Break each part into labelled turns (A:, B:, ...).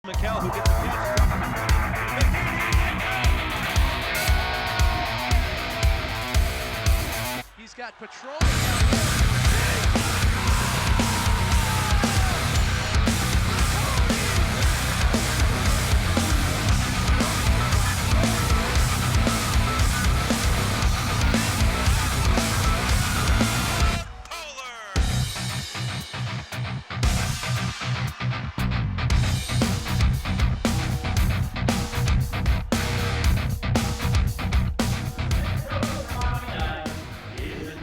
A: McKell who gets the catch. He's got patrol.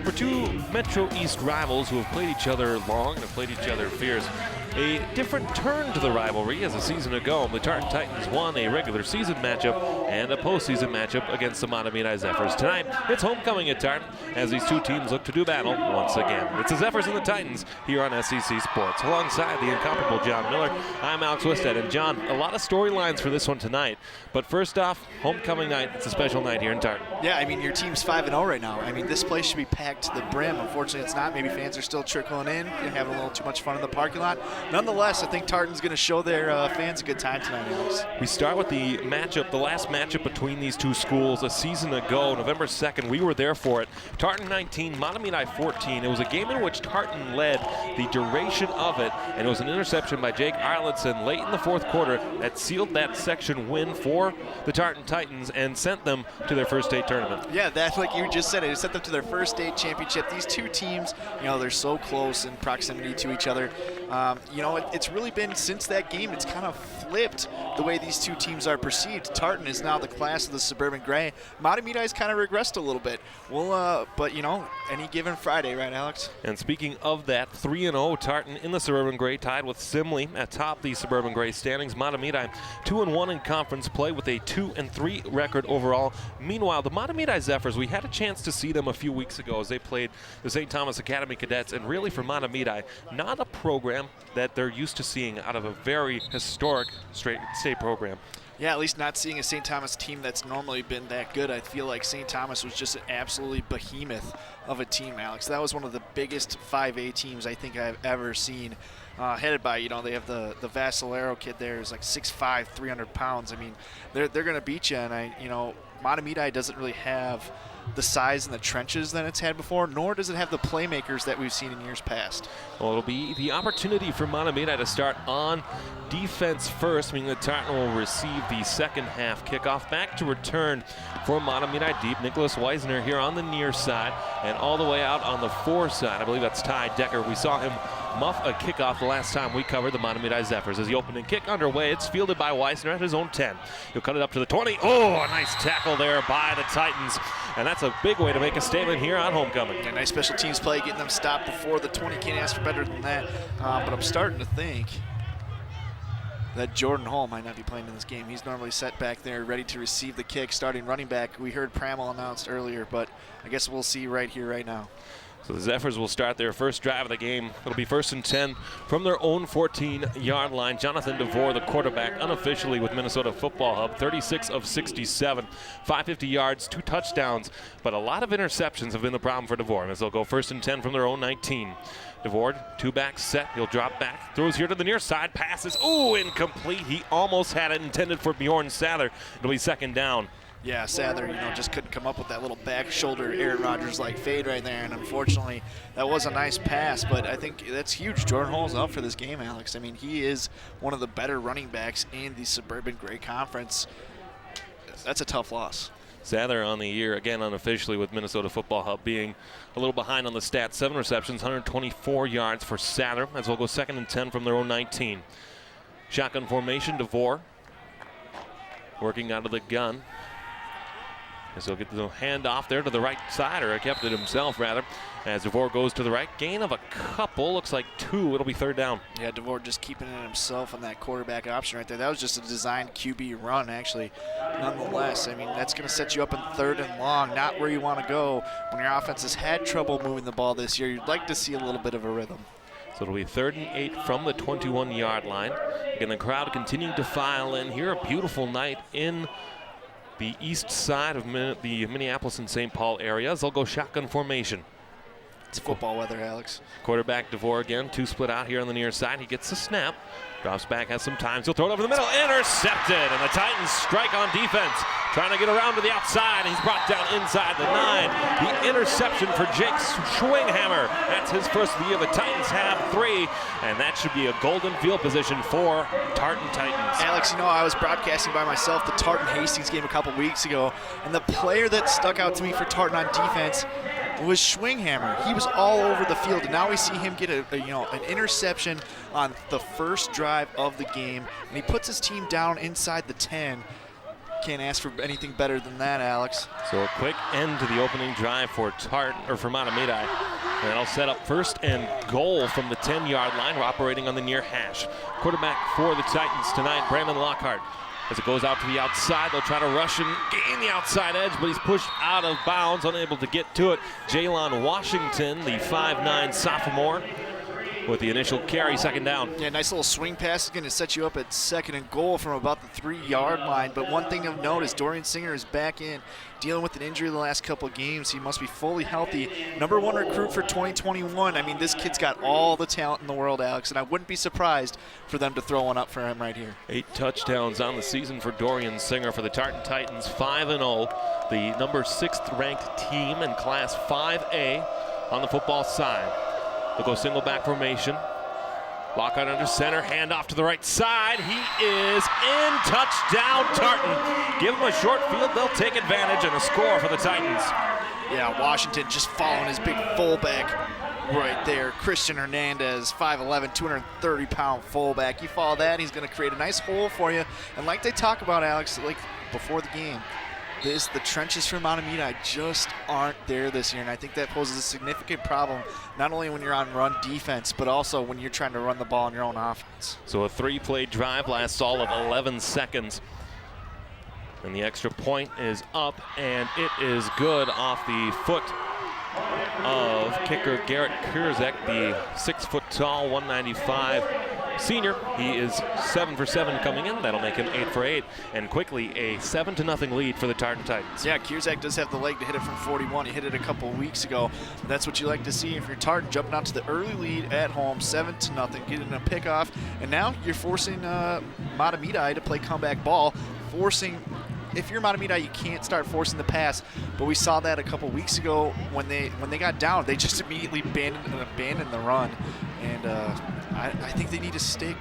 B: For two Metro East rivals who have played each other long and have played each other fierce, a different turn to the rivalry as a season ago. The Tartan Titans won a regular season matchup and a postseason matchup against the Mahtomedi Zephyrs. Tonight, it's homecoming at Tartan as these two teams look to do battle once again. It's the Zephyrs and the Titans here on SEC Sports. Alongside the incomparable John Miller, I'm Alex Wisted. And John, a lot of storylines for this one tonight. But first off, homecoming night. It's a special night here in Tartan.
C: Yeah, I mean, your team's 5-0 right now. I mean, this place should be packed to the brim. Unfortunately, it's not. Maybe fans are still trickling in, having a little too much fun in the parking lot. Nonetheless, I think Tartan's going to show their fans a good time tonight, Alex.
B: We start with the matchup, the last matchup between these two schools a season ago, November 2nd. We were there for it. Tartan 19, Mahtomedi 14. It was a game in which Tartan led the duration of it, and it was an interception by Jake Arledson late in the fourth quarter that sealed that section win for the Tartan Titans and sent them to their first state tournament.
C: Yeah, that's like you just said. It sent them to their first state championship. These two teams, they're so close in proximity to each other. It's really been since that game, it's kind of flipped the way these two teams are perceived. Tartan is now the class of the Suburban-Grey. Mahtomedi's kind of regressed a little bit. But any given Friday, right, Alex?
B: And speaking of that, 3-0 Tartan in the Suburban-Grey, tied with Simley atop the Suburban-Grey standings. Mahtomedi 2-1 in conference play with a 2-3 record overall. Meanwhile, the Mahtomedi Zephyrs, we had a chance to see them a few weeks ago as they played the St. Thomas Academy Cadets, and really for Mahtomedi, not a program that they're used to seeing out of a very historic state program.
C: Yeah, at least not seeing a St. Thomas team that's normally been that good. I feel like St. Thomas was just an absolutely behemoth of a team, Alex. That was one of the biggest 5A teams I think I've ever seen. Headed by, they have the Vassalero kid there who's like 6'5", 300 pounds. I mean, they're going to beat you, and Mahtomedi doesn't really have the size in the trenches that it's had before, nor does it have the playmakers that we've seen in years past.
B: Well, it'll be the opportunity for Mahtomedi to start on defense first, meaning the Tartan will receive the second half kickoff. Back to return for Mahtomedi deep. Nicholas Weisner here on the near side, and all the way out on the fore side. I believe that's Ty Decker. We saw him muff a kickoff the last time we covered the Mahtomedi Zephyrs. As the opening kick underway, it's fielded by Weisner at his own 10. He'll cut it up to the 20. Oh, a nice tackle there by the Titans. And that's a big way to make a statement here on homecoming.
C: Yeah, nice special teams play, getting them stopped before the 20. Can't ask for better than that. But I'm starting to think that Jordan Hall might not be playing in this game. He's normally set back there, ready to receive the kick, starting running back. We heard Pramel announced earlier, but I guess we'll see right here, right now.
B: So the Zephyrs will start their first drive of the game. It'll be 1st and 10 from their own 14-yard line. Jonathan DeVore, the quarterback, unofficially with Minnesota Football Hub, 36 of 67, 550 yards, 2 touchdowns, but a lot of interceptions have been the problem for DeVore, as they'll go 1st and 10 from their own 19. DeVore, 2-back set. He'll drop back, throws here to the near side, passes. Ooh, incomplete. He almost had it intended for Bjorn Sather. It'll be 2nd down.
C: Yeah, Sather, just couldn't come up with that little back shoulder Aaron Rodgers-like fade right there, and unfortunately, that was a nice pass, but I think that's huge. Jordan Hall's out for this game, Alex. I mean, he is one of the better running backs in the Suburban-Grey Conference. That's a tough loss.
B: Sather on the year, again unofficially with Minnesota Football Hub, being a little behind on the stats. 7 receptions, 124 yards for Sather, as we'll go 2nd and 10 from their own 19. Shotgun formation, DeVore working out of the gun. As he'll get the handoff there to the right side, or kept it himself rather, as DeVore goes to the right. Gain of a couple, looks like 2. It'll be 3rd down.
C: Yeah, DeVore just keeping it himself on that quarterback option right there. That was just a designed QB run, actually. Nonetheless, I mean, that's going to set you up in 3rd and long, not where you want to go. When your offense has had trouble moving the ball this year, you'd like to see a little bit of a rhythm.
B: So it'll be 3rd and 8 from the 21-yard line. Again, the crowd continuing to file in here. A beautiful night in the east side of the Minneapolis and St. Paul areas. They'll go shotgun formation.
C: It's football weather, Alex.
B: Quarterback DeVore again, 2 split out here on the near side. He gets the snap, drops back, has some time. He'll throw it over the middle, intercepted, and the Titans strike on defense, trying to get around to the outside. He's brought down inside the 9. The interception for Jake Schwinghammer. That's his first of the year. The Titans have 3, and that should be a golden field position for Tartan Titans.
C: Alex, you know, I was broadcasting by myself the Tartan Hastings game a couple weeks ago, and the player that stuck out to me for Tartan on defense was Schwinghammer. He was all over the field, and now we see him get an interception on the first drive of the game, and he puts his team down inside the 10. Can't ask for anything better than that, Alex.
B: So a quick end to the opening drive for Mahtomedi. And that'll set up first and goal from the 10-yard line. We're operating on the near hash. Quarterback for the Titans tonight, Brandon Lockhart. As it goes out to the outside, they'll try to rush and gain the outside edge, but he's pushed out of bounds, unable to get to it. Jalen Washington, the 5'9" sophomore, with the initial carry, second down.
C: Yeah, nice little swing pass is going to set you up at second and goal from about the 3-yard line. But one thing of note is Dorian Singer is back in, dealing with an injury the last couple of games. He must be fully healthy. #1 recruit for 2021. I mean, this kid's got all the talent in the world, Alex, and I wouldn't be surprised for them to throw one up for him right here.
B: 8 touchdowns on the season for Dorian Singer for the Tartan Titans, 5-0. The number 6th ranked team in Class 5A on the football side. They'll go single back formation. Lockhart under center, hand off to the right side. He is in, touchdown Tartan. Give him a short field, they'll take advantage, and a score for the Titans.
C: Yeah, Washington just following his big fullback right there. Christian Hernandez, 5'11", 230-pound fullback. You follow that, he's going to create a nice hole for you. And like they talk about, Alex, like before the game, the trenches for Mahtomedi just aren't there this year, and I think that poses a significant problem, not only when you're on run defense, but also when you're trying to run the ball in your own offense.
B: So a 3-play drive lasts all of 11 seconds. And the extra point is up, and it is good off the foot of kicker Garrett Kurzek, the 6-foot-tall, 195 senior. He is 7 for 7 coming in. That'll make him 8 for 8. And quickly a 7-0 lead for the Tartan Titans.
C: Yeah, Kurzak does have the leg to hit it from 41. He hit it a couple of weeks ago. That's what you like to see if you're Tartan, jumping out to the early lead at home, 7-0, getting a pickoff. And now you're forcing Mahtomedi to play comeback ball, if you're Mahtomedi, you can't start forcing the pass, but we saw that a couple weeks ago when they got down. They just immediately abandoned the run, and I think they need to stick.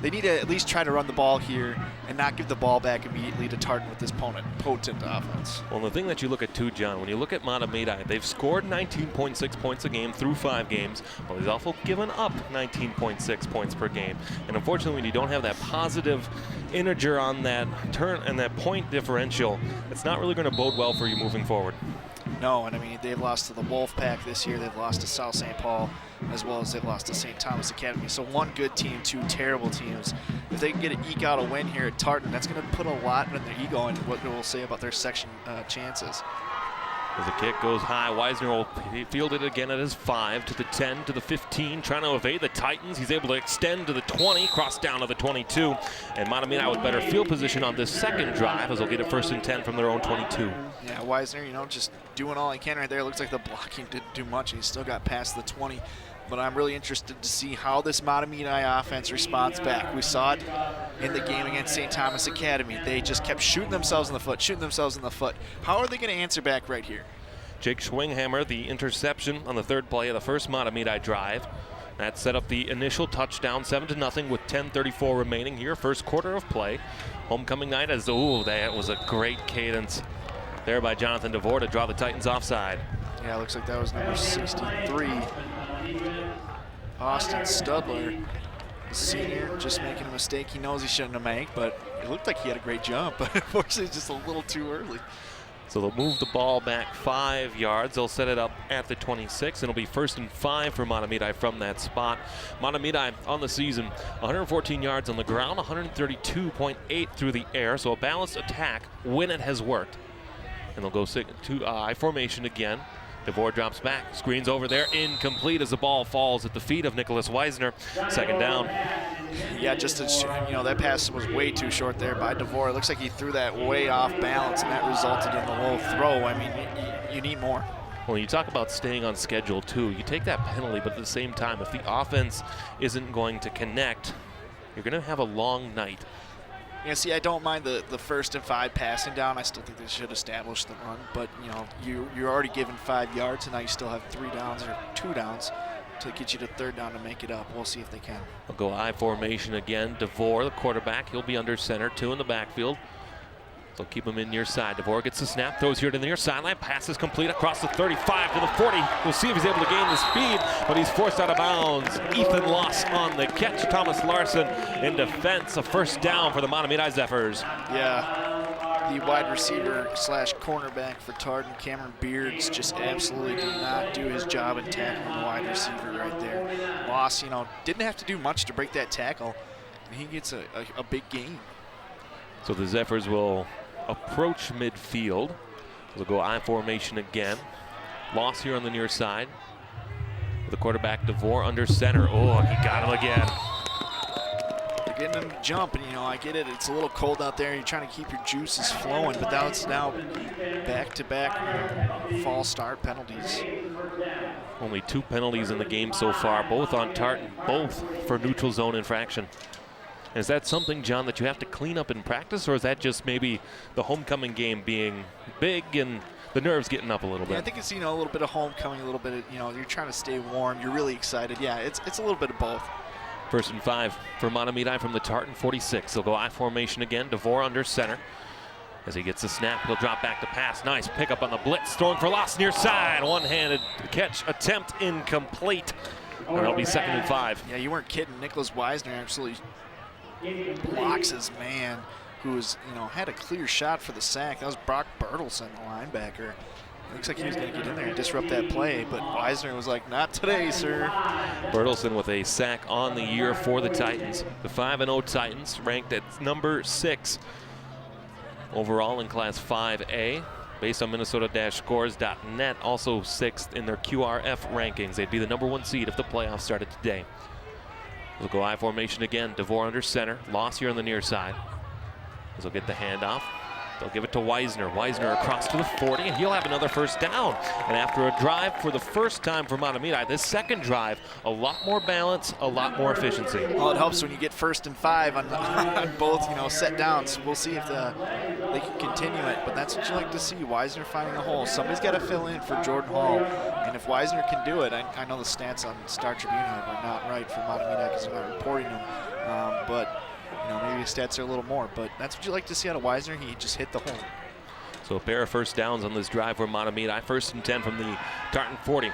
C: They need to at least try to run the ball here and not give the ball back immediately to Tartan with this potent offense.
B: Well, the thing that you look at too, John, when you look at Mahtomedi, they've scored 19.6 points a game through 5 games, but they've also given up 19.6 points per game. And unfortunately, when you don't have that positive integer on that turn and that point differential, it's not really going to bode well for you moving forward.
C: No, and I mean, they've lost to the Wolfpack this year. They've lost to South St. Paul, as well as they've lost to St. Thomas Academy. So 1 good team, 2 terrible teams. If they can eke out a win here at Tartan, that's going to put a lot in their ego and what it will say about their section chances.
B: As the kick goes high, Weisner will field it again at his 5, to the 10, to the 15, trying to evade the Titans. He's able to extend to the 20, cross down to the 22. And Mahtomedi with better field position on this second drive as they'll get it 1st and 10 from their own 22.
C: Yeah, Weisner, just doing all he can right there. Looks like the blocking didn't do much, and he still got past the 20. But I'm really interested to see how this Mahtomedi offense responds back. We saw it in the game against St. Thomas Academy. They just kept shooting themselves in the foot, How are they going to answer back right here?
B: Jake Schwinghammer, the interception on the 3rd play of the first Mahtomedi drive. That set up the initial touchdown, 7-0 with 10:34 remaining here, first quarter of play. Homecoming night that was a great cadence there by Jonathan DeVore to draw the Titans offside.
C: Yeah, looks like that was number 63. Austin Studler, the senior, just making a mistake he knows he shouldn't have made, but it looked like he had a great jump, but unfortunately just a little too early.
B: So they'll move the ball back 5 yards. They'll set it up at the 26. It'll be 1st and 5 for Mahtomedi from that spot. Mahtomedi on the season, 114 yards on the ground, 132.8 through the air. So a balanced attack when it has worked. And they'll go to I formation again. DeVore drops back, screens over there, incomplete as the ball falls at the feet of Nicholas Weisner. 2nd down.
C: Yeah, that pass was way too short there by DeVore. It looks like he threw that way off balance, and that resulted in the low throw. I mean, you need more.
B: Well, you talk about staying on schedule too. You take that penalty, but at the same time, if the offense isn't going to connect, you're going to have a long night.
C: Yeah, see, I don't mind the 1st and 5 passing down. I still think they should establish the run. But, you know, you're already given 5 yards, and now you still have 3 downs or 2 downs to get you to 3rd down to make it up. We'll see if they can.
B: They'll go I formation again. DeVore, the quarterback, he'll be under center, 2 in the backfield. So keep him in near side. DeVore gets the snap, throws here to the near sideline. Pass is complete across the 35 to the 40. We'll see if he's able to gain the speed, but he's forced out of bounds. Ethan Loss on the catch. Thomas Larson in defense. A 1st down for the Mahtomedi Zephyrs.
C: Yeah, the wide receiver / cornerback for Tartan, Cameron Beards, just absolutely did not do his job in tackling the wide receiver right there. Loss, you know, didn't have to do much to break that tackle, and he gets a big gain.
B: So the Zephyrs will approach midfield. They'll go I formation again. Loss here on the near side. The quarterback DeVore under center. Oh, he got him again.
C: They're getting him to jump, and you know, I get it. It's a little cold out there. You're trying to keep your juices flowing, but that's now back-to-back false start penalties.
B: Only 2 penalties in the game so far, both on Tartan, both for neutral zone infraction. Is that something, John, that you have to clean up in practice, or is that just maybe the homecoming game being big and the nerves getting up a little bit?
C: Yeah, I think it's, you know, a little bit of homecoming, a little bit of, you know, you're trying to stay warm, you're really excited. Yeah, it's a little bit of both.
B: 1st and 5 for Mahtomedi from the Tartan 46. They'll go I formation again. DeVore under center. As he gets the snap, he'll drop back to pass. Nice pickup on the blitz, throwing for loss near side. One-handed catch attempt incomplete. And it'll be 2nd and 5.
C: Yeah, you weren't kidding. Nicholas Weisner absolutely blocks his man, who was, you know, had a clear shot for the sack. That was Brock Bertelson, the linebacker. Looks like he was going to get in there and disrupt that play, but Weisner was like, not today, sir.
B: Bertelson with a sack on the year for the Titans. The 5-0 Titans ranked at number 6 overall in Class 5A. Based on Minnesota-scores.net, also 6th in their QRF rankings. They'd be the number 1 seed if the playoffs started today. They'll go I formation again. DeVore under center. Loss here on the near side. They'll get the handoff. They'll give it to Weisner. Weisner across to the 40, and he'll have another 1st down. And after a drive for the 1st time for Mahtomedi, this 2nd drive, a lot more balance, a lot more efficiency.
C: Well, it helps when you get 1st and 5 on both, you know, set downs. We'll see if they can continue it, but that's what you like to see. Weisner finding the hole. Somebody's got to fill in for Jordan Hall, and if Weisner can do it, I know the stats on Star Tribune are not right for Mahtomedi because they're not reporting them, but you know, maybe his stats are a little more, but that's what you like to see out of Weisner. He just hit the hole.
B: So a pair of 1st downs on this drive for Mahtomedi. 1st and 10 from the Tartan 40.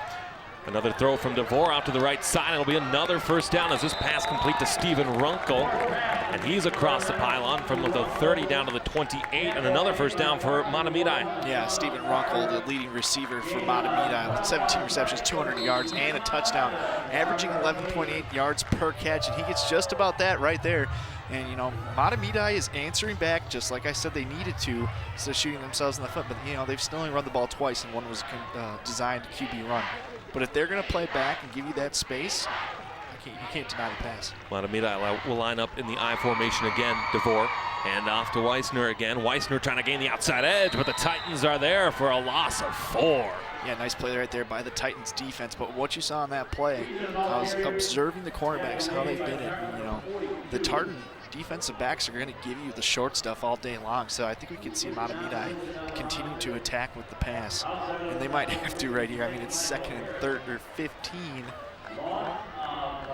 B: Another throw from DeVore out to the right side. It'll be another 1st down as this pass complete to Stephen Runkle. And he's across the pylon from the 30 down to the 28. And another 1st down for Mahtomedi.
C: Yeah, Stephen Runkle, the leading receiver for Mahtomedi. 17 receptions, 200 yards, and a touchdown. Averaging 11.8 yards per catch. And he gets just about that right there. And, you know, Mahtomedi is answering back just like I said they needed to instead of shooting themselves in the foot. But, you know, they've still only run the ball twice, and one was designed QB run. But if they're going to play back and give you that space, you can't deny the pass.
B: Mahtomedi will line up in the I formation again. DeVore, hand off to Weisner again. Weisner trying to gain the outside edge, but the Titans are there for a loss of 4.
C: Yeah, nice play right there by the Titans defense. But what you saw on that play, I was observing the cornerbacks, how they did it. And, you know, the Tartan defensive backs are going to give you the short stuff all day long. So I think we can see Mahtomedi continue to attack with the pass. And they might have to right here. I mean, it's 2nd and 3rd or 15.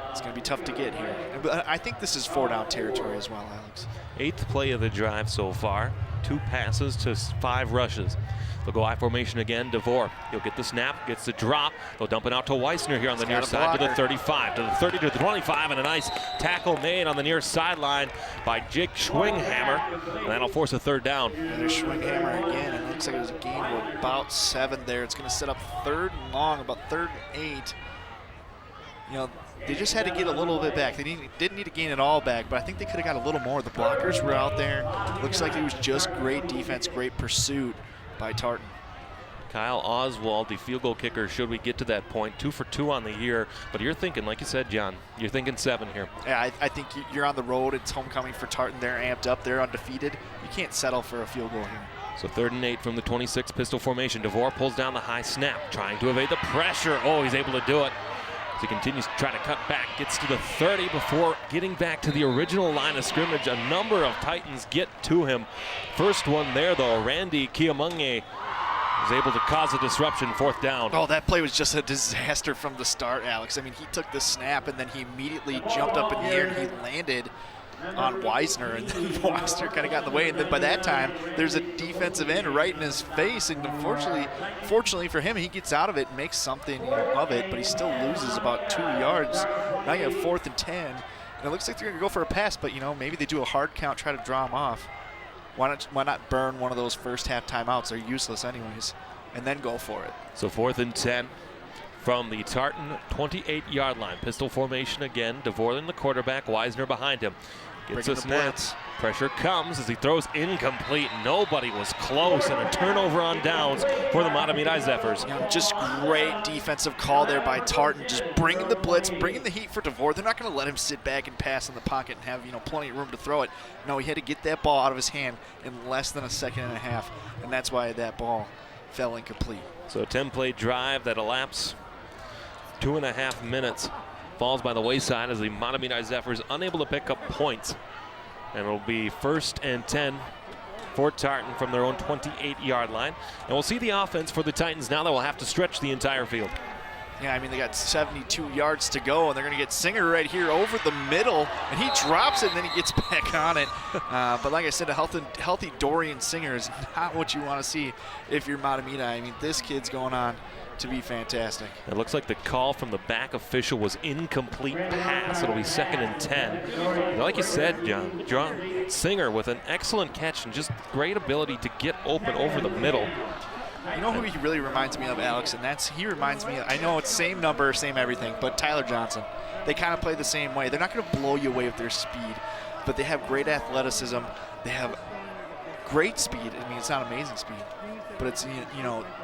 C: It's going to be tough to get here. But I think this is 4-down territory as well, Alex.
B: 8th play of the drive so far. 2 passes to 5 rushes. They'll go I formation again. DeVore, he'll get the snap, gets the drop. They'll dump it out to Weisner here on the near side to the 35, to the 30, to the 25, and a nice tackle made on the near sideline by Jake Schwinghammer, and that'll force a 3rd down.
C: And there's Schwinghammer again. It looks like it was a gain of about 7 there. It's going to set up 3rd and long, about 3rd and 8. You know, they just had to get a little bit back. They didn't need to gain it all back, but I think they could have got a little more. The blockers were out there. Looks like it was just great defense, great pursuit by Tartan.
B: Kyle Oswald, the field goal kicker, should we get to that point. 2 for 2 on the year, but you're thinking, like you said, John, you're thinking 7 here.
C: Yeah, I think you're on the road. It's homecoming for Tartan. They're amped up. They're undefeated. You can't settle for a field goal here.
B: So 3rd and 8 from the 26 pistol formation. DeVore pulls down the high snap, trying to evade the pressure. Oh, he's able to do it. As he continues to try to cut back, gets to the 30 before getting back to the original line of scrimmage. A number of Titans get to him. First one there, though, Randy Kiamunge was able to cause a disruption, 4th down.
C: Oh, that play was just a disaster from the start, Alex. I mean, he took the snap, and then he immediately jumped up in the air, and he landed on Wisner, and then Wisner kind of got in the way. And then by that time, there's a defensive end right in his face, and fortunately for him, he gets out of it and makes something of it, but he still loses about 2 yards. Now you have 4th and 10, and it looks like they're going to go for a pass, but maybe they do a hard count, try to draw him off. Why not burn one of those first half timeouts? They're useless anyways, and then go for it.
B: So 4th and 10 from the Tartan 28-yard line. Pistol formation again. DeVore in the quarterback, Wisner behind him. Gets a snap. Pressure comes as he throws incomplete. Nobody was close, and a turnover on downs for the Mahtomedi Zephyrs.
C: Just great defensive call there by Tartan. Just bringing the blitz, bringing the heat for DeVore. They're not going to let him sit back and pass in the pocket and have plenty of room to throw it. No, he had to get that ball out of his hand in less than a second and a half, and that's why that ball fell incomplete.
B: So a 10-play drive that elapsed 2.5 minutes falls by the wayside as the Mahtomedi Zephyrs unable to pick up points. And it'll be 1st and 10 for Tartan from their own 28-yard line. And we'll see the offense for the Titans now that will have to stretch the entire field.
C: Yeah, I mean, they got 72 yards to go, and they're going to get Singer right here over the middle, and he drops it, and then he gets back on it. But like I said, a healthy Dorian Singer is not what you want to see if you're Mahtomedi. I mean, this kid's going on to be fantastic.
B: It looks like the call from the back official was incomplete pass. It'll be 2nd and 10. Like you said, John Singer with an excellent catch and just great ability to get open over the middle.
C: You know who he really reminds me of, Alex? And he reminds me, I know it's same number, same everything, but Tyler Johnson. They kind of play the same way. They're not going to blow you away with their speed, but they have great athleticism. They have great speed. I mean, it's not amazing speed, but it's,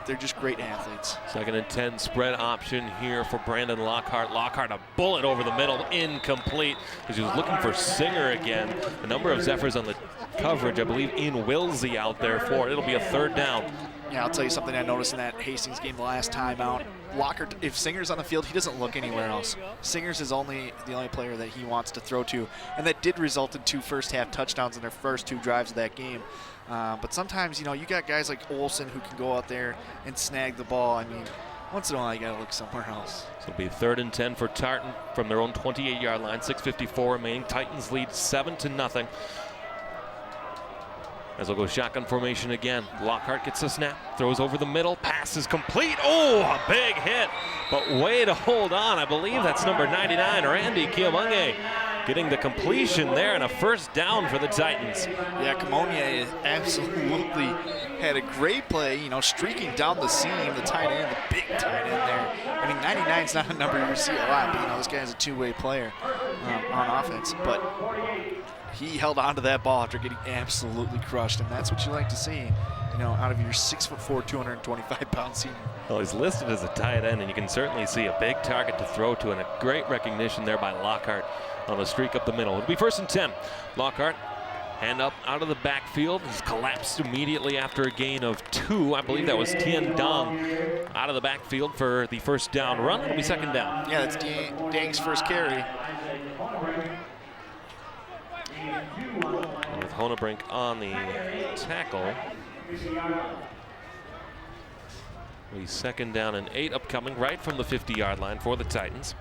C: they're just great athletes.
B: 2nd and 10 spread option here for Brandon Lockhart. Lockhart, a bullet over the middle, incomplete, because he was looking for Singer again. A number of Zephyrs on the coverage, I believe in Wilsey out there for it. It'll be a 3rd down.
C: Yeah, I'll tell you something I noticed in that Hastings game the last time out. Lockhart, if Singer's on the field, he doesn't look anywhere else. Singer's is the only player that he wants to throw to, and that did result in 2 first-half touchdowns in their first 2 drives of that game. But sometimes, you got guys like Olsen who can go out there and snag the ball. I mean, once in a while, you got to look somewhere else.
B: So it'll be 3rd and 10 for Tartan from their own 28-yard line. 6:54 remaining. Titans lead 7-0. As they'll go shotgun formation again. Lockhart gets a snap, throws over the middle, pass is complete. Oh, a big hit, but way to hold on. I believe that's number 99, Randy Kiamunge, getting the completion there and a 1st down for the Titans.
C: Yeah, Kiamunge absolutely had a great play, streaking down the seam, the tight end, the big tight end there. I mean, 99 is not a number you see a lot, but this guy's a 2-way player on offense. But he held on to that ball after getting absolutely crushed, and that's what you like to see, out of your 6'4", 225-pound senior.
B: Well, he's listed as a tight end, and you can certainly see a big target to throw to, and a great recognition there by Lockhart on the streak up the middle. It'll be 1st and 10. Lockhart, hand up out of the backfield. He's collapsed immediately after a gain of 2. I believe that was Tien Dong out of the backfield for the 1st down run. It'll be 2nd down.
C: Yeah, that's Dang's first carry.
B: With Honebrink on the tackle. It'll be 2nd down and 8 upcoming right from the 50-yard line for the Titans.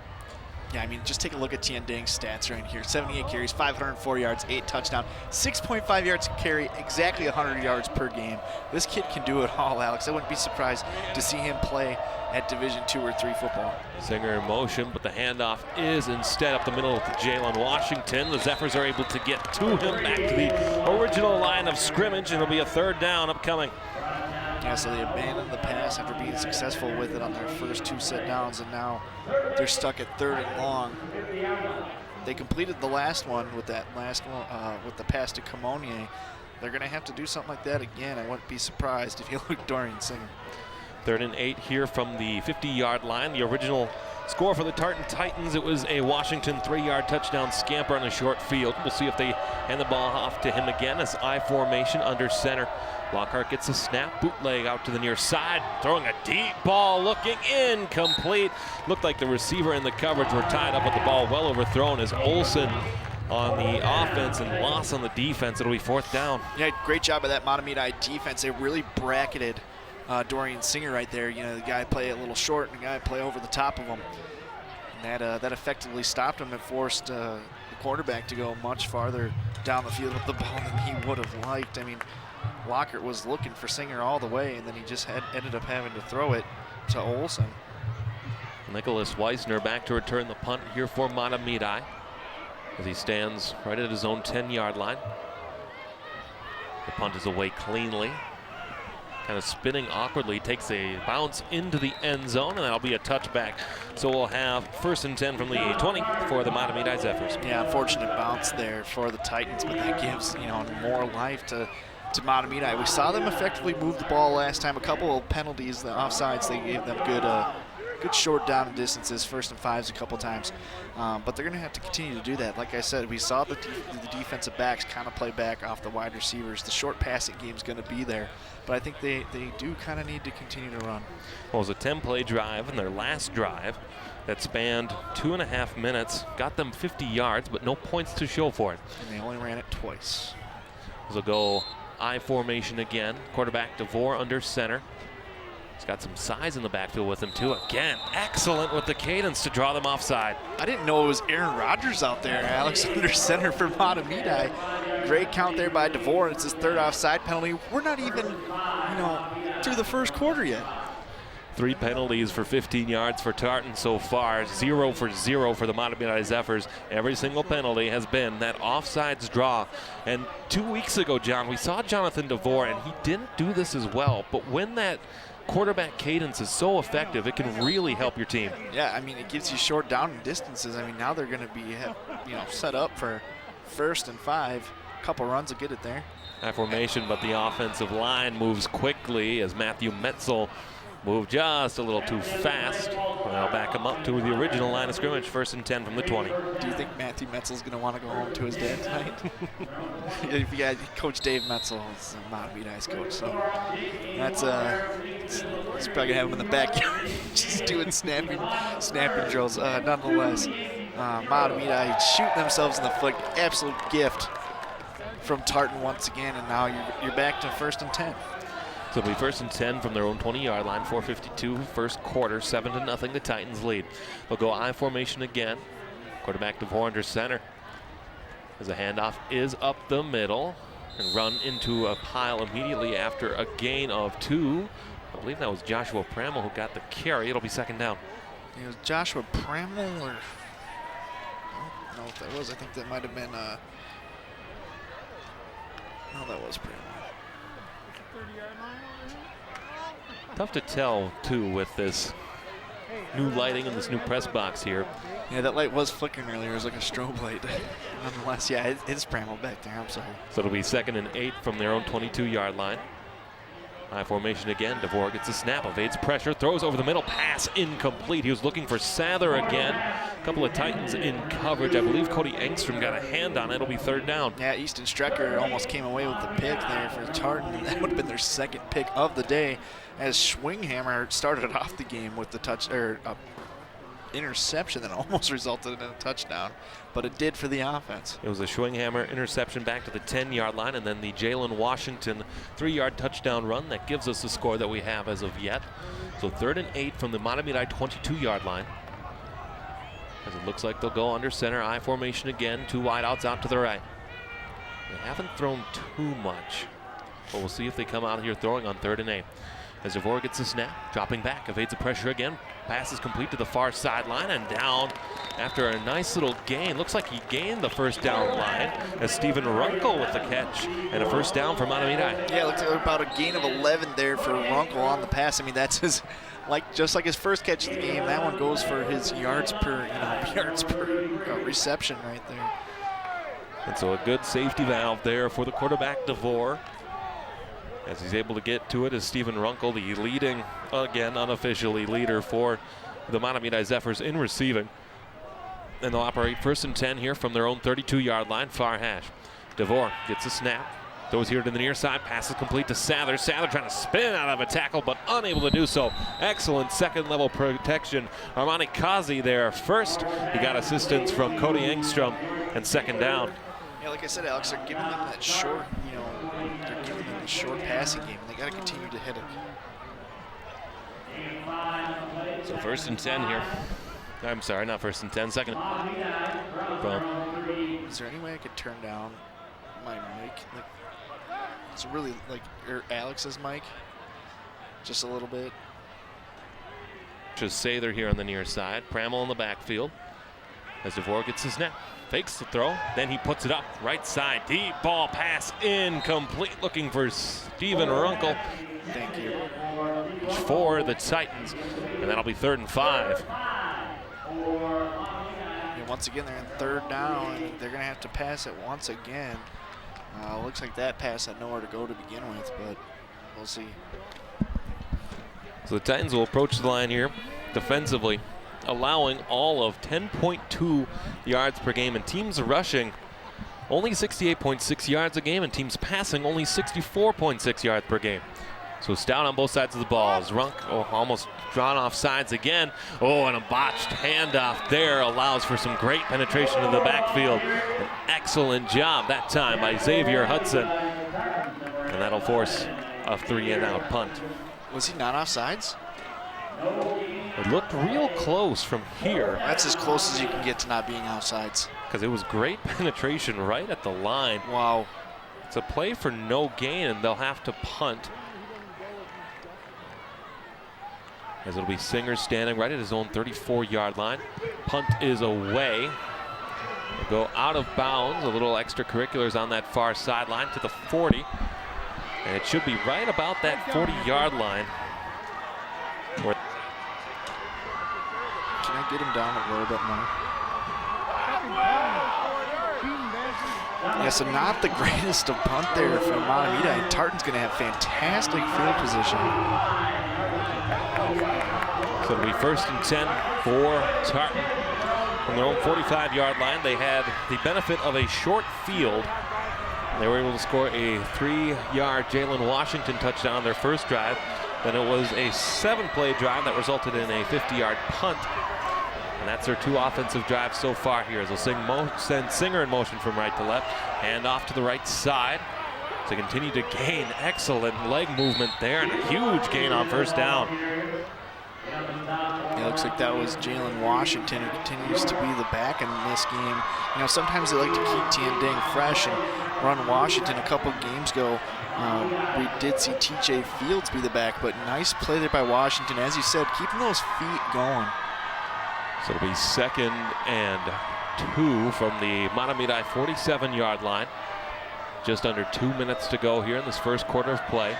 C: Yeah, I mean, just take a look at Tien Dang's stats right here. 78 carries, 504 yards, 8 touchdowns, 6.5 yards to carry, exactly 100 yards per game. This kid can do it all, Alex. I wouldn't be surprised to see him play at Division II or III football.
B: Singer in motion, but the handoff is instead up the middle to Jalen Washington. The Zephyrs are able to get to him back to the original line of scrimmage, and it'll be a 3rd down upcoming.
C: Yeah, so they abandoned the pass after being successful with it on their first 2 set downs, and now they're stuck at 3rd and long. They completed the last one with that last one with the pass to Kiamunge. They're going to have to do something like that again. I wouldn't be surprised if you look Dorian Singer.
B: 3rd and 8 here from the 50-yard line. The original Score for the Tartan Titans, it was a Washington 3-yard touchdown scamper on a short field. We'll see if they hand the ball off to him again as I formation under center. Lockhart gets a snap, bootleg out to the near side, throwing a deep ball, looking incomplete. Looked like the receiver and the coverage were tied up with the ball well overthrown as Olsen on the offense and loss on the defense. It'll be 4th down.
C: Yeah, great job by that Mahtomedi defense. They really bracketed Dorian Singer right there. You know, the guy play a little short and the guy play over the top of him. And that effectively stopped him and forced the quarterback to go much farther down the field with the ball than he would have liked. I mean, Lockhart was looking for Singer all the way, and then he just ended up having to throw it to Olsen.
B: Nicholas Weisner back to return the punt here for Mahtomedi as he stands right at his own 10-yard line. The punt is away cleanly. Kind of spinning awkwardly, takes a bounce into the end zone, and that'll be a touchback. So we'll have 1st and 10 from the 20 for the Mahtomedi Zephyrs.
C: Yeah, unfortunate bounce there for the Titans, but that gives, you know, more life to Mahtomedi. We saw them effectively move the ball last time. A couple of penalties, the offsides, they gave them good short down distances, 1st and 5s a couple times. But they're going to have to continue to do that. Like I said, we saw the defensive backs kind of play back off the wide receivers. The short passing game is going to be there, but I think they do kind of need to continue to run.
B: Well, it was a 10-play drive, and their last drive that spanned 2.5 minutes, got them 50 yards, but no points to show for it.
C: And they only ran it twice.
B: They'll go I formation again. Quarterback DeVore under center. He's got some size in the backfield with him too. Again, excellent with the cadence to draw them offside.
C: I didn't know it was Aaron Rodgers out there, Alex, under center for Mahtomedi. Great count there by DeVore. It's his 3rd offside penalty. We're not even, you know, through the 1st quarter yet.
B: 3 penalties for 15 yards for Tartan so far. 0 for 0 for the Mahtomedi Zephyrs. Every single penalty has been that offsides draw. And 2 weeks ago, John, we saw Jonathan DeVore, and he didn't do this as well. But when that quarterback cadence is so effective, it can really help your team.
C: Yeah, I mean, it gives you short down distances. I mean, now they're going to be, you know, set up for 1st and 5. A couple runs will get it there.
B: That formation, but the offensive line moves quickly as Matthew Metzel moved just a little too fast. I'll back him up to the original line of scrimmage, 1st and 10 from the 20.
C: Do you think Matthew Metzel's going to want to go home to his dad tonight? Yeah, Coach Dave Metzel is Mahtomedi's coach, so that's it's probably going to have him in the backyard just doing snapping drills. Nonetheless, Mahtomedi shooting themselves in the foot. Absolute gift from Tartan once again, and now you're back to 1st and 10.
B: So it'll be 1st and 10 from their own 20-yard line. 4:52 first quarter, 7-0 the Titans lead. They'll go I formation again. Quarterback DeVore under center. As the handoff is up the middle and run into a pile immediately after a gain of 2. I believe that was Joshua Pramel who got the carry. It'll be 2nd down.
C: It was Joshua Pramel, or I don't know if that was. I think that might have been. No, that was Pramel.
B: Tough to tell, too, with this new lighting and this new press box here.
C: Yeah, that light was flickering earlier. It was like a strobe light. Nonetheless, yeah, it's Pramel back there. I'm sorry.
B: So it'll be 2nd and 8 from their own 22-yard line. High formation again. DeVore gets a snap, evades pressure, throws over the middle, pass incomplete. He was looking for Sather again. A couple of Titans in coverage. I believe Cody Engstrom got a hand on it. It'll be 3rd down.
C: Yeah, Easton Strecker almost came away with the pick there for Tartan. That would have been their 2nd pick of the day, as Schwinghammer started off the game with the interception that almost resulted in a touchdown, but it did for the offense.
B: It was a Schwinghammer interception back to the 10-yard line, and then the Jalen Washington 3-yard touchdown run that gives us the score that we have as of yet. So 3rd and 8 from the Mahtomedi 22-yard line. As it looks like they'll go under center, I formation again, 2 wideouts out to the right. They haven't thrown too much, but we'll see if they come out here throwing on 3rd and 8. As DeVore gets the snap, dropping back, evades the pressure again. Pass is complete to the far sideline and down after a nice little gain. Looks like he gained the 1st down line as Stephen Runkle with the catch and a 1st down for Mahtomedi.
C: Yeah, it looks like about a gain of 11 there for Runkle on the pass. I mean, that's his, just like his first catch of the game. That one goes for his yards per reception right there.
B: And so a good safety valve there for the quarterback DeVore, as he's able to get to it as Stephen Runkle, the leading, again, unofficially leader for the Mahtomedi Zephyrs in receiving. And they'll operate 1st and 10 here from their own 32-yard line, far hash. DeVore gets a snap, throws here to the near side, passes complete to Sather. Sather trying to spin out of a tackle, but unable to do so. Excellent second-level protection. Armani Kazi there first. He got assistance from Cody Engstrom, and 2nd down.
C: Yeah, like I said, Alex, they're giving them that short, they're giving them the short passing game. They got to continue to hit it.
B: So 1st and 10 here. I'm sorry, not 1st and 10, second.
C: Is there any way I could turn down my mic? Like, it's really like Alex's mic, just a little bit.
B: Just Sather here on the near side. Pramel in the backfield as DeVore gets his snap. Fakes the throw, then he puts it up. Right side, deep ball pass incomplete. Looking for Steven Runkle.
C: Thank you.
B: For the Titans, and that'll be 3rd and 5.
C: Once again, they're in 3rd down, and they're going to have to pass it once again. Looks like that pass had nowhere to go to begin with, but we'll see.
B: So the Titans will approach the line here defensively, allowing all of 10.2 yards per game, and teams rushing only 68.6 yards a game, and teams passing only 64.6 yards per game. So stout on both sides of the ball. As Runk almost drawn off sides again. Oh, and a botched handoff there allows for some great penetration in the backfield. An excellent job that time by Xavier Hudson. And that'll force a 3-and-out punt.
C: Was he not off sides?
B: It looked real close from here.
C: That's as close as you can get to not being outsides.
B: Because it was great penetration right at the line.
C: Wow.
B: It's a play for no gain, and they'll have to punt. As it'll be Singer standing right at his own 34-yard line. Punt is away. They'll go out of bounds. A little extracurriculars on that far sideline to the 40. And it should be right about that 40-yard line.
C: Can I get him down a little bit more? Yeah, so not the greatest of punt there from Mahtomedi, and Tartan's going to have fantastic field position.
B: So it'll be 1st and 10 for Tartan. From their own 45-yard line, they had the benefit of a short field. They were able to score a 3-yard Jalen Washington touchdown on their first drive. Then it was a 7-play drive that resulted in a 50-yard punt. And that's their 2 offensive drives so far here. As they'll send Singer in motion from right to left. Hand off to the right side to continue to gain excellent leg movement there. And a huge gain on 1st down.
C: It looks like that was Jalen Washington, who continues to be the back in this game. Sometimes they like to keep Tian Dang fresh and run Washington. A couple games ago, we did see TJ Fields be the back, but nice play there by Washington. As you said, keeping those feet going.
B: So it'll be 2nd and 2 from the Mahtomedi 47-yard line. Just under 2 minutes to go here in this first quarter of play.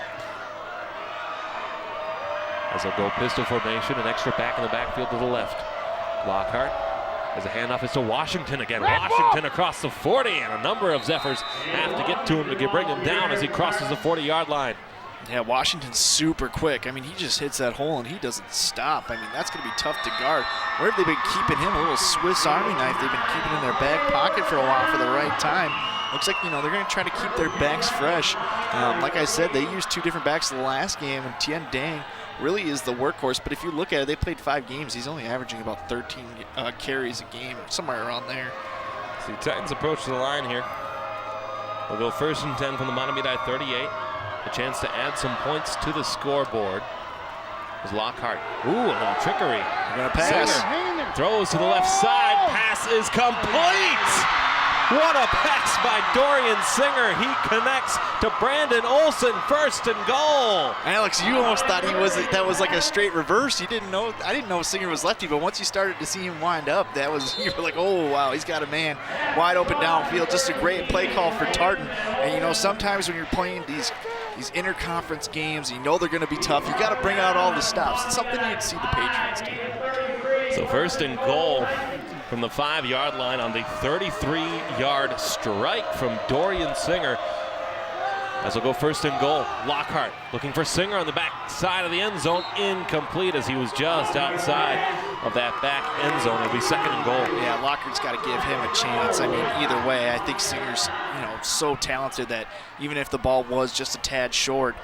B: As they'll go pistol formation, an extra back in the backfield to the left. Lockhart, as a handoff is to Washington again. Washington across the 40, and a number of Zephyrs have to get to him to bring him down as he crosses the 40-yard line.
C: Yeah, Washington's super quick. I mean, he just hits that hole and he doesn't stop. I mean, that's going to be tough to guard. Where have they been keeping him? A little Swiss Army knife they've been keeping in their back pocket for a while for the right time. Looks like, they're going to try to keep their backs fresh. Like I said, they used 2 different backs in the last game, and Tian Dang really is the workhorse. But if you look at it, they played 5 games. He's only averaging about 13 carries a game, somewhere around there.
B: So the Titans approach the line here. We'll go 1st and 10 from the Mahtomedi 38. A chance to add some points to the scoreboard. Is Lockhart. Ooh, a little trickery.
C: Gonna pass.
B: Singer throws to the left side. Pass is complete. What a pass by Dorian Singer. He connects to Brandon Olson, 1st and goal.
C: Alex, you almost thought that was like a straight reverse. I didn't know Singer was lefty, but once you started to see him wind up, you were like, oh wow, he's got a man wide open downfield. Just a great play call for Tartan. And sometimes when you're playing these interconference games, they're going to be tough. You got to bring out all the stops. It's something you'd see the Patriots do.
B: So 1st and goal from the 5-yard line on the 33-yard strike from Dorian Singer. As we'll go 1st and goal. Lockhart looking for Singer on the back side of the end zone. Incomplete as he was just outside. of that back end zone. It'll be 2nd and goal.
C: Yeah, Lockhart's got to give him a chance. I mean, either way, I think Singer's, so talented that even if the ball was just a tad short,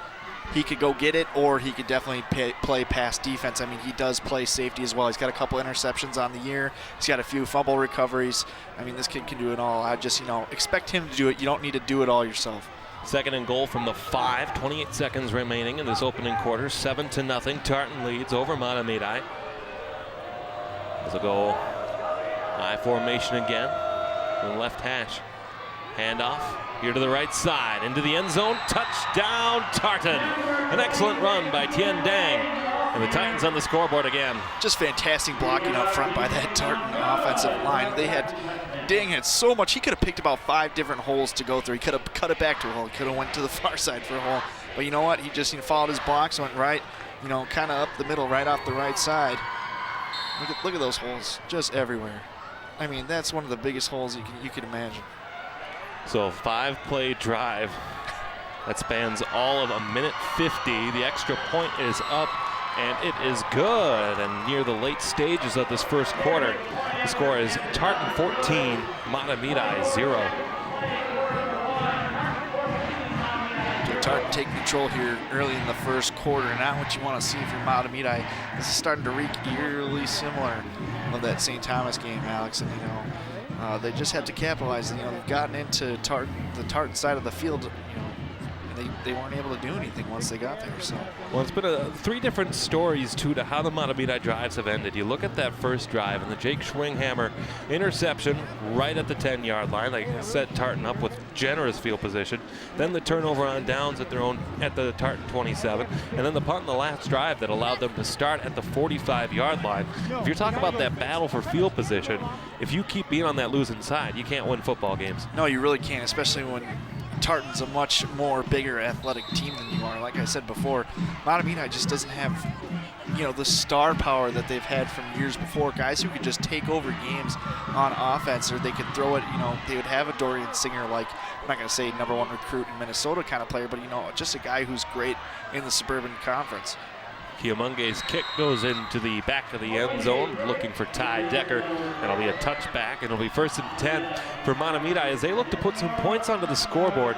C: he could go get it, or he could definitely play pass defense. I mean, he does play safety as well. He's got a couple interceptions on the year. He's got a few fumble recoveries. I mean, this kid can do it all. I just, expect him to do it. You don't need to do it all yourself.
B: 2nd and goal from the 5. 28 seconds remaining in this opening quarter. 7-0. Tartan leads over Mahtomedi. As they'll go I formation again. To the left hash. Handoff here to the right side, into the end zone, touchdown Tartan. An excellent run by Tien Dang, and the Titans on the scoreboard again.
C: Just fantastic blocking up front by that Tartan offensive line. Dang had so much. He could have picked about 5 different holes to go through. He could have cut it back to a hole. He could have went to the far side for a hole. But you know what? He just followed his blocks, went right, kind of up the middle, right off the right side. Look at those holes, just everywhere. I mean, that's one of the biggest holes you could imagine.
B: So 5-play drive that spans all of 1:50. The extra point is up, and it is good. And near the late stages of this first quarter, the score is Tartan 14, Mahtomedi 0.
C: So Tartan taking control here early in the first quarter. Not what you want to see from Mahtomedi. This is starting to reek eerily similar of that St. Thomas game, Alex. And they just have to capitalize. They've gotten into the Tartan side of the field, and they weren't able to do anything once they got there. So,
B: well, it's been 3 different stories too to how the Mahtomedi drives have ended. You look at that first drive and the Jake Schwinghammer interception right at the 10-yard line. They set Tartan up with generous field position. Then the turnover on downs at the Tartan 27, and then the punt in the last drive that allowed them to start at the 45-yard line. If you're talking about that battle for field position, if you keep being on that losing side, you can't win football games.
C: No, you really can't, especially when Tartan's a much more bigger athletic team than you are. Like I said before, Mahtomedi just doesn't have, the star power that they've had from years before. Guys who could just take over games on offense, or they could throw it, they would have a Dorian Singer, like, I'm not going to say #1 recruit in Minnesota kind of player, but, just a guy who's great in the Suburban Conference.
B: Kiamunge's kick goes into the back of the end zone, looking for Ty Decker. It'll be a touchback, and it'll be 1st and 10 for Mahtomedi as they look to put some points onto the scoreboard.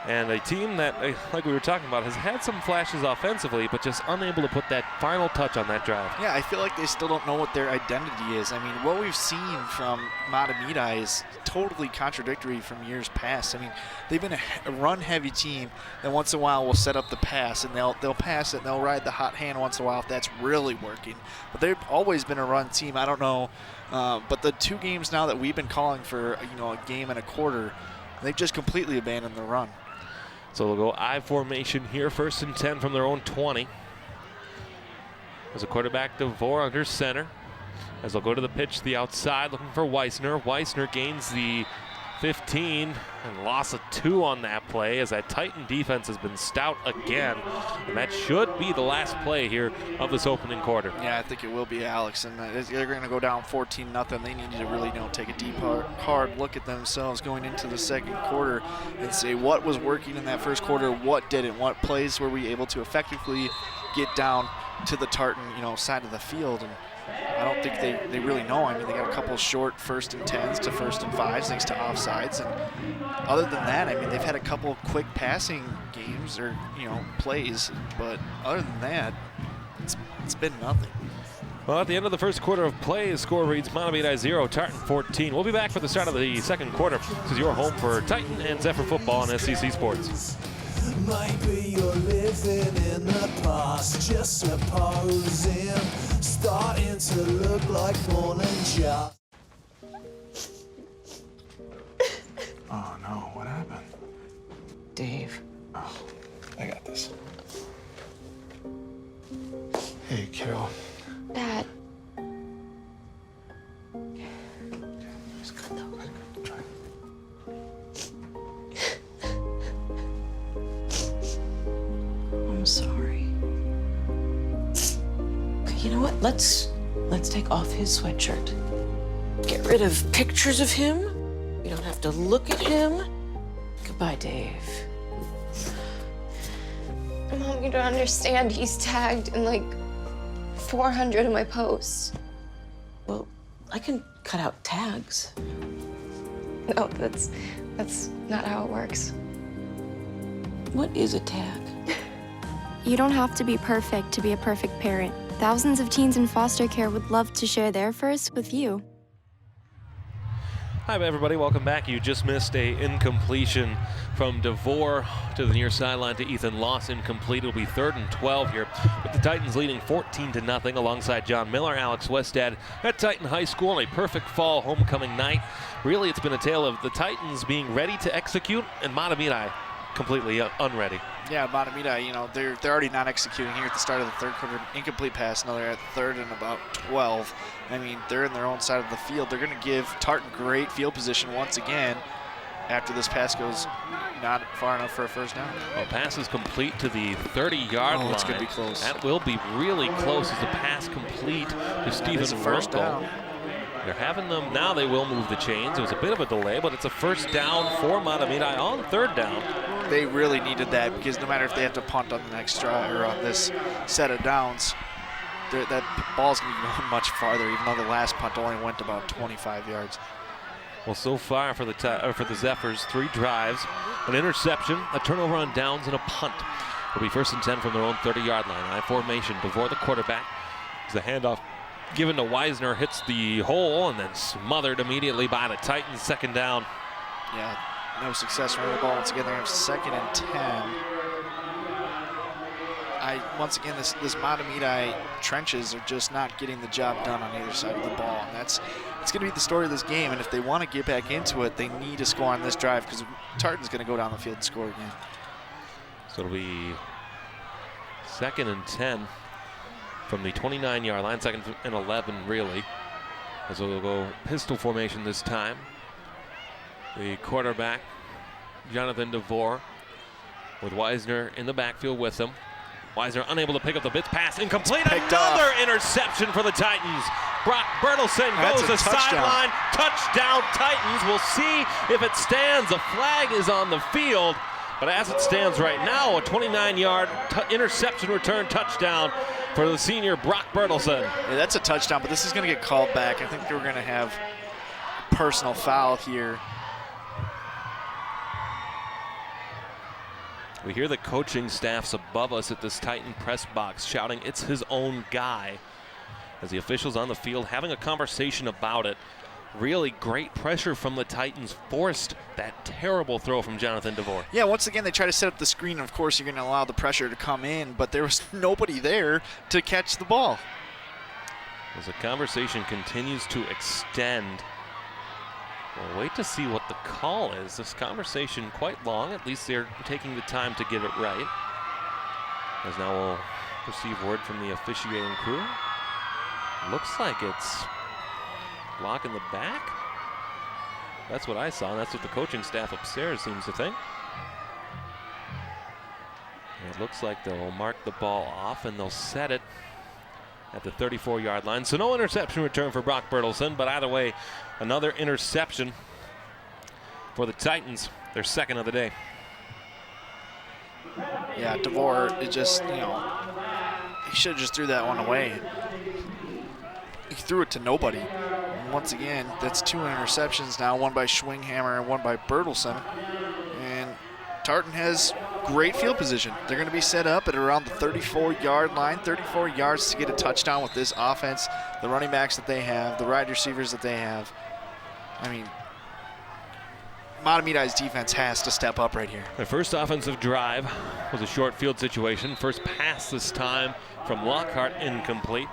B: And a team that, like we were talking about, has had some flashes offensively, but just unable to put that final touch on that drive.
C: Yeah, I feel like they still don't know what their identity is. I mean, what we've seen from Mahtomedi is totally contradictory from years past. I mean, they've been a run-heavy team that once in a while will set up the pass, and they'll pass it, and they'll ride the hot hand once in a while if that's really working. But they've always been a run team. I don't know, but the 2 games now that we've been calling for, a game and a quarter, they've just completely abandoned the run.
B: So they'll go I formation here, 1st and 10 from their own 20. As a quarterback, DeVore under center. As they'll go to the pitch to the outside, looking for Weissner. Weissner gains the 15 and loss of 2 on that play, as that Titan defense has been stout again. And that should be the last play here of this opening quarter.
C: Yeah, I think it will be, Alex. And they're going to go down 14-0. They need to really take a deep, hard look at themselves going into the second quarter and say what was working in that first quarter, what didn't, what plays were we able to effectively get down to the Tartan, side of the field. And I don't think they really know. I mean, they got a couple short 1st and 10s to 1st and 5s thanks to offsides. And other than that, I mean, they've had a couple quick passing games or, plays. But other than that, it's been nothing.
B: Well, at the end of the first quarter of play, the score reads Mahtomedi 0, Tartan 14. We'll be back for the start of the second quarter. This is your home for Titan and Zephyr football on SEC Sports.
D: Maybe you're living in the past, just supposing, starting to look like more than just.
E: Oh no, what happened?
F: Dave.
E: Oh, I got this. Hey, Carol.
F: Dad.
E: It's good though. Try.
F: I'm sorry. Okay, you know what? Let's take off his sweatshirt. Get rid of pictures of him. We don't have to look at him. Goodbye, Dave.
G: Mom, you don't understand. He's tagged in like 400 of my posts.
F: Well, I can cut out tags.
G: No, that's not how it works.
F: What is a tag?
G: You don't have to be perfect to be a perfect parent. Thousands of teens in foster care would love to share their first with you.
B: Hi, everybody. Welcome back. You just missed a incompletion from DeVore to the near sideline to Ethan. Loss incomplete. It'll be 3rd and 12 here, with the Titans leading 14-0 alongside John Miller, Alex Westad at Titan High School on a perfect fall homecoming night. Really, it's been a tale of the Titans being ready to execute and Mahtomedi completely unready.
C: Yeah, Mahtomedi, they're already not executing here at the start of the third quarter. Incomplete pass, another at 3rd and about 12. I mean, they're in their own side of the field. They're going to give Tartan great field position once again after this pass goes not far enough for a first down.
B: Well, pass is complete to the 30-yard line.
C: It's going to be close.
B: That will be really close as the pass complete to Stephen
C: first
B: Runkle.
C: down.
B: They're having them now. They will move the chains. It was a bit of a delay, but it's a first down for Mahtomedi on 3rd down.
C: They really needed that because no matter if they have to punt on the next drive or on this set of downs, that ball's going to be going much farther, even though the last punt only went about 25 yards.
B: Well, so far for the Zephyrs, 3 drives, an interception, a turnover on downs, and a punt. It'll be 1st and 10 from their own 30-yard line. I formation. DeVore, the quarterback, as the handoff given to Weisner, hits the hole and then smothered immediately by the Titans. 2nd down.
C: Yeah, no success running the ball. Once again, they're 2nd and 10. Once again, this Mahtomedi trenches are just not getting the job done on either side of the ball, and it's going to be the story of this game. And if they want to get back into it, they need to score on this drive because Tartan's going to go down the field and score again.
B: So it'll be 2nd and 10 from the 29-yard line, 2nd and 11 really, as we'll go pistol formation this time. The quarterback, Jonathan DeVore, with Weisner in the backfield with him. Weisner unable to pick up the blitz pass, incomplete. Another interception for the Titans. Brock Bertelsen goes to sideline. Touchdown Titans. We'll see if it stands. A flag is on the field, but as it stands right now, a 29-yard interception return touchdown for the senior Brock Bertelsen.
C: Yeah, that's a touchdown, but this is going to get called back. I think we're going to have a personal foul here.
B: We hear the coaching staffs above us at this Titan press box shouting, "It's his own guy," as the officials on the field having a conversation about it. Really great pressure from the Titans, forced that terrible throw from Jonathan DeVore.
C: Yeah, once again, they try to set up the screen. Of course, you're going to allow the pressure to come in, but there was nobody there to catch the ball.
B: As the conversation continues to extend, we'll wait to see what the call is. This conversation quite long. At least they're taking the time to get it right. As now we'll receive word from the officiating crew. Looks like it's block in the back. That's what I saw, and that's what the coaching staff upstairs seems to think. And it looks like they'll mark the ball off and they'll set it at the 34-yard line. So no interception return for Brock Bertelsen, but either way, another interception for the Titans, their 2nd of the day.
C: Yeah, DeVore, it just, he should have just threw that one away. He threw it to nobody. And once again, that's 2 interceptions now, one by Schwinghammer and one by Bertelsen. And Tartan has great field position. They're going to be set up at around the 34-yard line, 34 yards to get a touchdown with this offense, the running backs that they have, the wide receivers that they have. I mean, Mahtomedi's defense has to step up right here.
B: Their first offensive drive was a short field situation. First pass this time from Lockhart, incomplete.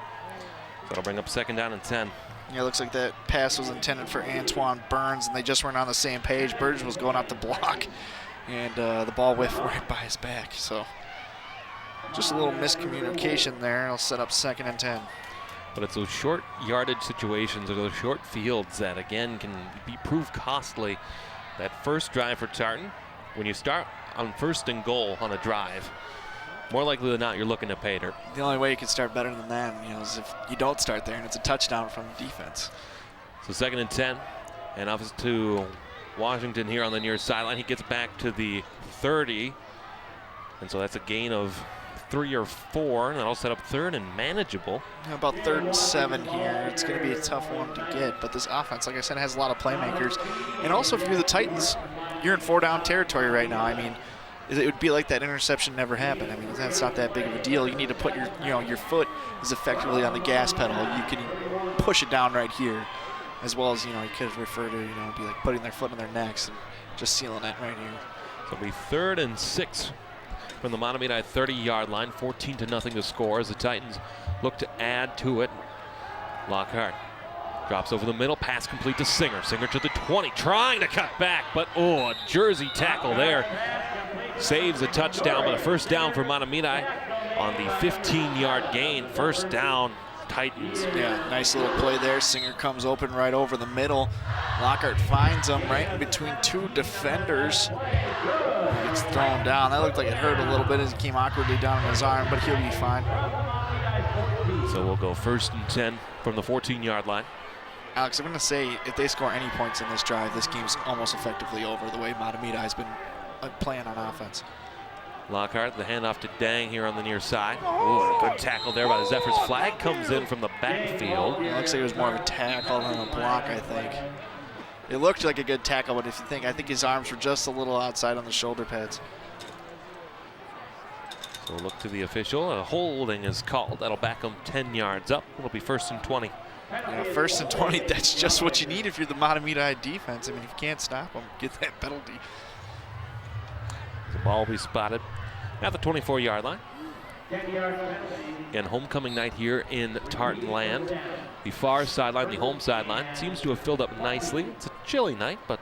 B: So that'll bring up 2nd down and 10.
C: Yeah, it looks like that pass was intended for Antoine Burns, and they just weren't on the same page. Burns was going out the block, and the ball whiffed right by his back. So just a little miscommunication there. It'll set up 2nd and 10.
B: But it's those short yardage situations or those short fields that, again, can prove costly. That first drive for Tartan, when you start on 1st and goal on a drive, more likely than not, you're looking to pay dirt.
C: The only way you can start better than that, is if you don't start there and it's a touchdown from defense.
B: So 2nd and 10, and off to Washington here on the near sideline. He gets back to the 30, and so that's a gain of 3 or 4, and that'll set up third and manageable.
C: About 3rd and 7 here. It's going to be a tough one to get, but this offense, like I said, has a lot of playmakers. And also, if you're the Titans, you're in 4-down territory right now. I mean, it would be like that interception never happened. I mean, that's not that big of a deal. You need to put your foot is effectively on the gas pedal. You can push it down right here, as well as, you could refer to, be like putting their foot on their necks and just sealing it right here.
B: So it'll be 3rd and 6 from the Mahtomedi 30-yard line. 14-0 to score as the Titans look to add to it. Lockhart drops over the middle, pass complete to Singer. Singer to the 20, trying to cut back, but a jersey tackle there. Saves a touchdown, but a first down for Mahtomedi on the 15-yard gain. First down, Titans.
C: Yeah, nice little play there. Singer comes open right over the middle. Lockhart finds him right in between 2 defenders. It's thrown down. That looked like it hurt a little bit as it came awkwardly down on his arm, but he'll be fine.
B: So we'll go 1st and 10 from the 14-yard line.
C: Alex, I'm going to say if they score any points in this drive, this game's almost effectively over the way Mahtomedi has been playing on offense.
B: Lockhart, the handoff to Dang here on the near side. Ooh, good tackle there by the Zephyrs. Flag comes in from the backfield.
C: It looks like it was more of a tackle than a block, I think. It looked like a good tackle, but I think his arms were just a little outside on the shoulder pads.
B: So we'll look to the official. A holding is called. That'll back him 10 yards up. It'll be 1st and 20.
C: Yeah, 1st and 20, that's just what you need if you're the Mahtomedi defense. I mean, if you can't stop them, get that penalty.
B: The ball will be spotted at the 24-yard line. Again, homecoming night here in Tartan land. The far sideline, the home sideline, seems to have filled up nicely. It's a chilly night, but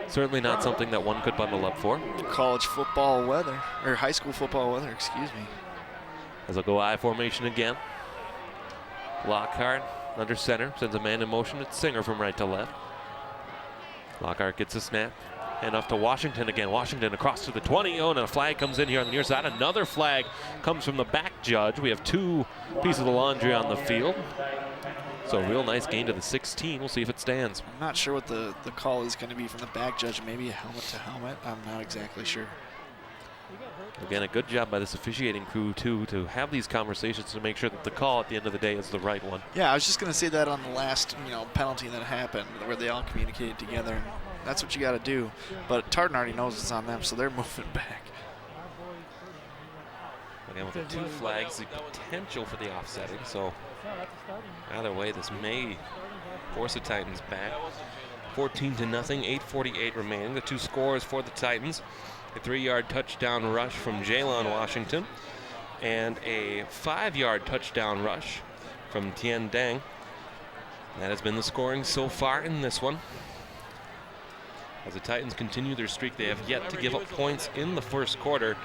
B: certainly not something that one could bundle up for.
C: College football weather, or high school football weather, excuse me.
B: As they'll go I formation again. Lockhart under center, sends a man in motion. It's Singer from right to left. Lockhart gets a snap. And off to Washington again. Washington across to the 20. Oh, and a flag comes in here on the near side. Another flag comes from the back judge. We have 2 pieces of the laundry on the field. So a real nice gain to the 16. We'll see if it stands.
C: I'm not sure what the call is going to be from the back judge. Maybe a helmet to helmet. I'm not exactly sure.
B: Again, a good job by this officiating crew, too, to have these conversations to make sure that the call at the end of the day is the right one.
C: Yeah, I was just going to say that on the last penalty that happened, where they all communicated together. And that's what you got to do. But Tartan already knows it's on them, so they're moving back.
B: Again, with the 2 flags, the potential for the offsetting. So either way, this may force the Titans back. 14-0, 8:48 remaining. The 2 scores for the Titans. A 3-yard touchdown rush from Jalen Washington and a 5-yard touchdown rush from Tien Dang. That has been the scoring so far in this one. As the Titans continue their streak, they have yet to give up points in the first quarter,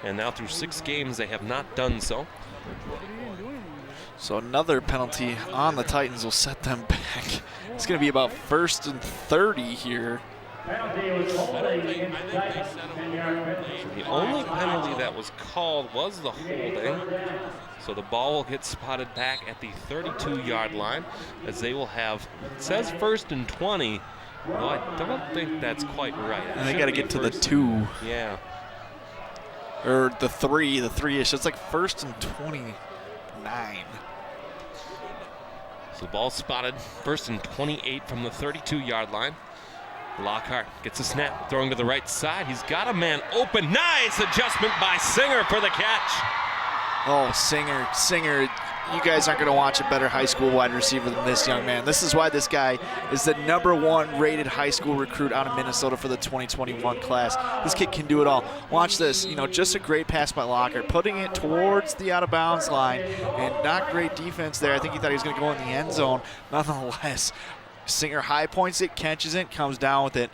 B: and now through 6 games they have not done so.
C: So another penalty on the Titans will set them back. It's going to be about 1st and 30 here.
B: The only penalty that was called was the holding. So the ball will get spotted back at the 32-yard line as they will have, it says 1st and 20. No, I don't think that's quite right.
C: And they got to get to the 2.
B: Yeah.
C: Or the 3-ish. It's like 1st and 29.
B: So the ball spotted, 1st and 28 from the 32-yard line. Lockhart gets a snap, throwing to the right side. He's got a man open. Nice adjustment by Singer for the catch.
C: Oh, Singer, you guys aren't going to watch a better high school wide receiver than this young man. This is why this guy is the #1 rated high school recruit out of Minnesota for the 2021 class. This kid can do it all. Watch this, just a great pass by Lockhart, putting it towards the out-of-bounds line, and not great defense there. I think he thought he was going to go in the end zone. Nonetheless, Singer high points it, catches it, comes down with it.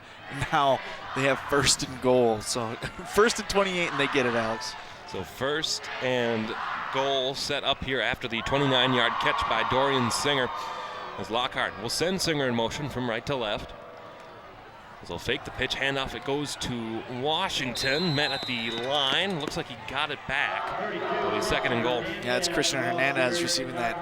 C: Now they have 1st and goal. So 1st and 28, and they get it, Alex.
B: So 1st and goal set up here after the 29-yard catch by Dorian Singer. As Lockhart will send Singer in motion from right to left. As they'll fake the pitch, handoff, it goes to Washington, met at the line. Looks like he got it back. It'll be 2nd and goal.
C: Yeah, it's Christian Hernandez receiving that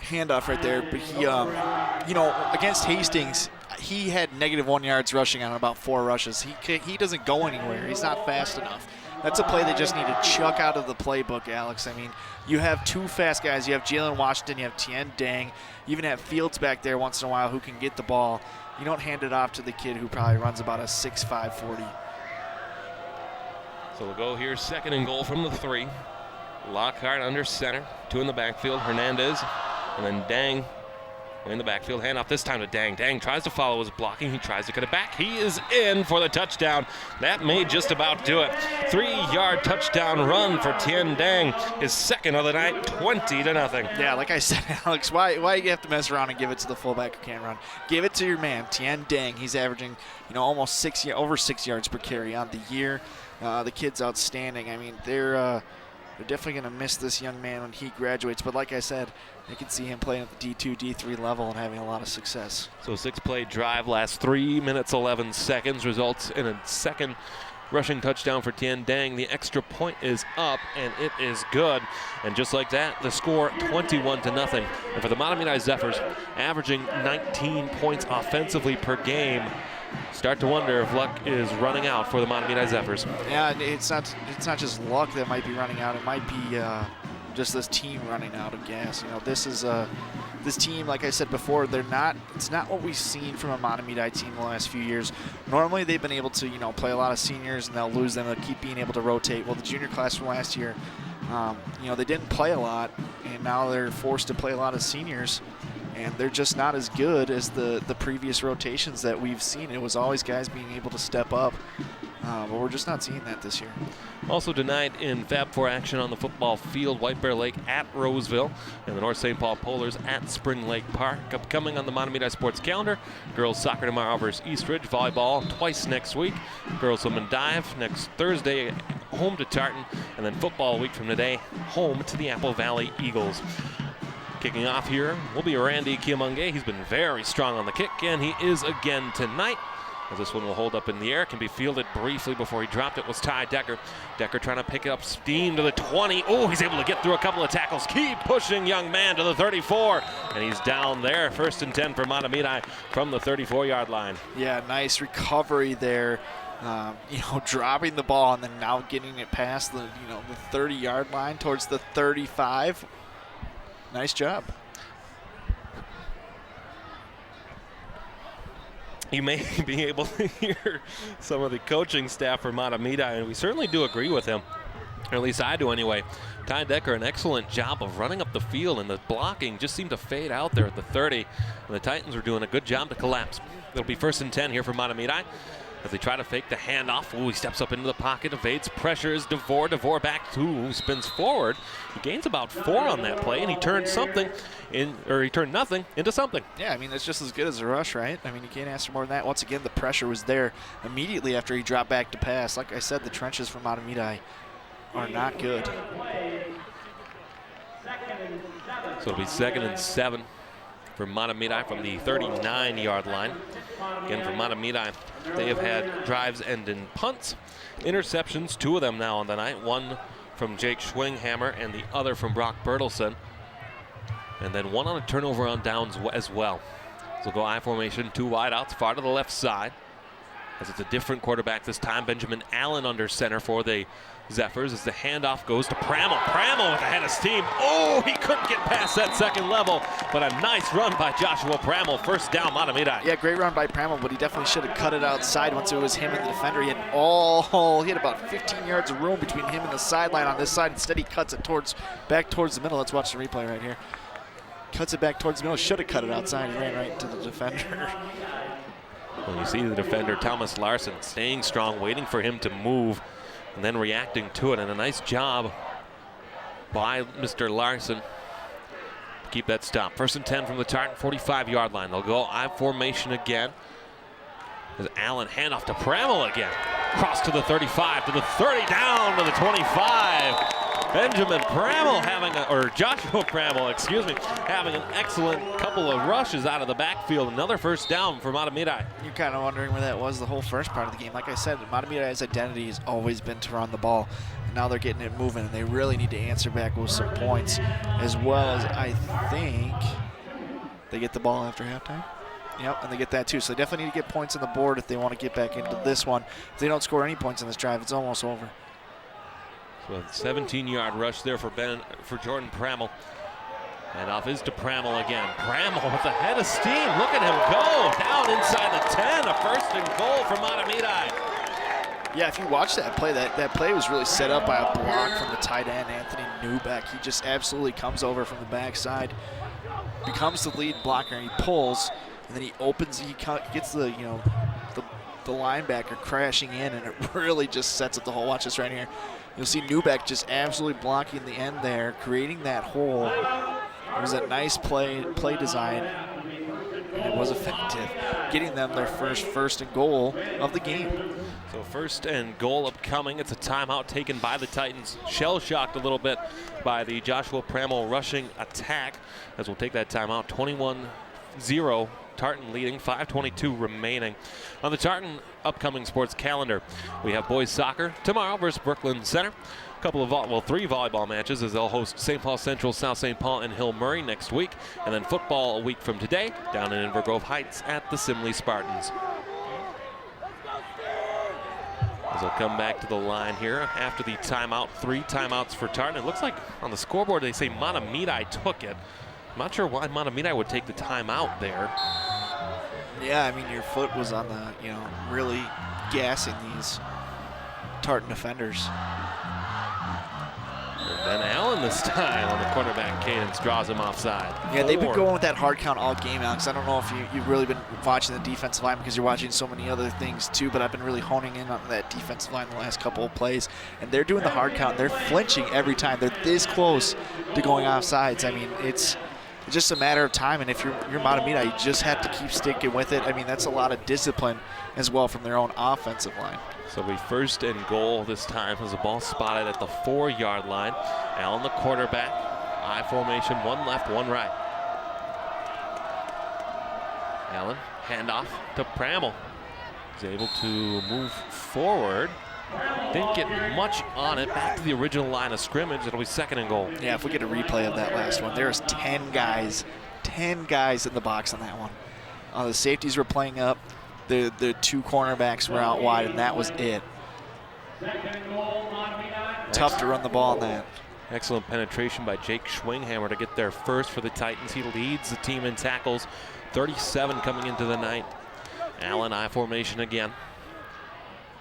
C: handoff right there. But he, against Hastings, he had -1 yards rushing on about 4 rushes. He doesn't go anywhere. He's not fast enough. That's a play they just need to chuck out of the playbook, Alex. I mean, you have two fast guys. You have Jalen Washington, you have Tien Dang. You even have Fields back there once in a while who can get the ball. You don't hand it off to the kid who probably runs about a 6'5", 40.
B: So we'll go here, 2nd and goal from the 3. Lockhart under center, 2 in the backfield, Hernandez, and then Dang in the backfield. Handoff this time to Dang. Dang tries to follow his blocking. He tries to cut it back. He is in for the touchdown. That may just about do it. 3-yard touchdown run for Tien Dang. His 2nd of the night, 20-0.
C: Yeah, like I said, Alex, why you have to mess around and give it to the fullback who can't run? Give it to your man, Tien Dang. He's averaging, almost over 6 yards per carry on the year. The kid's outstanding. I mean, they're definitely going to miss this young man when he graduates. But like I said, I can see him playing at the D2, D3 level and having a lot of success.
B: So 6-play drive lasts 3 minutes, 11 seconds, results in a 2nd rushing touchdown for Tien Dang. The extra point is up, and it is good. And just like that, the score 21-0. And for the Mahtomedi Zephyrs, averaging 19 points offensively per game, start to wonder if luck is running out for the Mahtomedi Zephyrs.
C: Yeah, it's not just luck that might be running out. It might be just this team running out of gas. This team, like I said before, it's not what we've seen from a Mahtomedi team the last few years. Normally they've been able to, play a lot of seniors and they'll lose them. They'll keep being able to rotate. Well, the junior class from last year, they didn't play a lot, and now they're forced to play a lot of seniors. And they're just not as good as the previous rotations that we've seen. It was always guys being able to step up, but we're just not seeing that this year.
B: Also tonight in Fab 4 action on the football field, White Bear Lake at Roseville, and the North St. Paul Polars at Spring Lake Park. Upcoming on the Mahtomedi Sports calendar, girls soccer tomorrow versus Eastridge, volleyball twice next week, girls swim and dive next Thursday, home to Tartan, and then football a week from today, home to the Apple Valley Eagles. Kicking off here will be Randy Kiamunge. He's been very strong on the kick, and he is again tonight. As this one will hold up in the air, can be fielded briefly before he dropped it, was Ty Decker. Decker trying to pick up steam to the 20. Oh, he's able to get through a couple of tackles. Keep pushing, young man, to the 34. And he's down there. 1st and 10 for Mahtomedi from the 34-yard line.
C: Yeah, nice recovery there. Dropping the ball and then now getting it past the 30-yard line towards the 35. Nice job.
B: You may be able to hear some of the coaching staff for Mahtomedi, and we certainly do agree with him, or at least I do anyway. Ty Decker, an excellent job of running up the field, and the blocking just seemed to fade out there at the 30. And the Titans were doing a good job to collapse. It'll be 1st and 10 here for Mahtomedi as they try to fake the handoff. Ooh, he steps up into the pocket, evades pressures. DeVore back to, spins forward. He gains about 4 on that play, and he turned nothing into something.
C: Yeah, I mean, it's just as good as a rush, right? I mean, you can't ask for more than that. Once again, the pressure was there immediately after he dropped back to pass. Like I said, the trenches from Mahtomedi are not good.
B: So it'll be 2nd and 7 for Mahtomedi from the 39-yard line. Again, for Mahtomedi, they have had drives end in punts, interceptions, 2 of them now on the night. One from Jake Schwinghammer and the other from Brock Bertelson. And then 1 on a turnover on downs as well. So go I formation, 2 wideouts, far to the left side. As it's a different quarterback this time. Benjamin Allen under center for the Zephyrs as the handoff goes to Pramel. Pramel with the head of steam. Oh, he couldn't get past that 2nd level, but a nice run by Joshua Pramel. 1st down, Mahtomedi.
C: Yeah, great run by Pramel, but he definitely should have cut it outside once it was him and the defender. He had about 15 yards of room between him and the sideline on this side. Instead, he cuts it back towards the middle. Let's watch the replay right here. Cuts it back towards the middle. Should have cut it outside. He ran right into the defender.
B: Well, you see the defender, Thomas Larson, staying strong, waiting for him to move, and then reacting to it. And a nice job by Mr. Larson to keep that stop. 1st and 10 from the Tartan 45-yard line. They'll go I formation again. As Allen handoff to Pramel again. Cross to the 35, to the 30, down to the 25. Benjamin Pramel Joshua Pramel, having an excellent couple of rushes out of the backfield. Another 1st down for Mahtomedi.
C: You're kind of wondering where that was the whole first part of the game. Like I said, Mahtomedi's identity has always been to run the ball. And now they're getting it moving, and they really need to answer back with some points, as well as I think they get the ball after halftime. Yep, and they get that too. So they definitely need to get points on the board if they want to get back into this one. If they don't score any points in this drive, it's almost over.
B: So a 17-yard rush there for Jordan Pramel. And off is to Pramel again. Pramel with a head of steam. Look at him go down inside the 10. A first and goal for Mahtomedi.
C: Yeah, if you watch that play, that play was really set up by a block from the tight end, Anthony Newbeck. He just absolutely comes over from the backside, becomes the lead blocker, and he pulls, and then he opens, he gets the linebacker crashing in, and it really just sets up the hole. Watch this right here. You'll see Newbeck just absolutely blocking the end there, creating that hole. It was a nice play design, and it was effective, getting them their first and goal of the game.
B: So first and goal upcoming. It's a timeout taken by the Titans. Shell-shocked a little bit by the Joshua Pramel rushing attack, as we'll take that timeout. 21-0, Tartan leading, 5:22 remaining. On the Tartan upcoming sports calendar, we have boys soccer tomorrow versus Brooklyn Center. A couple of, three volleyball matches, as they'll host St. Paul Central, South St. Paul, and Hill Murray next week. And then football a week from today down in Inver Grove Heights at the Simley Spartans. As they'll come back to the line here after the timeout. 3 timeouts for Tartan. It looks like on the scoreboard they say Mahtomedi took it. I'm not sure why Mahtomedi would take the timeout there.
C: Yeah, I mean, your foot was on the, really gassing these Tartan defenders.
B: And then Allen this time on the cornerback cadence draws him offside.
C: Yeah, they've been going with that hard count all game, Alex. I don't know if you've really been watching the defensive line because you're watching so many other things too, but I've been really honing in on that defensive line the last couple of plays. And they're doing the hard count. They're flinching every time. They're this close to going offsides. I mean, it's just a matter of time. And if you're Mahtomedi, you just have to keep sticking with it. I mean, that's a lot of discipline as well from their own offensive line.
B: So we first and goal this time as the ball spotted at the 4-yard line. Allen, the quarterback, I formation, one left, one right. Allen, handoff to Pramel. He's able to move forward. Didn't get much on it. Back to the original line of scrimmage. It'll be second and goal.
C: Yeah, if we get a replay of that last one, there's 10 guys in the box on that one. The safeties were playing up. The 2 cornerbacks were out wide, and that was it. Tough to run the ball on that.
B: Excellent penetration by Jake Schwinghammer to get there first for the Titans. He leads the team in tackles, 37 coming into the night. Allen, I formation again.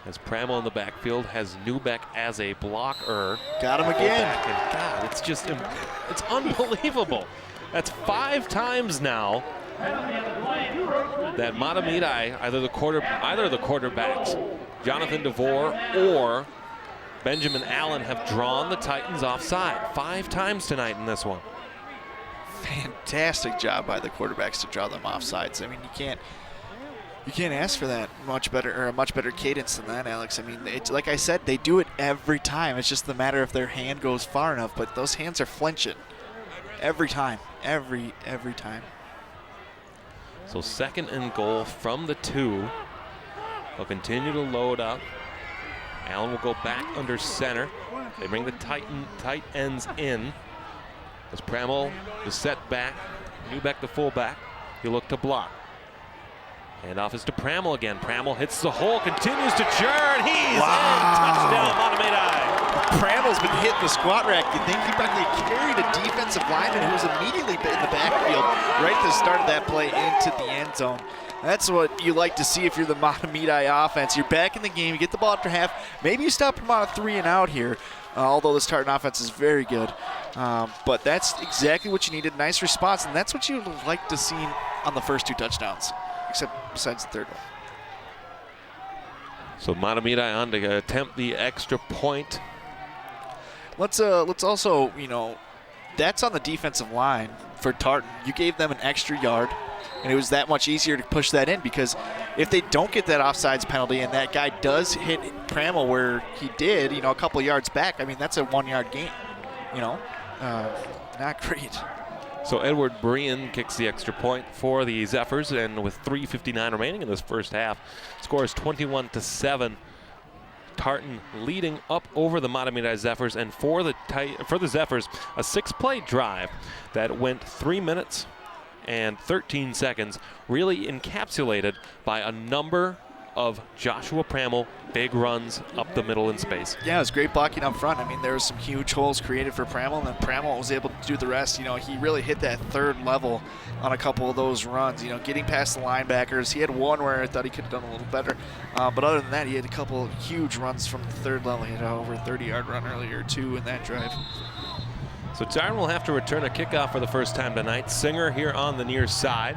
B: As Pramel in the backfield has Newbeck as a blocker.
C: Got him again.
B: And God, it's unbelievable. That's 5 times now that Mahtomedi, either of the quarterbacks, Jonathan DeVore or Benjamin Allen, have drawn the Titans offside 5 times tonight in this one.
C: Fantastic job by the quarterbacks to draw them offsides. I mean, you can't ask for that a much better cadence than that, Alex. I mean, it's like I said, they do it every time. It's just the matter if their hand goes far enough, but those hands are flinching every time, every time.
B: So second and goal from the 2. They'll continue to load up. Allen will go back under center. They bring the tight ends in. As Pramel is set back, Newbeck the fullback. He'll look to block. Handoff is to Pramel again. Pramel hits the hole, continues to churn. He's in. Touchdown, Mahtomedi.
C: Pramel's been hitting the squat rack. You think he probably carried a defensive lineman who was immediately in the backfield right at the start of that play into the end zone. That's what you like to see if you're the Mahtomedi offense. You're back in the game. You get the ball after half. Maybe you stop them on a 3 and out here, although this Tartan offense is very good. But that's exactly what you needed. Nice response, and that's what you would like to see on the first 2 touchdowns, except besides the third one.
B: So Mahtomedi on to attempt the extra point.
C: Let's also, that's on the defensive line for Tartan. You gave them an extra yard, and it was that much easier to push that in, because if they don't get that offsides penalty and that guy does hit Pramel where he did, a couple yards back, I mean, that's a 1-yard gain. Not great.
B: So Edward Brian kicks the extra point for the Zephyrs, and with 3:59 remaining in this first half, scores 21-7. Tartan leading up over the Mahtomedi Zephyrs, and for the Zephyrs, a 6-play drive that went 3 minutes and 13 seconds, really encapsulated by a number of Joshua Pramel. Big runs up the middle in space.
C: Yeah, it was great blocking up front. I mean, there was some huge holes created for Pramel, and then Pramel was able to do the rest. You know, he really hit that third level on a couple of those runs, you know, getting past the linebackers. He had one where I thought he could have done a little better. But other than that, he had a couple of huge runs from the third level. He had over a 30-yard run earlier, too, in that drive.
B: So Tartan will have to return a kickoff for the first time tonight. Singer here on the near side,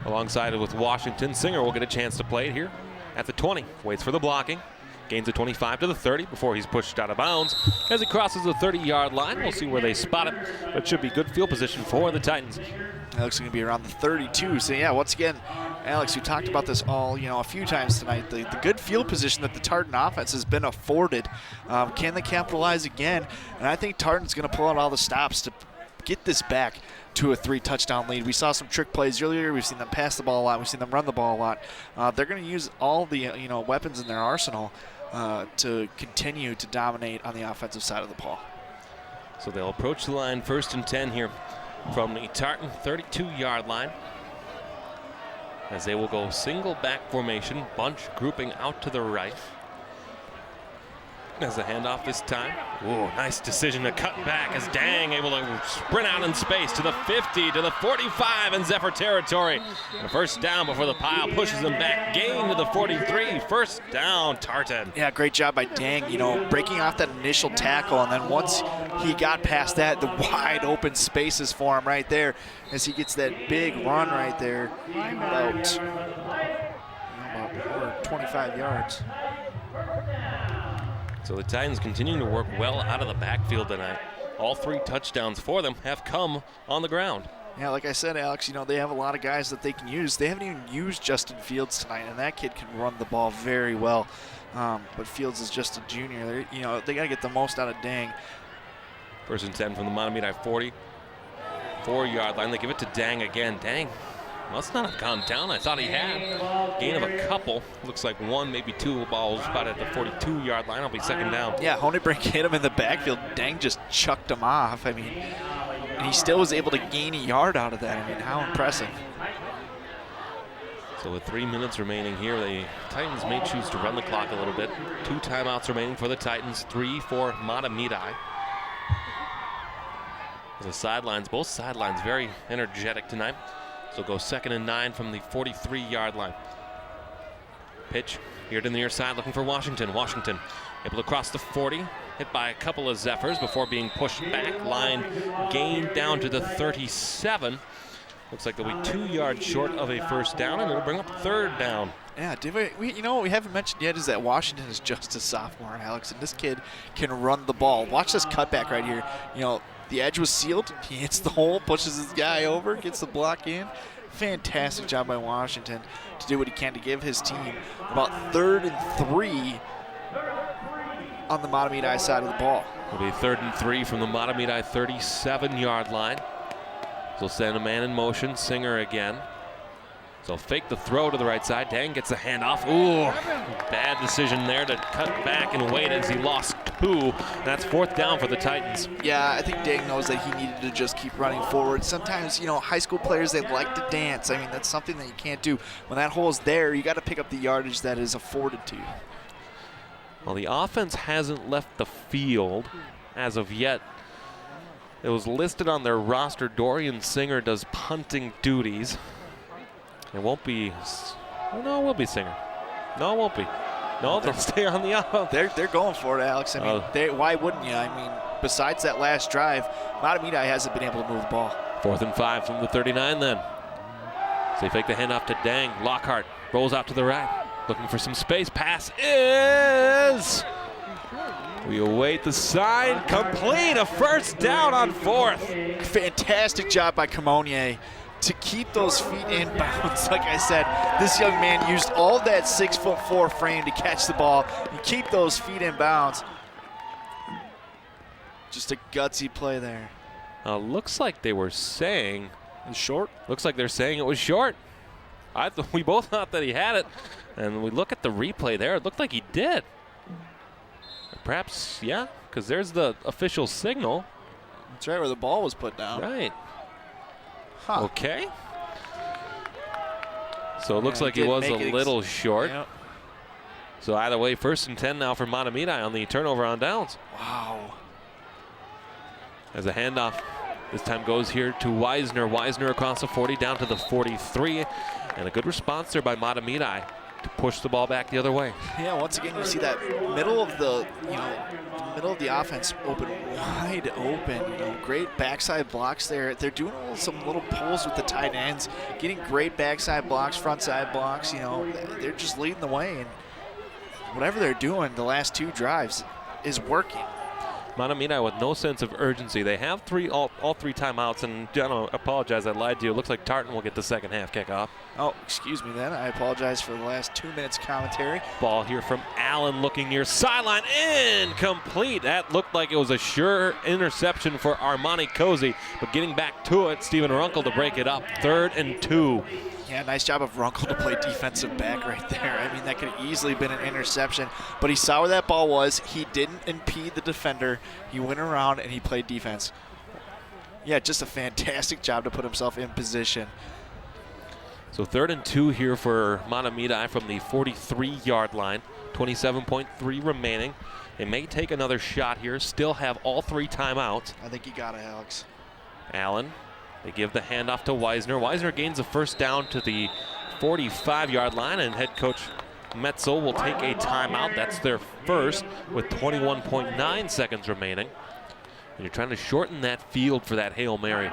B: alongside with Washington. Singer will get a chance to play it here at the 20. Waits for the blocking. Gains the 25 to the 30 before he's pushed out of bounds. As he crosses the 30-yard line, we'll see where they spot him. But it should be good field position for the Titans.
C: Alex is going to be around the 32. So, yeah, once again, Alex, we talked about this all, you know, a few times tonight. The good field position that the Tartan offense has been afforded. Can they capitalize again? And I think Tartan's going to pull out all the stops to get this back to a 3-touchdown lead. We saw some trick plays earlier. We've seen them pass the ball a lot. We've seen them run the ball a lot. They're going to use all the weapons in their arsenal to continue to dominate on the offensive side of the ball.
B: So they'll approach the line 1st and 10 here from the Tartan 32-yard line, as they will go single back formation, bunch grouping out to the right. As a handoff this time. Ooh, nice decision to cut back as Dang able to sprint out in space to the 50, to the 45 in Zephyr territory. The first down before the pile pushes him back. Gain to the 43. First down, Tartan.
C: Yeah, great job by Dang, you know, breaking off that initial tackle, and then once he got past that, the wide open spaces for him right there as he gets that big run right there, about 25 yards.
B: So the Titans continuing to work well out of the backfield tonight. All 3 touchdowns for them have come on the ground.
C: Yeah, like I said, Alex, you know, they have a lot of guys that they can use. They haven't even used Justin Fields tonight, and that kid can run the ball very well. But Fields is just a junior. You know, they got to get the most out of Dang.
B: 1st and 10 from the Mahtomedi 44-yard line. They give it to Dang again. Dang must not have gone down. I thought he had. Gain of a couple. Looks like 1, maybe 2 balls about at the 42-yard line. It'll be 2nd down.
C: Yeah, Honebrink hit him in the backfield. Dang just chucked him off. I mean, and he still was able to gain a yard out of that. I mean, how impressive.
B: So with 3 minutes remaining here, the Titans may choose to run the clock a little bit. 2 timeouts remaining for the Titans, 3 for Mahtomedi. The sidelines, both sidelines very energetic tonight. So go 2nd and 9 from the 43-yard line. Pitch here to the near side, looking for Washington. Washington able to cross the 40, hit by a couple of Zephyrs before being pushed back. Line gained down to the 37. Looks like they'll be 2 yards short of a first down, and it'll bring up 3rd down.
C: Yeah, you know what we haven't mentioned yet is that Washington is just a sophomore, Alex, and this kid can run the ball. Watch this cutback right here. You know, the edge was sealed. He hits the hole, pushes his guy over, gets the block in. Fantastic job by Washington to do what he can to give his team about 3rd and 3 on the Mahtomedi side of the ball.
B: It'll be 3rd and 3 from the Mahtomedi 37-yard line. So send a man in motion. Singer again. So fake the throw to the right side. Dang gets the handoff. Ooh, bad decision there to cut back and wait as he lost 2. That's 4th down for the Titans.
C: Yeah, I think Dang knows that he needed to just keep running forward. Sometimes, you know, high school players, they like to dance. I mean, that's something that you can't do. When that hole's there, you got to pick up the yardage that is afforded to you.
B: Well, the offense hasn't left the field as of yet. It was listed on their roster. Dorian Singer does punting duties. It won't be. Oh, no, it will be Singer. No, it won't be. No, they'll stay on the offense.
C: They're going for it, Alex. I mean, why wouldn't you? I mean, besides that last drive, Mahtomedi hasn't been able to move the ball.
B: 4th and 5 from the 39 then. So they fake the handoff to Dang. Lockhart rolls out to the right, looking for some space. Pass is. We await the sign. Complete. A first down on 4th.
C: Fantastic job by Camonier to keep those feet in bounds. Like I said, this young man used all that 6'4" frame to catch the ball and keep those feet in bounds. Just a gutsy play there.
B: Looks like they were saying
C: it was short.
B: Looks like they're saying it was short. We both thought that he had it, and we look at the replay there. It looked like he did. Perhaps, yeah, because there's the official signal.
C: That's right, where the ball was put down.
B: Right.
C: Huh.
B: Okay. So it looks like he was a little short.
C: Yep.
B: So either way, 1st and 10 now for Mahtomedi on the turnover on downs.
C: Wow.
B: As a handoff this time goes here to Wisner. Wisner across the 40 down to the 43. And a good response there by Mahtomedi to push the ball back the other way.
C: Yeah, once again, you see that middle of the offense wide open. Great backside blocks there. They're doing some little pulls with the tight ends, getting great backside blocks, front side blocks. They're just leading the way, and whatever they're doing the last 2 drives is working.
B: Mahtomedi with no sense of urgency. They have all 3 timeouts, and John, I apologize, I lied to you. It looks like Tartan will get the second half kickoff.
C: Oh, excuse me then. I apologize for the last 2 minutes commentary.
B: Ball here from Allen looking near sideline. Incomplete. That looked like it was a sure interception for Armani Cozy, but getting back to it, Stephen Runkle to break it up. 3rd and 2.
C: Yeah, nice job of Runkle to play defensive back right there. I mean, that could have easily been an interception, but he saw where that ball was. He didn't impede the defender. He went around and he played defense. Yeah, just a fantastic job to put himself in position.
B: So 3rd and 2 here for Mahtomedi from the 43-yard line. 27.3 remaining. They may take another shot here. Still have all 3 timeouts.
C: I think you got it, Alex.
B: Allen. They give the handoff to Wisner. Wisner gains a 1st down to the 45-yard line, and head coach Metzel will take a timeout. That's their first with 21.9 seconds remaining. And you're trying to shorten that field for that Hail Mary.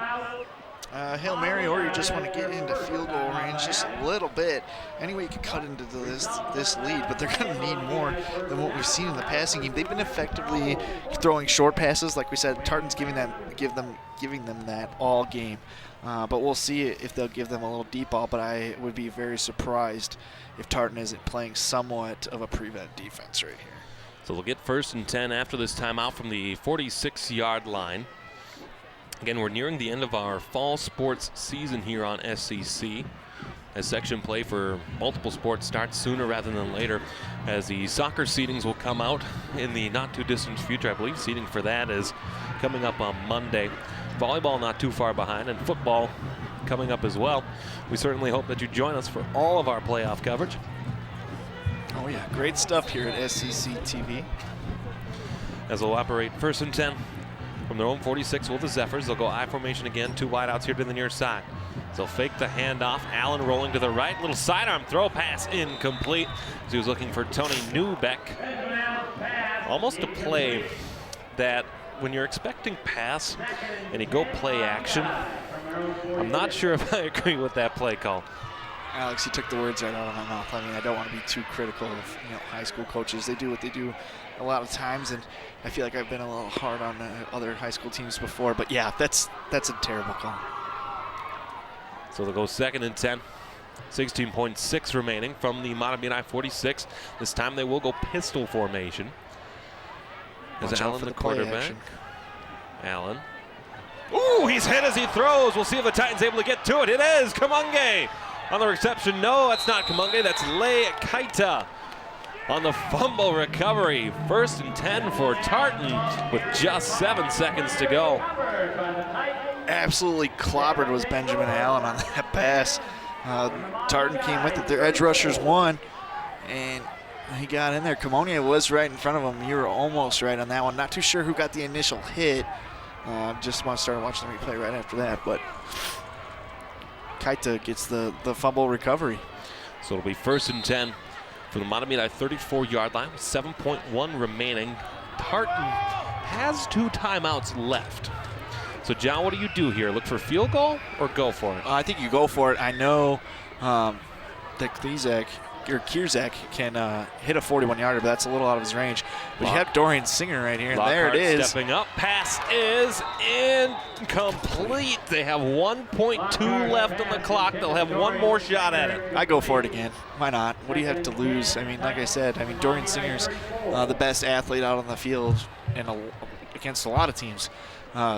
C: Hail Mary, or you just want to get into field goal range just a little bit. Anyway, you can cut into this lead, but they're going to need more than what we've seen in the passing game. They've been effectively throwing short passes, like we said. Tartan's giving them that all game, but we'll see if they'll give them a little deep ball. But I would be very surprised if Tartan isn't playing somewhat of a prevent defense right here.
B: So they'll get 1st and 10 after this timeout from the 46-yard line. Again, we're nearing the end of our fall sports season here on SCC, as section play for multiple sports starts sooner rather than later, as the soccer seedings will come out in the not too distant future. I believe seeding for that is coming up on Monday. Volleyball not too far behind, and football coming up as well. We certainly hope that you join us for all of our playoff coverage.
C: Oh yeah, great stuff here at SCC TV.
B: As they'll operate 1st and 10 from their own 46 with the Zephyrs. They'll go I formation again, 2 wideouts here to the near side. They'll fake the handoff. Allen rolling to the right. Little sidearm throw pass incomplete. As he was looking for Tony Newbeck. Almost a play that when you're expecting pass and you go play action, I'm not sure if I agree with that play call.
C: Alex, you took the words right out of my mouth. I mean, I don't want to be too critical of high school coaches. They do what they do a lot of times, and I feel like I've been a little hard on other high school teams before. But yeah, that's a terrible call.
B: So they'll go 2nd and 10. 16.6 remaining from the Mahtomedi 46. This time they will go pistol formation. As Allen, the quarterback. Allen. Ooh, he's hit as he throws. We'll see if the Titans able to get to it. It is Kamunge on the reception. No, that's not Kamunge. That's Lei Kaita on the fumble recovery. 1st and 10 for Tartan with just 7 seconds to go.
C: Absolutely clobbered was Benjamin Allen on that pass. Tartan came with it. Their edge rushers won, and he got in there. Kamonia was right in front of him. You were almost right on that one. Not too sure who got the initial hit. Just want to start watching the replay right after that, but Kaita gets the fumble recovery.
B: So it'll be 1st and 10 for the Mahtomedi 34-yard line with 7.1 remaining. Tartan has 2 timeouts left. So, John, what do you do here? Look for a field goal or go for it?
C: I think you go for it. I know that Kierzak can hit a 41-yarder, but that's a little out of his range. But you have Dorian Singer right here, and there it is.
B: Stepping up. Pass is incomplete. They have 1.2 left on the clock. They'll have one more shot at it.
C: I go for it again. Why not? What do you have to lose? I mean, like I said, Dorian Singer's the best athlete out on the field and against a lot of teams.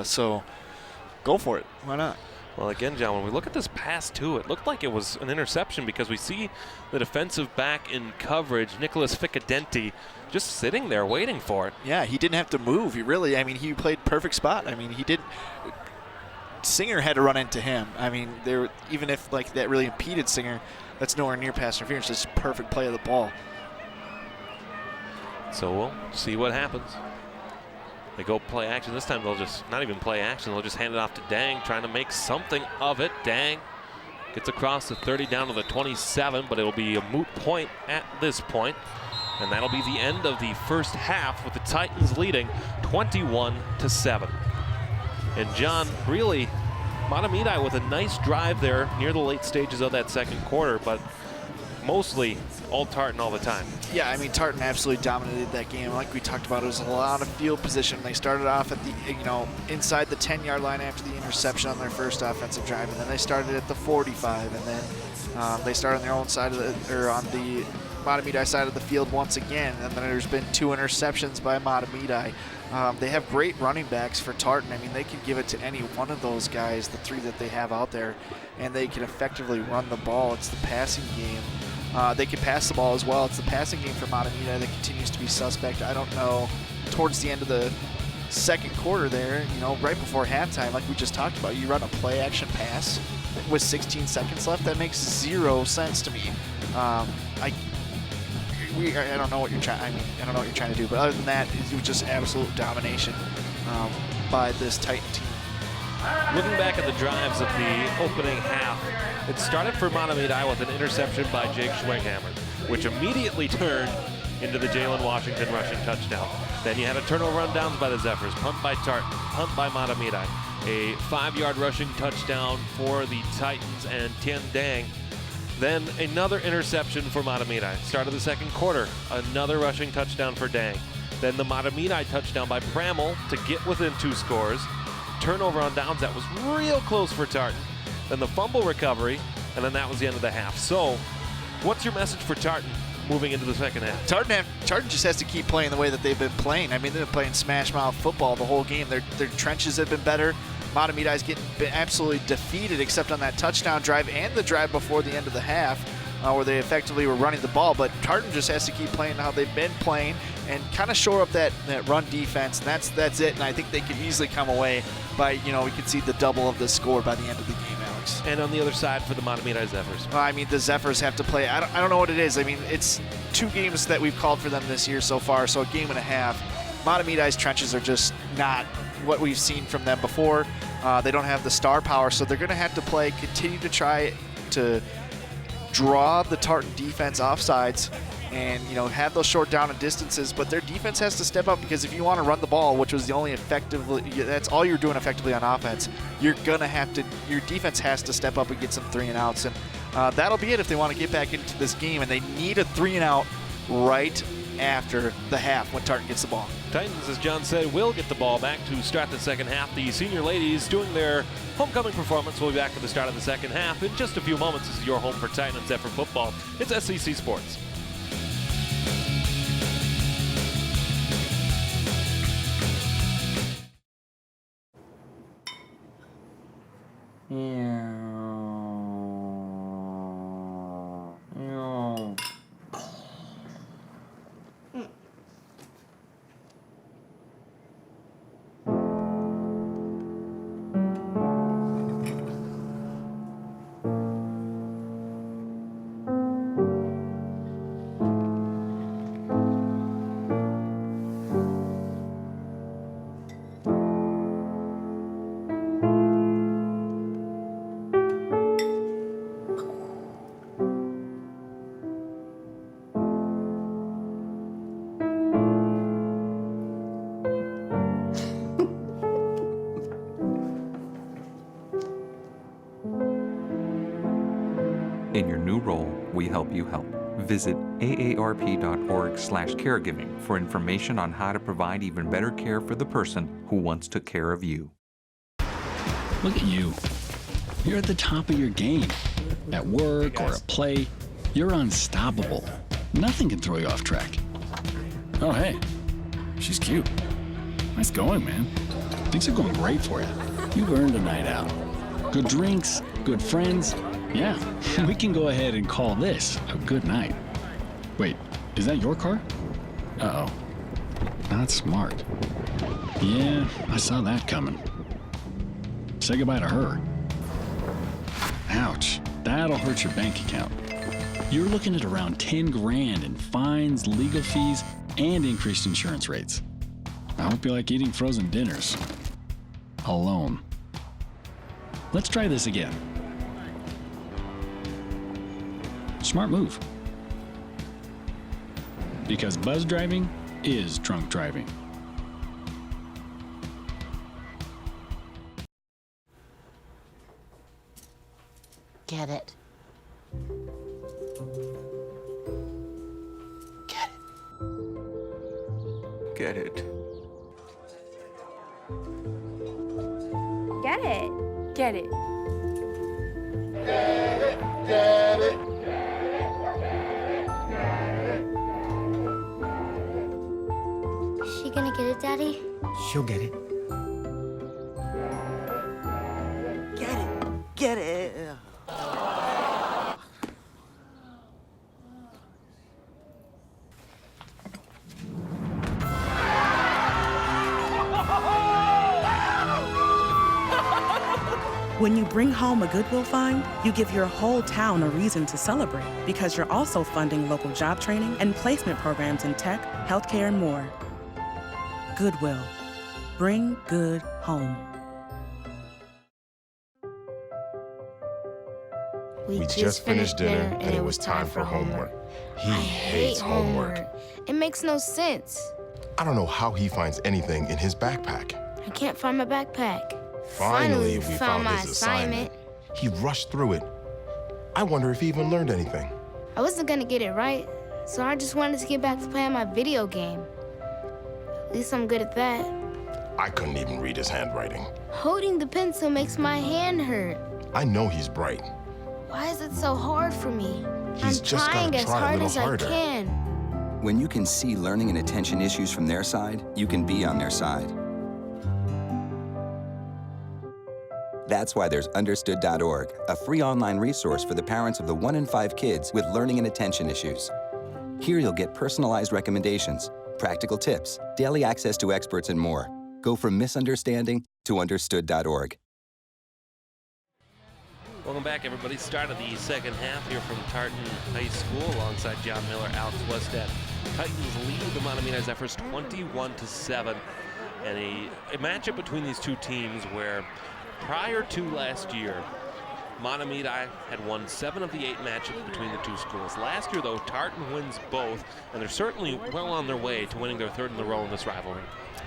C: So go for it. Why not?
B: Well, again, John, when we look at this pass, too, it looked like it was an interception because we see the defensive back in coverage, Nicholas Ficcadenti, just sitting there waiting for it.
C: Yeah, he didn't have to move. He played perfect spot. He didn't. Singer had to run into him. Even if that really impeded Singer, that's nowhere near pass interference. It's just perfect play of the ball.
B: So we'll see what happens. They go play action. This time they'll just not even play action. They'll just hand it off to Dang, trying to make something of it. Dang gets across the 30 down to the 27, but it'll be a moot point at this point. And that'll be the end of the first half with the Titans leading 21-7. And John, really, Mahtomedi with a nice drive there near the late stages of that second quarter, but mostly all Tartan all the time.
C: Yeah, I mean, Tartan absolutely dominated that game. Like we talked about, it was a lot of field position. They started off at the, inside the 10-yard line after the interception on their first offensive drive, and then they started at the 45, and then they started on their own side of the, or on the Mahtomedi side of the field once again, and then there's been 2 interceptions by Mahtomedi. They have great running backs for Tartan. I mean, they could give it to any one of those guys, the 3 that they have out there, and they can effectively run the ball. It's the passing game. They can pass the ball as well. It's the passing game for Mahtomedi that continues to be suspect. I don't know, towards the end of the second quarter there, right before halftime, like we just talked about, you run a play-action pass with 16 seconds left. That makes 0 sense to me. I don't know what you're trying. I mean, I don't know what you're trying to do, but other than that, it was just absolute domination by this Titan team.
B: Looking back at the drives of the opening half, it started for Mahtomedi with an interception by Jake Schwenghammer, which immediately turned into the Jalen Washington rushing touchdown. Then you had a turnover on downs by the Zephyrs, punt by Tartan, punt by Mahtomedi, a 5-yard rushing touchdown for the Titans and Tien Dang. Then another interception for Mahtomedi. Start of the second quarter, another rushing touchdown for Dang. Then the Mahtomedi touchdown by Pramel to get within 2 scores. Turnover on downs that was real close for Tartan. Then the fumble recovery, and then that was the end of the half. So, what's your message for Tartan moving into the second half?
C: Tartan just has to keep playing the way that they've been playing. I mean, they've been playing smash mouth football the whole game. Their trenches have been better. Mahtomedi's been absolutely defeated except on that touchdown drive and the drive before the end of the half where they effectively were running the ball. But Tartan just has to keep playing how they've been playing and kind of shore up that run defense. And that's it. And I think they could easily come away by, we could see the double of the score by the end of the game, Alex.
B: And on the other side for the Mahtomedi Zephyrs?
C: Well, I mean, the Zephyrs have to play. I don't know what it is. I mean, it's 2 games that we've called for them this year so far, so a game and a half. Mahtomedi's trenches are just not what we've seen from them before. They don't have the star power, so they're going to have to continue to try to draw the Tartan defense off sides and, have those short down and distances, but their defense has to step up because if you want to run the ball, which was the only that's all you're doing effectively on offense, your defense has to step up and get some 3-and-outs, and that'll be it if they want to get back into this game, and they need a 3-and-out right after the half when Tartan gets the ball.
B: Titans, as John said, will get the ball back to start the second half. The senior ladies doing their homecoming performance will be back at the start of the second half. In just a few moments, this is your home for Titan and Zephyr football. It's SEC Sports.
H: In your new role, we help you help. Visit aarp.org/caregiving for information on how to provide even better care for the person who once took care of you.
I: Look at you. You're at the top of your game. At work or at play, you're unstoppable. Nothing can throw you off track. Oh, hey, she's cute. Nice going, man. Things are going great for you. You've earned a night out. Good drinks, good friends. Yeah, we can go ahead and call this a good night. Wait, is that your car? Uh-oh. Not smart. Yeah, I saw that coming. Say goodbye to her. Ouch, that'll hurt your bank account. You're looking at around 10 grand in fines, legal fees, and increased insurance rates. I hope you like eating frozen dinners alone. Let's try this again. Smart move. Because buzz driving is drunk driving.
F: Get it.
H: Get it.
G: Get it. Get it.
J: Is she gonna get it, Daddy?
D: She'll get it.
K: Get it.
L: When you bring home a Goodwill find, you give your whole town a reason to celebrate because you're also funding local job training and placement programs in tech, healthcare, and more. Goodwill. Bring good home.
J: We just finished dinner and it was time for homework.
M: He hates homework.
J: It makes no sense.
M: I don't know how he finds anything in his backpack.
J: I can't find my backpack.
M: Finally, we found his assignment. He rushed through it. I wonder if he even learned anything.
J: I wasn't gonna get it right, so I just wanted to get back to playing my video game. At least I'm good at that.
M: I couldn't even read his handwriting.
J: Holding the pencil makes my hand hurt.
M: I know he's bright.
J: Why is it so hard for me?
M: He's
J: I'm
M: just
J: trying
M: gotta
J: as
M: try a
J: hard
M: little
J: as
M: harder.
J: I can.
N: When you can see learning and attention issues from their side, you can be on their side. That's why there's Understood.org, a free online resource for the parents of the 1 in 5 kids with learning and attention issues. Here you'll get personalized recommendations, practical tips, daily access to experts, and more. Go from misunderstanding to Understood.org.
B: Welcome back, everybody. Start of the second half here from Tartan High School alongside John Miller, Alex Westhead. Titans lead the Mahtomedi Zephyrs 21-7. And a matchup between these two teams where prior to last year, Mahtomedi had won 7 of the 8 matchups between the two schools. Last year, though, Tartan wins both, and they're certainly well on their way to winning their 3rd in a row in this rivalry.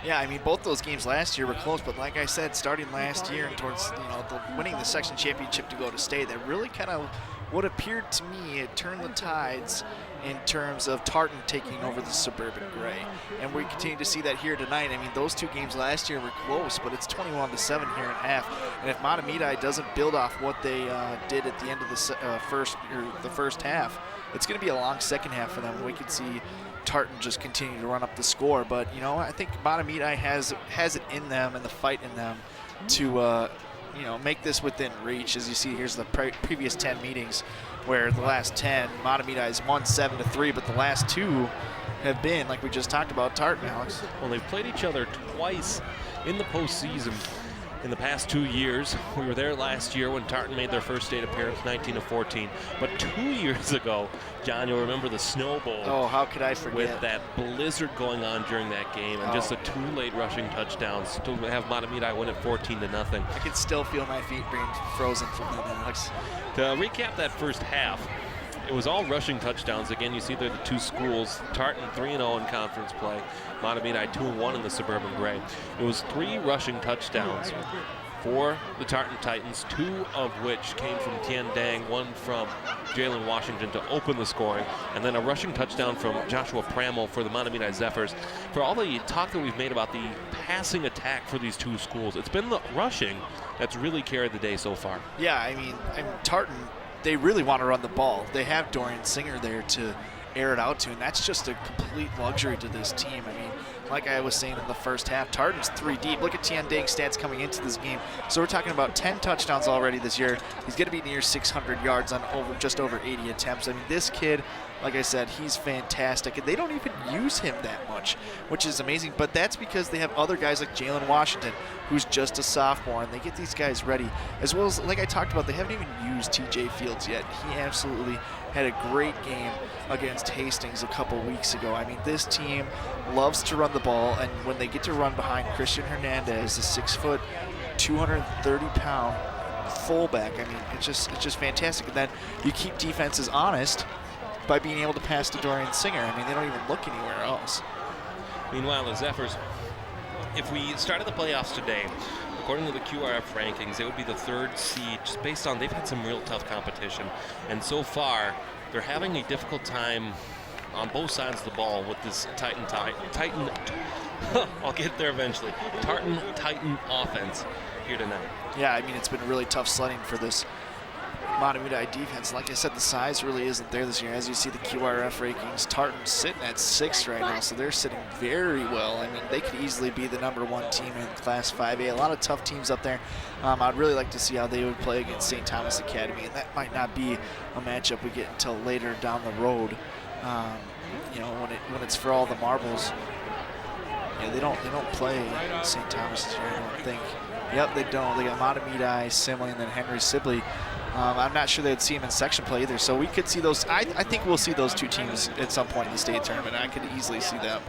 C: Yeah, I mean, both those games last year were close, but like I said, starting last year and towards winning the section championship to go to state, that really kind of what appeared to me, it turned the tides in terms of Tartan taking over the Suburban-Grey. And we continue to see that here tonight. I mean, those 2 games last year were close, but it's 21-7 here in half. And if Mahtomedi doesn't build off what they did at the end of the first half, it's going to be a long second half for them. We could see Tartan just continue to run up the score. But, I think Mahtomedi has it in them and the fight in them to make this within reach. As you see, here's the previous 10 meetings where the last 10, Mahtomedi has won 7-3, but the last 2 have been, like we just talked about, Tartan, Alex.
B: Well, they've played each other twice in the postseason in the past 2 years. We were there last year when Tartan made their first state appearance, 19-14. But 2 years ago, John, you'll remember the Snow Bowl.
C: Oh, how could I forget?
B: With that blizzard going on during that game and just the 2 late rushing touchdowns to have Mahtomedi win it 14-0.
C: I can still feel my feet being frozen from that, Alex.
B: To recap that first half, it was all rushing touchdowns. Again, you see there the 2 schools. Tartan 3-0 in conference play. Mahtomedi 2-1 in the Suburban-Grey. It was 3 rushing touchdowns for the Tartan Titans, 2 of which came from Tien Dang, 1 from Jalen Washington to open the scoring, and then a rushing touchdown from Joshua Pramel for the Mahtomedi Zephyrs. For all the talk that we've made about the passing attack for these 2 schools, it's been the rushing that's really carried the day so far.
C: Yeah, I mean Tartan, they really want to run the ball. They have Dorian Singer there to air it out to, and that's just a complete luxury to this team. I mean, like I was saying in the first half, Tartan's 3 deep. Look at Tien Dang's stats coming into this game. So we're talking about 10 touchdowns already this year. He's going to be near 600 yards on just over 80 attempts. I mean, this kid, like I said, he's fantastic. And they don't even use him that much, which is amazing. But that's because they have other guys like Jalen Washington, who's just a sophomore, and they get these guys ready. As well as, like I talked about, they haven't even used TJ Fields yet. He absolutely had a great game against Hastings a couple weeks ago. I mean, this team loves to run the ball, and when they get to run behind Christian Hernandez, the 6 foot, 230-pound fullback, I mean, it's just fantastic. And then you keep defenses honest by being able to pass to Dorian Singer. I mean, they don't even look anywhere else.
B: Meanwhile, the Zephyrs, if we started the playoffs today, according to the QRF rankings, they would be the 3rd seed, just based on they've had some real tough competition. And so far, they're having a difficult time on both sides of the ball with this Titan, I'll get there eventually, Tartan offense here tonight.
C: Yeah, I mean, it's been really tough sledding for this Mahtomedi defense. Like I said, the size really isn't there this year. As you see the QRF rankings, Tartan's sitting at 6th right now, so they're sitting very well. I mean, they could easily be the #1 team in Class 5A. A lot of tough teams up there. I'd really like to see how they would play against St. Thomas Academy, and that might not be a matchup we get until later down the road. You know, when it's for all the marbles. Yeah, they don't play St. Thomas this year, I don't think. Yep, they don't. They got Mahtomedi, Simley, and then Henry Sibley. I'm not sure they'd see him in section play either, so we could see those. I think we'll see those 2 teams at some point in the state tournament. I could easily see them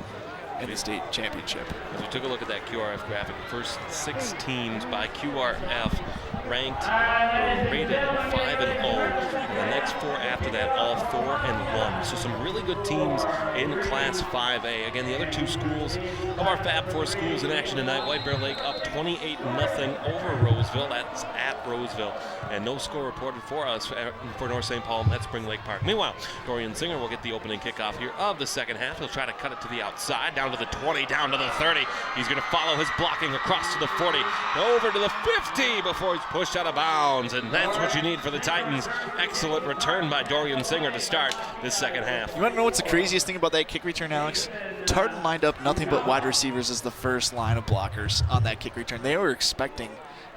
C: in the state championship.
B: As we took a look at that QRF graphic, first 6 teams by QRF ranked or rated 5-0, and the next 4 after that all 4-1. So some really good teams in Class 5A. Again, the other 2 schools of our Fab 4 schools in action tonight. White Bear Lake up 28-0 over Roseville. That's at Roseville, and no score reported for us for North St. Paul at Spring Lake Park. Meanwhile, Dorian Singer will get the opening kickoff here of the second half. He'll try to cut it to the outside, down to the 20, down to the 30. He's going to follow his blocking across to the 40, over to the 50 before he's pushed out of bounds, and that's what you need for the Titans. Excellent return by Dorian Singer to start this second half.
C: You want to know what's the craziest thing about that kick return, Alex? Tartan lined up nothing but wide receivers as the first line of blockers on that kick return. They were expecting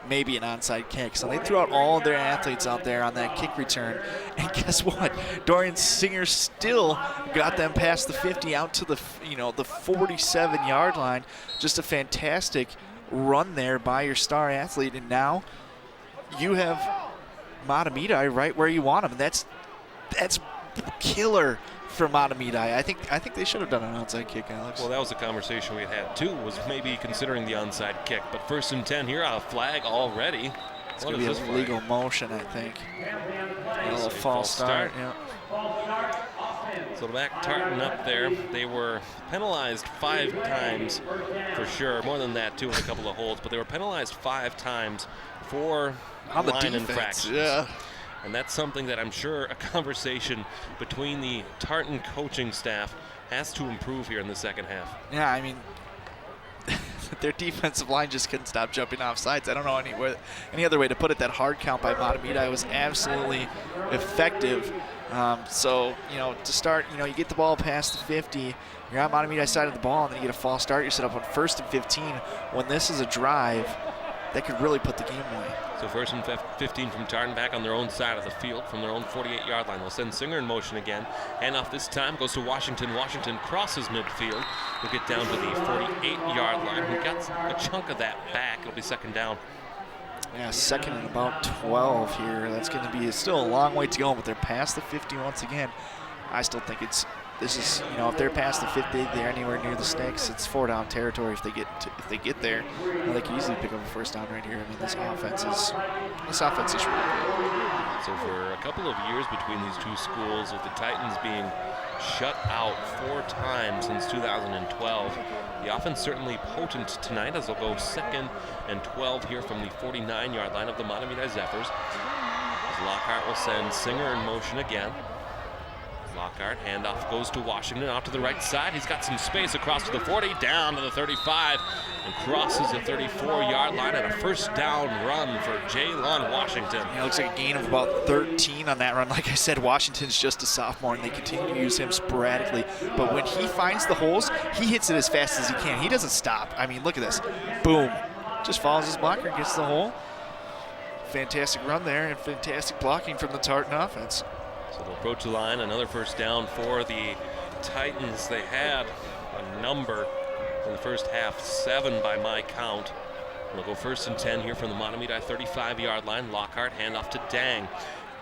C: maybe an onside kick, so they threw out all their athletes out there on that kick return, and guess what? Dorian Singer still got them past the 50 out to the 47-yard line. Just a fantastic run there by your star athlete, and now you have Mahtomedi right where you want him. That's killer for Mahtomedi. I think they should have done an onside kick, Alex.
B: Well, that was the conversation we had too, was maybe considering the onside kick. But 1st and 10 here, a flag already.
C: It's going to be a legal motion, I think. A little false start. Yeah.
B: So back Tartan up there. They were penalized 5 times for sure. More than that too, with a couple of holds. But they were penalized 5 times for line infractions.
C: Yeah.
B: And that's something that I'm sure a conversation between the Tartan coaching staff has to improve here in the second half.
C: Yeah, I mean, their defensive line just couldn't stop jumping off sides. I don't know any other way to put it. That hard count by Mahtomedi was absolutely effective. So, to start, you get the ball past the 50, you're on Mahtomedi's side of the ball, and then you get a false start. You're set up on 1st and 15. When this is a drive, that could really put the game away.
B: So 1st and 15 from Tartan, back on their own side of the field from their own 48-yard line. They'll send Singer in motion again. Handoff this time goes to Washington. Washington crosses midfield. He'll get down to the 48-yard line. He got a chunk of that back. It'll be 2nd down.
C: Yeah, 2nd and about 12 here. That's going to be still a long way to go, but they're past the 50 once again. I still think this is, if they're past the 50, they're anywhere near the Snakes. It's 4-down territory if they get there. They can easily pick up a 1st down right here. I mean, this offense is really good.
B: So for a couple of years between these 2 schools, with the Titans being shut out 4 times since 2012, the offense certainly potent tonight, as they'll go 2nd and 12 here from the 49-yard line of the Mahtomedi Zephyrs. As Lockhart will send Singer in motion again. Lockhart, handoff goes to Washington, out to the right side. He's got some space across to the 40, down to the 35, and crosses the 34-yard line, and a 1st down run for Jalen Washington.
C: It looks like a gain of about 13 on that run. Like I said, Washington's just a sophomore, and they continue to use him sporadically. But when he finds the holes, he hits it as fast as he can. He doesn't stop. I mean, look at this. Boom. Just follows his blocker, gets the hole. Fantastic run there, and fantastic blocking from the Tartan offense.
B: So they'll approach the line. Another first down for the Titans. They had a number in the first half, 7 by my count. They'll go 1st and 10 here from the Mahtomedi 35-yard line. Lockhart, handoff to Dang.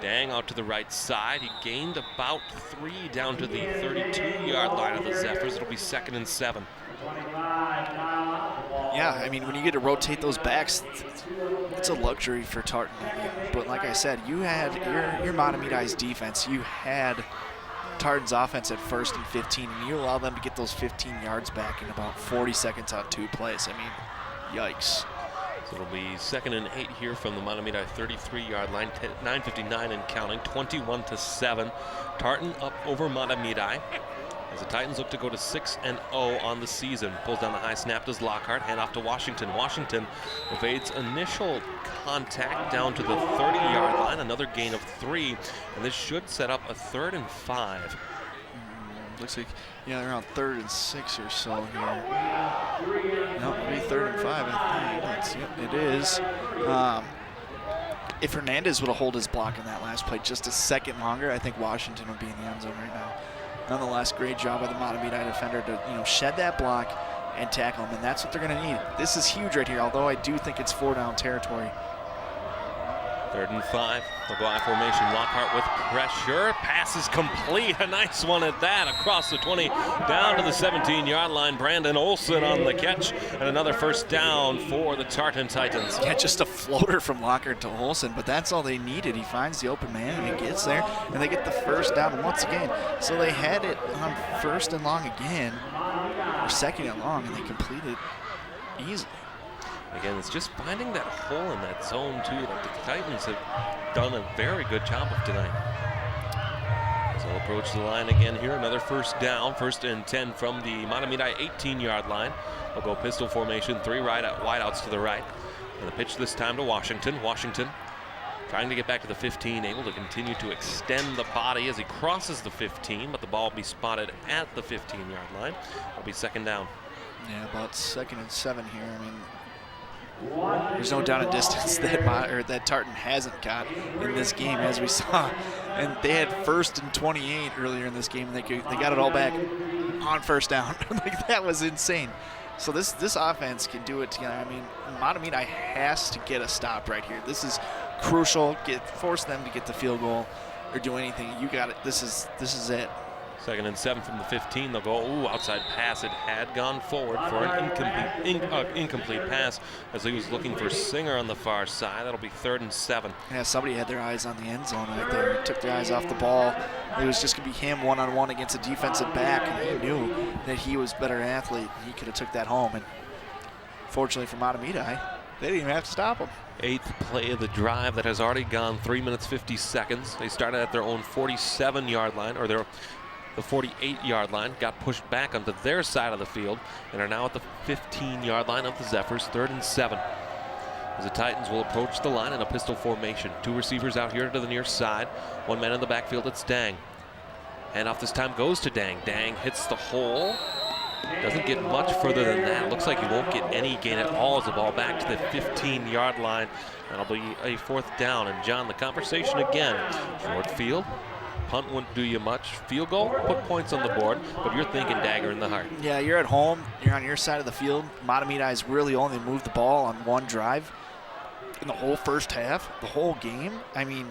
B: Dang out to the right side. He gained about 3 down to the 32-yard line of the Zephyrs. It'll be 2nd and 7.
C: Yeah, I mean, when you get to rotate those backs, it's a luxury for Tartan. But like I said, you had your Mahtomedi's defense. You had Tartan's offense at 1st and 15, and you allow them to get those 15 yards back in about 40 seconds on 2 plays. I mean, yikes.
B: So it'll be 2nd and 8 here from the Mahtomedi 33-yard line, 9:59 and counting, 21-7. Tartan up over Mahtomedi as the Titans look to go to 6-0 on the season. Pulls down the high snap, does Lockhart, hand off to Washington. Washington evades initial contact down to the 30-yard line, another gain of 3, and this should set up a 3rd and 5.
C: Looks like, yeah, they're on 3rd and 6 or so here. No, it'll be 3rd and 5, I think. Yep, it is. If Hernandez would have held his block in that last play just a second longer, I think Washington would be in the end zone right now. Nonetheless, great job by the Mahtomedi defender to shed that block and tackle him, and that's what they're going to need. This is huge right here, although I do think it's 4-down territory.
B: 3rd and 5. They'll go I formation. Lockhart with pressure. Pass is complete. A nice one at that. Across the 20, down to the 17-yard line. Brandon Olson on the catch. And another first down for the Tartan Titans.
C: Yeah, just a floater from Lockhart to Olson, but that's all they needed. He finds the open man, and he gets there, and they get the first down once again. So they had it on 1st and long again, or 2nd and long, and they completed easily.
B: Again, it's just finding that hole in that zone, too, that the Titans have done a very good job of tonight. So they'll approach the line again here. Another first down, 1st and 10 from the Mahtomedi 18-yard line. They'll go pistol formation, 3 wideouts to the right. And the pitch this time to Washington. Washington trying to get back to the 15, able to continue to extend the body as he crosses the 15, but the ball will be spotted at the 15-yard line. It'll be 2nd down.
C: Yeah, about 2nd and 7 here. I mean, there's no down and distance that Tartan hasn't got in this game, as we saw. And they had 1st and 28 earlier in this game, and they got it all back on 1st down. Like, that was insane. So this offense can do it together. I mean, Mahtomedi has to get a stop right here. This is crucial. Force them to get the field goal or do anything. You got it. This is it.
B: 2nd and 7 from the 15. They'll go, outside pass. It had gone forward for an incomplete pass as he was looking for Singer on the far side. That'll be 3rd and 7.
C: Yeah, somebody had their eyes on the end zone right there. Took their eyes off the ball. It was just going to be him one-on-one against a defensive back, and he knew that he was a better athlete. He could have took that home, and fortunately for Mahtomedi, they didn't even have to stop him.
B: 8th play of the drive that has already gone 3 minutes 50 seconds. They started at their own 47-yard line, or the 48-yard line, got pushed back onto their side of the field, and are now at the 15-yard line of the Zephyrs, 3rd and 7. As the Titans will approach the line in a pistol formation. 2 receivers out here to the near side. 1 man in the backfield, it's Dang. Handoff this time goes to Dang. Dang hits the hole. Doesn't get much further than that. It looks like he won't get any gain at all as the ball back to the 15-yard line. That'll be a 4th down. And John, the conversation again, short field. Punt wouldn't do you much. Field goal, put points on the board, but you're thinking dagger in the heart.
C: Yeah, you're at home. You're on your side of the field. Mahtomedi's really only moved the ball on 1 drive in the whole first half, the whole game. I mean,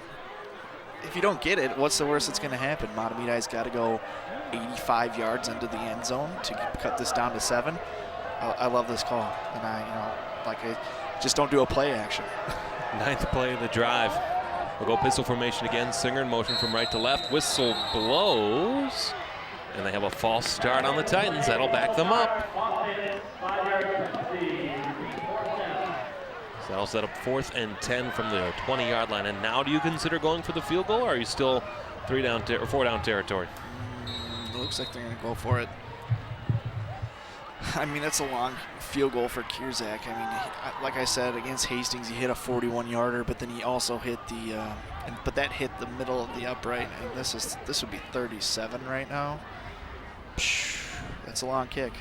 C: if you don't get it, what's the worst that's going to happen? Mahtomedi's got to go 85 yards into the end zone to cut this down to 7. I love this call, and I just don't do a play action.
B: 9th play of the drive. We'll go pistol formation again. Singer in motion from right to left. Whistle blows. And they have a false start on the Titans. That'll back them up. So that'll set up 4th and 10 from the 20-yard line. And now do you consider going for the field goal, or are you still 4-down territory?
C: It looks like they're going to go for it. I mean, that's a long field goal for Kierzak. I mean, like I said, against Hastings, he hit a 41-yarder, but then he also hit but that hit the middle of the upright, and this would be 37 right now. That's a long kick,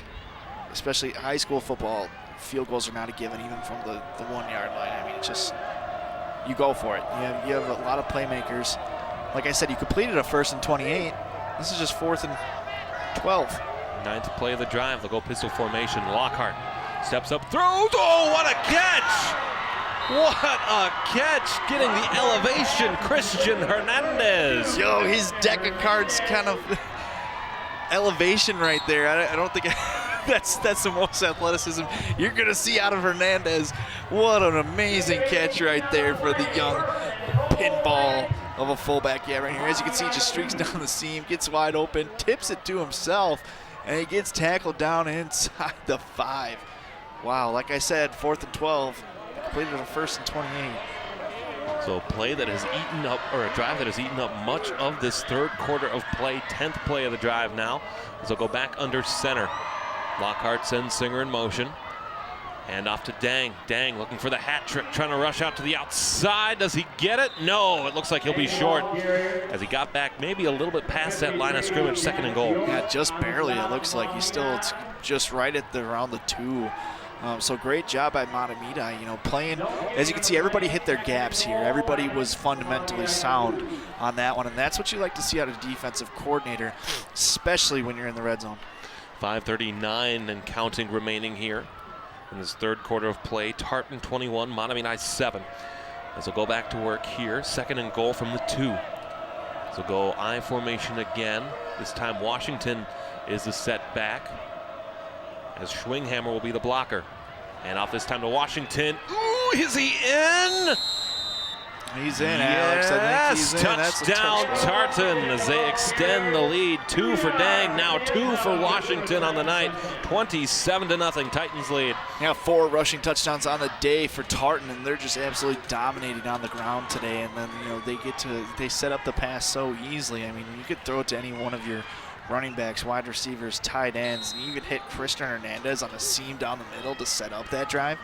C: especially high school football. Field goals are not a given, even from the 1-yard line. I mean, it's just, you go for it. You have a lot of playmakers like I said, you completed a 1st and 28. This is just 4th and 12.
B: 9th play of the drive. They'll go pistol formation. Lockhart steps up, throws. Oh, what a catch! What a catch! Getting the elevation, Christian Hernandez.
C: Yo, his deck of cards kind of elevation right there. I don't think that's the most athleticism you're going to see out of Hernandez. What an amazing catch right there for the young pinball of a fullback. Yeah, right here. As you can see, he just streaks down the seam, gets wide open, tips it to himself, and he gets tackled down inside the 5. Wow, like I said, 4th and 12. Completed a 1st and 28.
B: So a play that has eaten up, or a drive that has eaten up much of this 3rd quarter of play. 10th play of the drive now, as they'll go back under center. Lockhart sends Singer in motion. And off to Dang. Dang looking for the hat trick, trying to rush out to the outside. Does he get it? No, it looks like he'll be short as he got back maybe a little bit past that line of scrimmage, 2nd and goal.
C: Yeah, just barely. It looks like he's still just right at around the 2. So great job by Mahtomedi, you know, playing. As you can see, everybody hit their gaps here. Everybody was fundamentally sound on that one, and that's what you like to see out of a defensive coordinator, especially when you're in the red zone.
B: 5:39 and counting remaining here in this 3rd quarter of play. Tartan 21, Mahtomedi 7. As they'll go back to work here, 2nd and goal from the 2. So go I formation again. This time Washington is the setback, as Schwinghammer will be the blocker. And off this time to Washington. Ooh, is he in?
C: He's in, Alex. I think he's in.
B: Touchdown, Tartan, as they extend the lead. 2 for Dang, now 2 for Washington on the night. 27-0, Titans lead.
C: Yeah, 4 rushing touchdowns on the day for Tartan, and they're just absolutely dominating on the ground today. And then, you know, they set up the pass so easily. I mean, you could throw it to any one of your running backs, wide receivers, tight ends, and you even hit Christian Hernandez on a seam down the middle to set up that drive,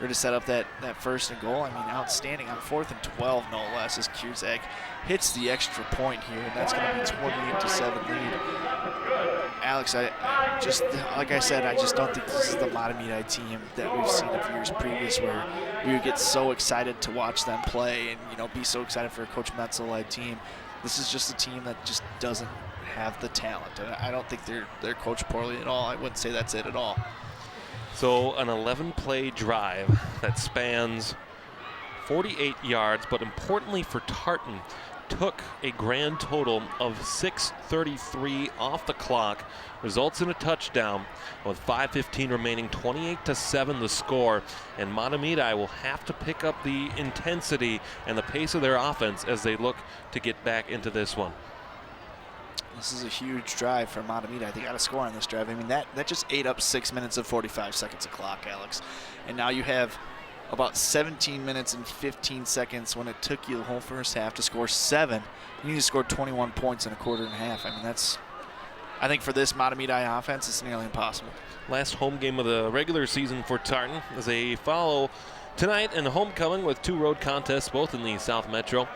C: or to set up that 1st and goal. I mean, outstanding on 4th and 12, no less, as Cusack hits the extra point here, and that's going to be 28-7 lead. Alex, I just, like I said, I just don't think this is the Mahtomedi team that we've seen of years previous, where we would get so excited to watch them play and, you know, be so excited for a Coach Metzel-led team. This is just a team that just doesn't have the talent. I don't think they're coached poorly at all. I wouldn't say that's it at all.
B: So an 11-play drive that spans 48 yards, but importantly for Tartan, took a grand total of 6:33 off the clock, results in a touchdown with 5:15 remaining, 28-7 the score, and Mahtomedi will have to pick up the intensity and the pace of their offense as they look to get back into this one.
C: This is a huge drive for Mahtomedi. They got a score on this drive. I mean, that just ate up 6 minutes and 45 seconds of clock, Alex. And now you have about 17 minutes and 15 seconds when it took you the whole first half to score 7. You need to score 21 points in a quarter and a half. I mean, I think for this Mahtomedi offense, it's nearly impossible.
B: Last home game of the regular season for Tartan as they follow tonight in the homecoming with 2 road contests, both in the South Metro,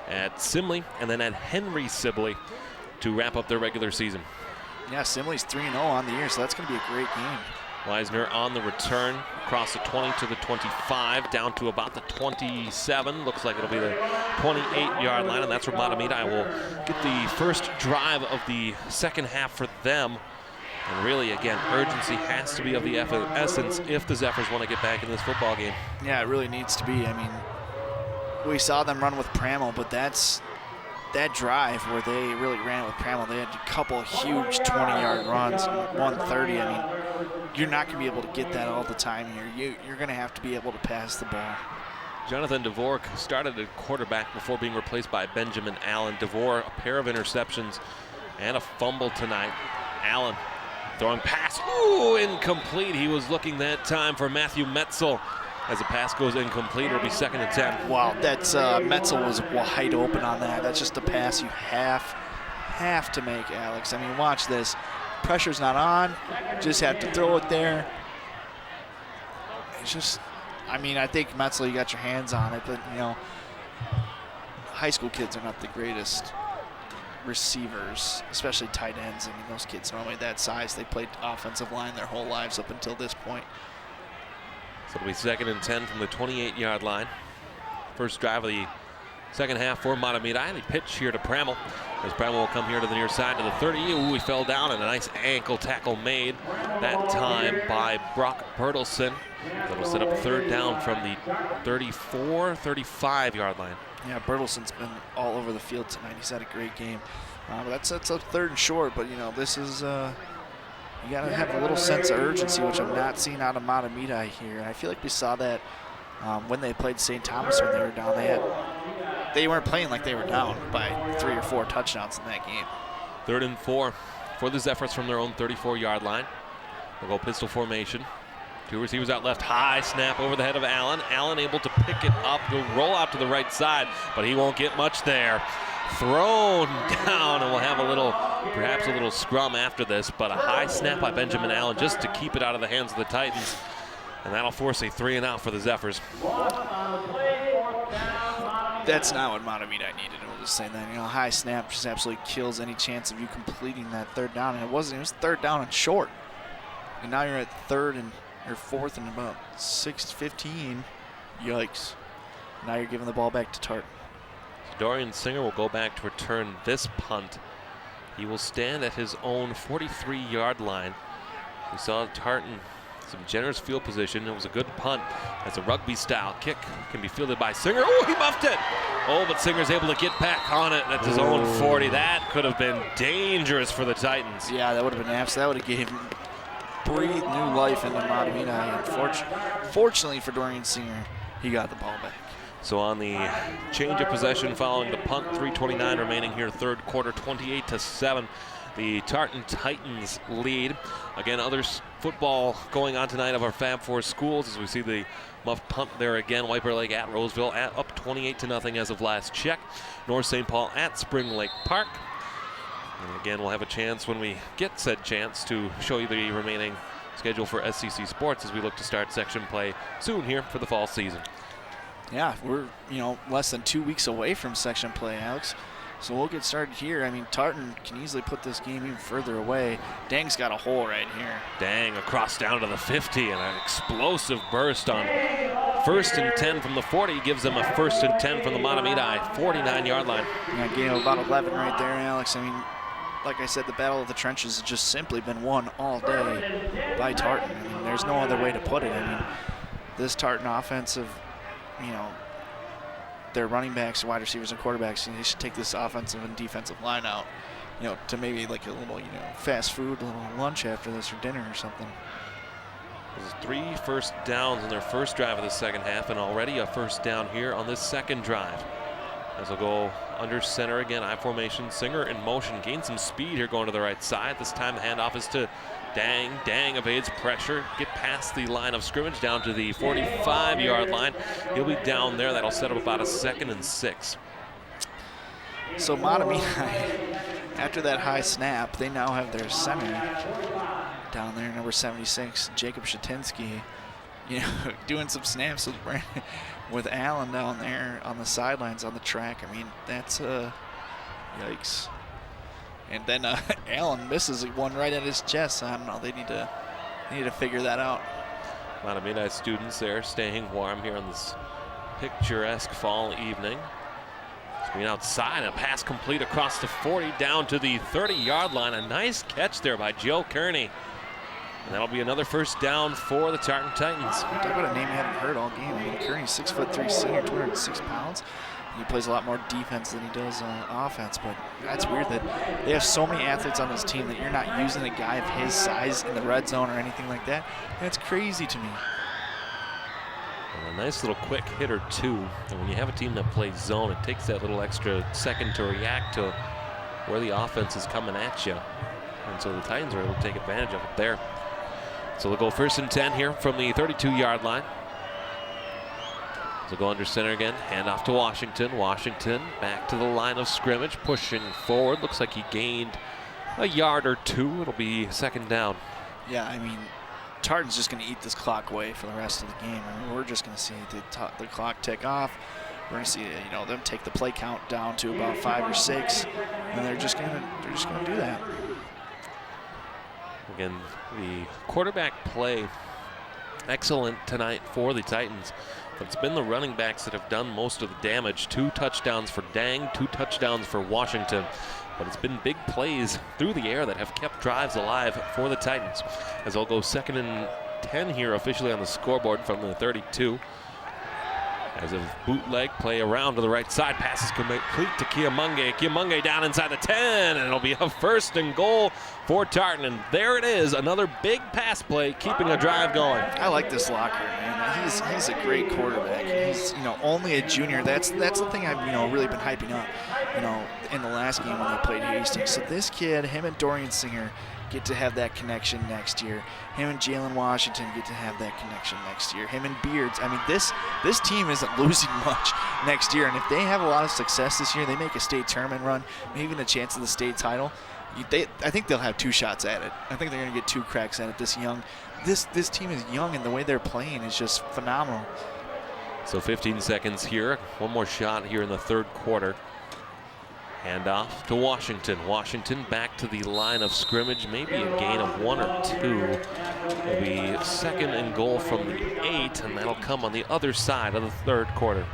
B: at Simley and then at Henry Sibley, to wrap up their regular season.
C: Yeah, Simley's 3-0 on the year, so that's going to be a great game.
B: Weisner on the return, across the 20 to the 25, down to about the 27. Looks like it'll be the 28-yard line, and that's where Mahtomedi will get the first drive of the second half for them. And really, again, urgency has to be of the essence if the Zephyrs want to get back in this football game.
C: Yeah, it really needs to be. I mean, we saw them run with Pramel, but that drive where they really ran with Pramel, they had a couple of huge 20-yard runs, 130. I mean, you're not going to be able to get that all the time here. You're going to have to be able to pass the ball.
B: Jonathan DeVore started at quarterback before being replaced by Benjamin Allen. DeVore, a pair of interceptions and a fumble tonight. Allen throwing pass, ooh, incomplete. He was looking that time for Matthew Metzel. As the pass goes incomplete, it'll be 2nd and 10.
C: Wow, that's Metzel was wide open on that. That's just a pass you have to make, Alex. I mean, watch this. Pressure's not on. Just have to throw it there. It's just, I mean, I think Metzel, you got your hands on it, but, you know, high school kids are not the greatest receivers, especially tight ends. I mean, those kids normally that size, they played offensive line their whole lives up until this point.
B: So it'll be 2nd and 10 from the 28-yard line. First drive of the second half for Mahtomedi. They pitch here to Pramel, as Pramel will come here to the near side to the 30. Ooh, he fell down, and a nice ankle tackle made that time by Brock Bertelsen. That'll set up third down from the 34, 35-yard line.
C: Yeah, Bertelsen's been all over the field tonight. He's had a great game. That sets up third and short, but, you know, this is, you got to have a little sense of urgency, which I'm not seeing out of Mahtomedi here. And I feel like we saw that when they played St. Thomas when they were down. They weren't playing like they were down by 3 or 4 touchdowns in that game.
B: 3rd and 4 for the Zephyrs from their own 34-yard line. They'll go pistol formation. 2 receivers out left, high snap over the head of Allen. Allen able to pick it up, to roll out to the right side, but he won't get much there. Thrown down, and we'll have perhaps a little scrum after this, but a high snap by Benjamin Allen just to keep it out of the hands of the Titans. And that'll force a 3 and out for the Zephyrs.
C: That's not what Mahtomedi needed. We'll just say that. You know, a high snap just absolutely kills any chance of you completing that third down. And it was 3rd down and short. And now you're at 3rd or 4th and about 6:15. Yikes. Now you're giving the ball back to Tartan.
B: So Dorian Singer will go back to return this punt. He will stand at his own 43-yard line. We saw Tartan some generous field position. It was a good punt. That's a rugby-style kick. Can be fielded by Singer. Oh, he muffed it. Oh, but Singer's able to get back on it at his own 40. That could have been dangerous for the Titans.
C: Yeah, that would have been absolute. That would have gave him breathed new life into Mahtomedi. Fortunately for Dorian Singer, he got the ball back.
B: So on the change of possession following the punt, 3:29 remaining here, 3rd quarter, 28-7. The Tartan Titans lead. Again, other football going on tonight of our Fab Four schools as we see the muffed punt there again. Whitebear Lake at Roseville up 28-0 as of last check. North St. Paul at Spring Lake Park. And again, we'll have a chance when we get said chance to show you the remaining schedule for SCC Sports as we look to start section play soon here for the fall season.
C: Yeah, we're less than 2 weeks away from section play, Alex. So we'll get started here. I mean, Tartan can easily put this game even further away. Dang's got a hole right here.
B: Dang across down to the 50, and an explosive burst on 1st and 10 from the 40 gives them a 1st and 10 from the Mahtomedi 49-yard line.
C: Yeah, gain of about 11 right there, Alex. I mean, like I said, the battle of the trenches has just simply been won all day by Tartan. I mean, there's no other way to put it. I mean, this Tartan offensive, their running backs, wide receivers, and quarterbacks, they should take this offensive and defensive line out, to maybe like a little, fast food, a little lunch after this or dinner or something.
B: There's 3 first downs in their first drive of the second half, and already a 1st down here on this 2nd drive. As they'll go under center again, I formation. Singer in motion, gain some speed here going to the right side. This time the handoff is to Dang. Dang evades pressure, get past the line of scrimmage down to the 45-yard line. He'll be down there. That'll set up about a 2nd and 6.
C: So Mahtomedi, after that high snap, they now have their center down there, number 76, Jacob Shatinsky, doing some snaps with Allen down there on the sidelines on the track. I mean, that's yikes. And then Allen misses one right at his chest. I don't know. They need to figure that out.
B: Mahtomedi students there staying warm here on this picturesque fall evening. Screen outside, a pass complete across the 40 down to the 30-yard line. A nice catch there by Joe Kearney. And that'll be another 1st down for the Tartan Titans.
C: Talk about a name you haven't heard all game. I mean, Kearney's 6'3" senior, 206 pounds. He plays a lot more defense than he does offense, but that's weird that they have so many athletes on this team that you're not using a guy of his size in the red zone or anything like that. That's crazy to me.
B: And a nice little quick hit or two. And when you have a team that plays zone, it takes that little extra second to react to where the offense is coming at you. And so the Titans are able to take advantage of it there. So they'll go 1st and 10 here from the 32-yard line. So go under center again, hand off to Washington. Washington back to the line of scrimmage, pushing forward. Looks like he gained a yard or 2. It'll be 2nd down.
C: Yeah, I mean, Tartan's just going to eat this clock away for the rest of the game. I mean, we're just going to see the clock tick off. We're going to see them take the play count down to about 5 or 6, and they're just going to do that.
B: Again, the quarterback play excellent tonight for the Titans. But it's been the running backs that have done most of the damage. 2 touchdowns for Dang, 2 touchdowns for Washington. But it's been big plays through the air that have kept drives alive for the Titans. As they'll go 2nd and 10 here officially on the scoreboard from the 32. As a bootleg play around to the right side. Passes complete to Kiamunge. Kiamunge down inside the 10, and it'll be a 1st and goal for Tartan. And there it is, another big pass play, keeping a drive going.
C: I like this Lockhart, man. He's a great quarterback. He's only a junior. That's the thing I've really been hyping up, in the last game when they played Hastings. So this kid, him and Dorian Singer, get to have that connection next year. Him and Jalen Washington get to have that connection next year. Him and Beards. I mean, this team isn't losing much next year. And if they have a lot of success this year, they make a state tournament run, maybe even a chance of the state title, I think they'll have 2 shots at it. I think they're going to get 2 cracks at it this young. This team is young, and the way they're playing is just phenomenal.
B: So 15 seconds here. One more shot here in the 3rd quarter. Hand off to Washington. Washington back to the line of scrimmage. Maybe a gain of 1 or 2. It'll be 2nd and goal from the 8, and that'll come on the other side of the 3rd quarter.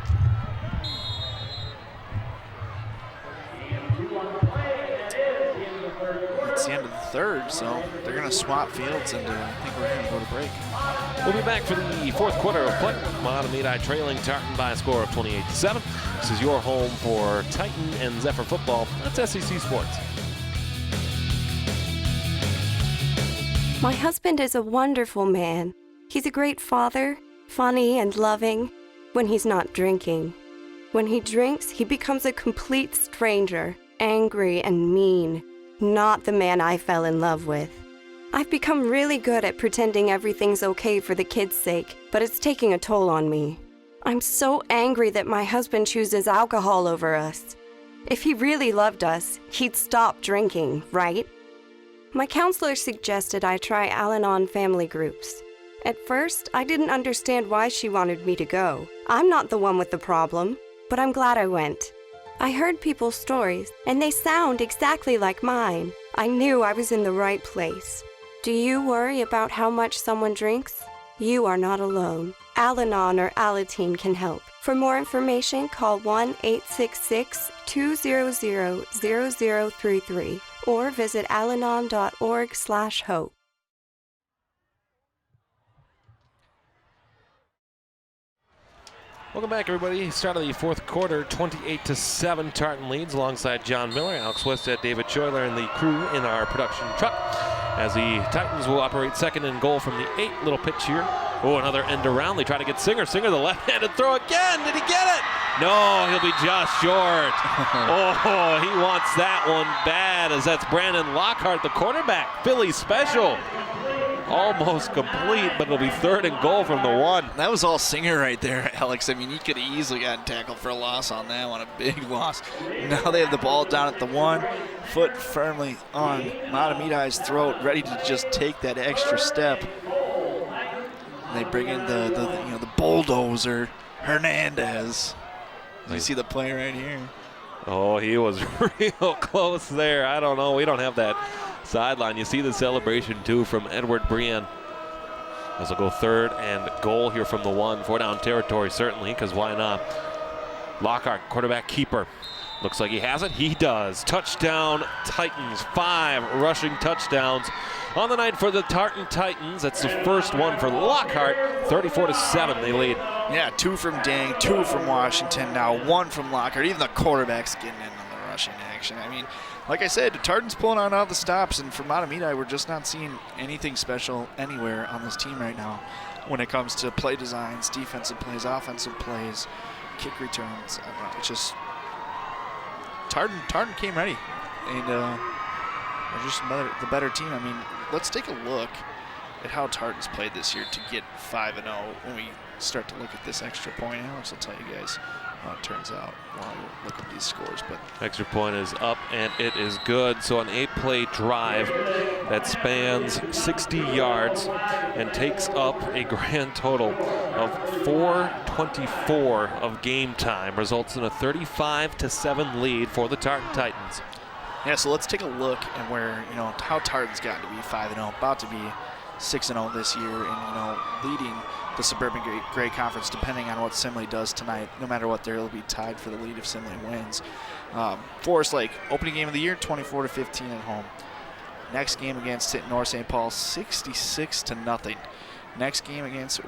C: It's the end of the 3rd, so they're going to swap fields, and I think we're going to go to break.
B: We'll be back for the 4th quarter of play. Mahtomedi trailing Tartan by a score of 28-7. This is your home for Titan and Zephyr football. That's SEC Sports.
G: My husband is a wonderful man. He's a great father, funny and loving when he's not drinking. When he drinks, he becomes a complete stranger, angry and mean. Not the man I fell in love with. I've become really good at pretending everything's okay for the kids' sake, but it's taking a toll on me. I'm so angry that my husband chooses alcohol over us. If he really loved us, he'd stop drinking, right? My counselor suggested I try Al-Anon family groups. At first, I didn't understand why she wanted me to go. I'm not the one with the problem, but I'm glad I went. I heard people's stories, and they sound exactly like mine. I knew I was in the right place. Do you worry about how much someone drinks? You are not alone. Al-Anon or Alateen can help. For more information, call 1-866-200-0033 or visit alanon.org/hope.
B: Welcome back, everybody. Start of the 4th quarter, 28-7. Tartan leads alongside John Miller, Alex Westhead, David Choiler, and the crew in our production truck. As the Titans will operate 2nd and goal from the 8. Little pitch here. Oh, another end around. They try to get Singer. Singer, the left-handed throw again. Did he get it? No, he'll be just short. Oh, he wants that one bad, as that's Brandon Lockhart, the quarterback. Philly special. Almost complete, but it'll be 3rd and goal from the 1.
C: That was all Singer right there, Alex. I mean, he could have easily gotten tackled for a loss on that one, a big loss. Now they have the ball down at the 1, foot firmly on Mahtomedi's throat, ready to just take that extra step. And they bring in the bulldozer, Hernandez. You see the play right here.
B: Oh, he was real close there. I don't know. We don't have that sideline. You see the celebration, too, from Edward Brian. As we'll go 3rd and goal here from the 1. 4-down territory, certainly, because why not? Lockhart, quarterback keeper. Looks like he has it. He does. Touchdown, Titans. 5 rushing touchdowns on the night for the Tartan Titans. That's the first one for Lockhart. 34-7, they lead.
C: Yeah, 2 from Dang, 2 from Washington, now 1 from Lockhart. Even the quarterback's getting in on the rushing action. I mean, like I said, the Tartan's pulling on all the stops, and for Mahtomedi, we're just not seeing anything special anywhere on this team right now when it comes to play designs, defensive plays, offensive plays, kick returns. I don't know, it's just Tartan came ready, and they're just the better team. I mean, let's take a look at how Tartan's played this year to get 5-0 when we start to look at this extra point. Alex will tell you guys how it turns out while we look at these scores. But
B: extra point is up, and it is good. So an 8-play drive that spans 60 yards and takes up a grand total of 4:24 of game time, results in a 35-7 lead for the Tartan Titans.
C: Yeah, so let's take a look at where, how Tartan's gotten to be 5-0, about to be 6-0 this year, and leading the Suburban-Grey Conference, depending on what Simley does tonight. No matter what, they'll be tied for the lead if Simley wins. Forest Lake, opening game of the year, 24-15 at home. Next game against North St. Paul, 66-0. Next game against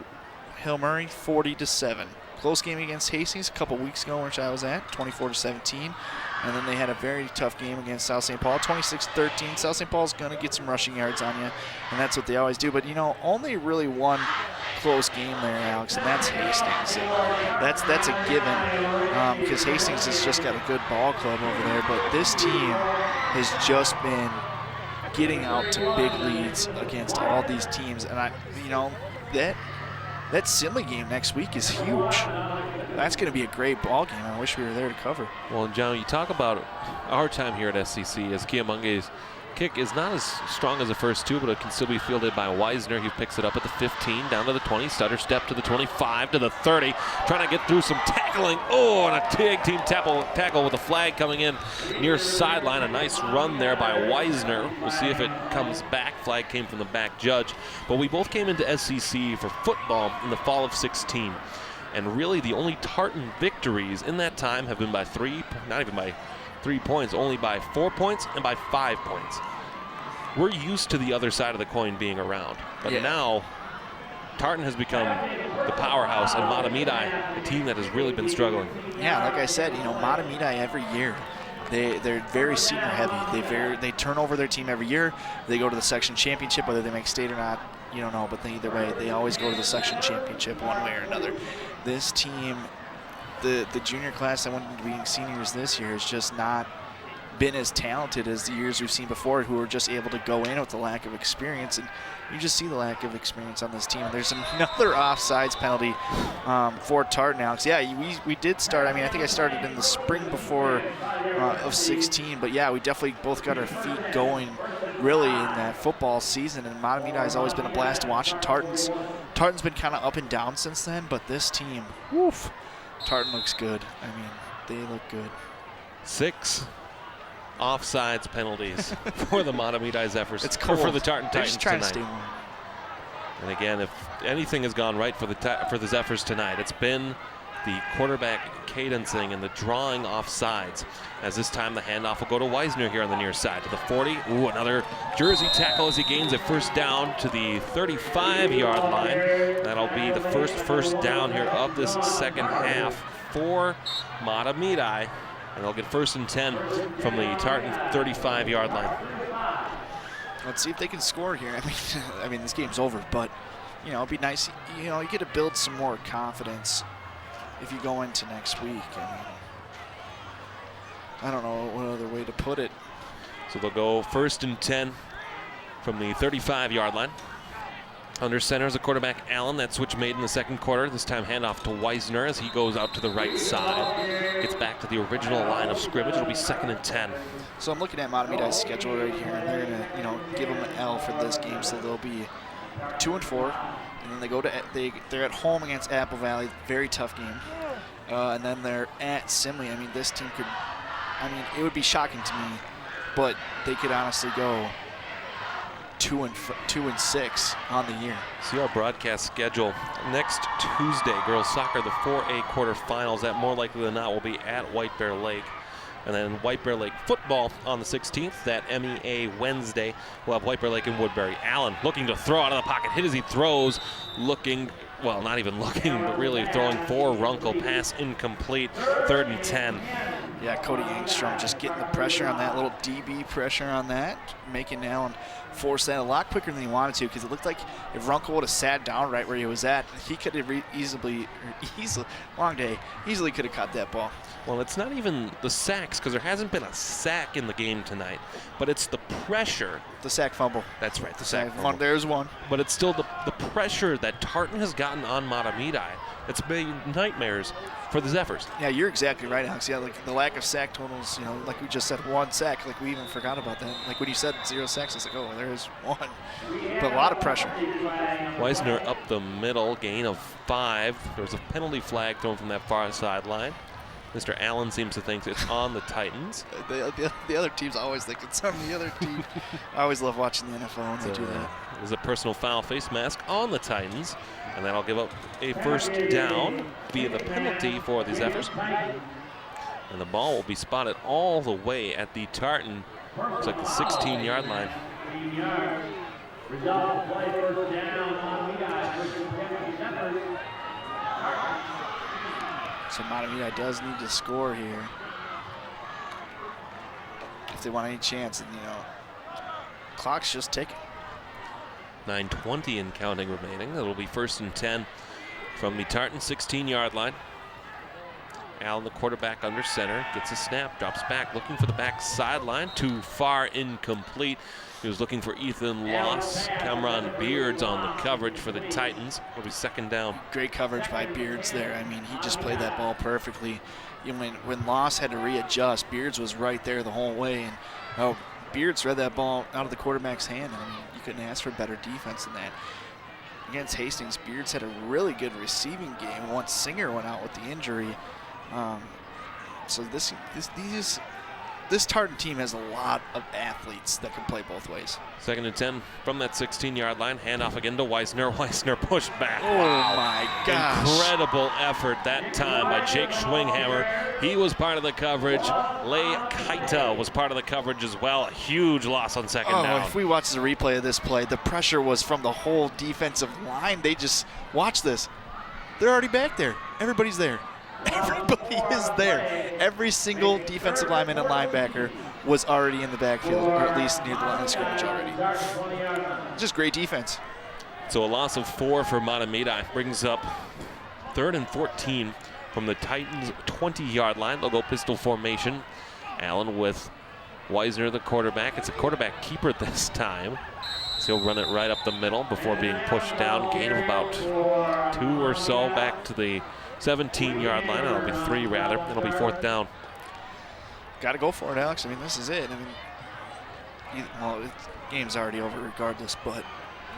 C: Hill Murray, 40-7. Close game against Hastings a couple weeks ago, which I was at, 24-17. And then they had a very tough game against South St. Paul, 26-13. South St. Paul's going to get some rushing yards on you, and that's what they always do. But, only really one close game there, Alex, and that's Hastings. And that's a given because Hastings has just got a good ball club over there. But this team has just been getting out to big leads against all these teams. And, that Simley game next week is huge. That's going to be a great ball game. I wish we were there to cover.
B: Well, John, you talk about our time here at SCC as Kiamunge's kick is not as strong as the first two, but it can still be fielded by Weisner. He picks it up at the 15, down to the 20, stutter step to the 25, to the 30, trying to get through some tackling. Oh, and a tag team tackle with a flag coming in near sideline. A nice run there by Weisner. We'll see if it comes back. Flag came from the back judge. But we both came into SCC for football in the fall of 16. And really the only Tartan victories in that time have been by not even by 3 points, only by 4 points and by 5 points. We're used to the other side of the coin being around. But now Tartan has become the powerhouse, and Mahtomedi, a team that has really been struggling.
C: Yeah, like I said, Mahtomedi every year, they're very senior heavy. They turn over their team every year. They go to the section championship, whether they make state or not, you don't know, but either way, they always go to the section championship one way or another. This team, the junior class that went into being seniors this year has just not been as talented as the years we've seen before, who were just able to go in with the lack of experience. And you just see the lack of experience on this team. And there's another offsides penalty for Tartan, Alex. Yeah, we did start. I mean, I think I started in the spring before of 16. But, yeah, we definitely both got our feet going really in that football season. And Mahtomedi has always been a blast to watch. And Tartan's been kind of up and down since then. But this team, woof, Tartan looks good. I mean, they look good.
B: 6 offsides penalties for the Mahtomedi Zephyrs.
C: It's cold.
B: For the Tartan Titans
C: just trying
B: tonight.
C: To stay warm.
B: And again, if anything has gone right for the Zephyrs tonight, it's been the quarterback cadencing and the drawing off sides. As this time the handoff will go to Weisner here on the near side to the 40. Ooh, another Jersey tackle as he gains a first down to the 35-yard line. That'll be the first down here of this second half for Mahtomedi. And they'll get 1st and 10 from the Tartan 35-yard line.
C: Let's see if they can score here. I mean, this game's over, but it'd be nice. You get to build some more confidence if you go into next week. I don't know what other way to put it.
B: So they'll go 1st and 10 from the 35-yard line. Under center is the quarterback, Allen. That switch made in the second quarter. This time handoff to Weisner as he goes out to the right side. Gets back to the original line of scrimmage. It'll be 2nd and 10.
C: So I'm looking at Mahtomedi's schedule right here, and they're going to, give them an L for this game. So they'll be 2-4, and then they go to they're at home against Apple Valley, very tough game, and then they're at Simley. I mean, this team could, it would be shocking to me, but they could honestly go 2-6 on the year.
B: See our broadcast schedule. Next Tuesday, girls soccer, the 4A quarterfinals. That more likely than not will be at White Bear Lake. And then White Bear Lake football on the 16th. That MEA Wednesday, we'll have White Bear Lake and Woodbury. Allen looking to throw out of the pocket. Hit as he throws. Looking, well, not even looking, but really throwing for Runkle. Pass incomplete. 3rd and 10.
C: Yeah, Cody Angstrom just getting the pressure on that, little DB pressure on that, making Allen force that a lot quicker than he wanted to, because it looked like if Runkle would have sat down right where he was at, he could have easily could have caught that ball.
B: Well, it's not even the sacks, because there hasn't been a sack in the game tonight, but it's the pressure.
C: The sack fumble.
B: That's right, the sack fumble.
C: There's one.
B: But it's still the pressure that Tartan has gotten on Mahtomedi. It's been nightmares for the Zephyrs.
C: Yeah, you're exactly right, Alex. Yeah, like the lack of sack totals, like we just said, 1 sack, like we even forgot about that. Like when you said 0 sacks, it's like, oh, there's 1. But a lot of pressure.
B: Weisner up the middle, gain of 5. There was a penalty flag thrown from that far sideline. Mr. Allen seems to think it's on the Titans.
C: The other teams always think it's on the other team. I always love watching the NFL when they do that.
B: There's a personal foul face mask on the Titans, and that'll give up a first down via the penalty for the Zephyrs. And the ball will be spotted all the way at the Tartan. Looks like the 16-yard line.
C: So Mahtomedi does need to score here if they want any chance. And, clock's just ticking.
B: 9:20 and counting remaining. It'll be 1st and 10 from the Tartan 16-yard line. Allen, the quarterback, under center, gets a snap, drops back, looking for the back sideline. Too far, incomplete. He was looking for Ethan Loss. Cameron Beards on the coverage for the Titans. It'll be 2nd down.
C: Great coverage by Beards there. I mean, he just played that ball perfectly. When Loss had to readjust, Beards was right there the whole way. And Beards read that ball out of the quarterback's hand. I mean, you couldn't ask for better defense than that. Against Hastings, Beards had a really good receiving game once Singer went out with the injury. So this Tartan team has a lot of athletes that can play both ways.
B: 2nd and 10 from that 16-yard line. Handoff again to Weisner. Weisner pushed back.
C: Oh, my gosh.
B: Incredible effort that time by Jake Schwinghammer. He was part of the coverage. Lay Kaita was part of the coverage as well. A huge loss on 2nd down.
C: If we watch the replay of this play, the pressure was from the whole defensive line. They just, watch this. They're already back there. Everybody's there. Everybody is there. Every single defensive lineman and linebacker was already in the backfield, or at least near the line of scrimmage already. Just great defense.
B: So a loss of 4 for Mahtomedi brings up 3rd and 14 from the Titans' 20-yard line. They'll go pistol formation. Allen with Weisner, the quarterback. It's a quarterback keeper this time. So he'll run it right up the middle before being pushed down. Gain of about 2 or so back to the 17-yard line. It'll be 3 rather. It'll be 4th down.
C: Got to go for it, Alex. I mean, this is it. I mean, the game's already over regardless, but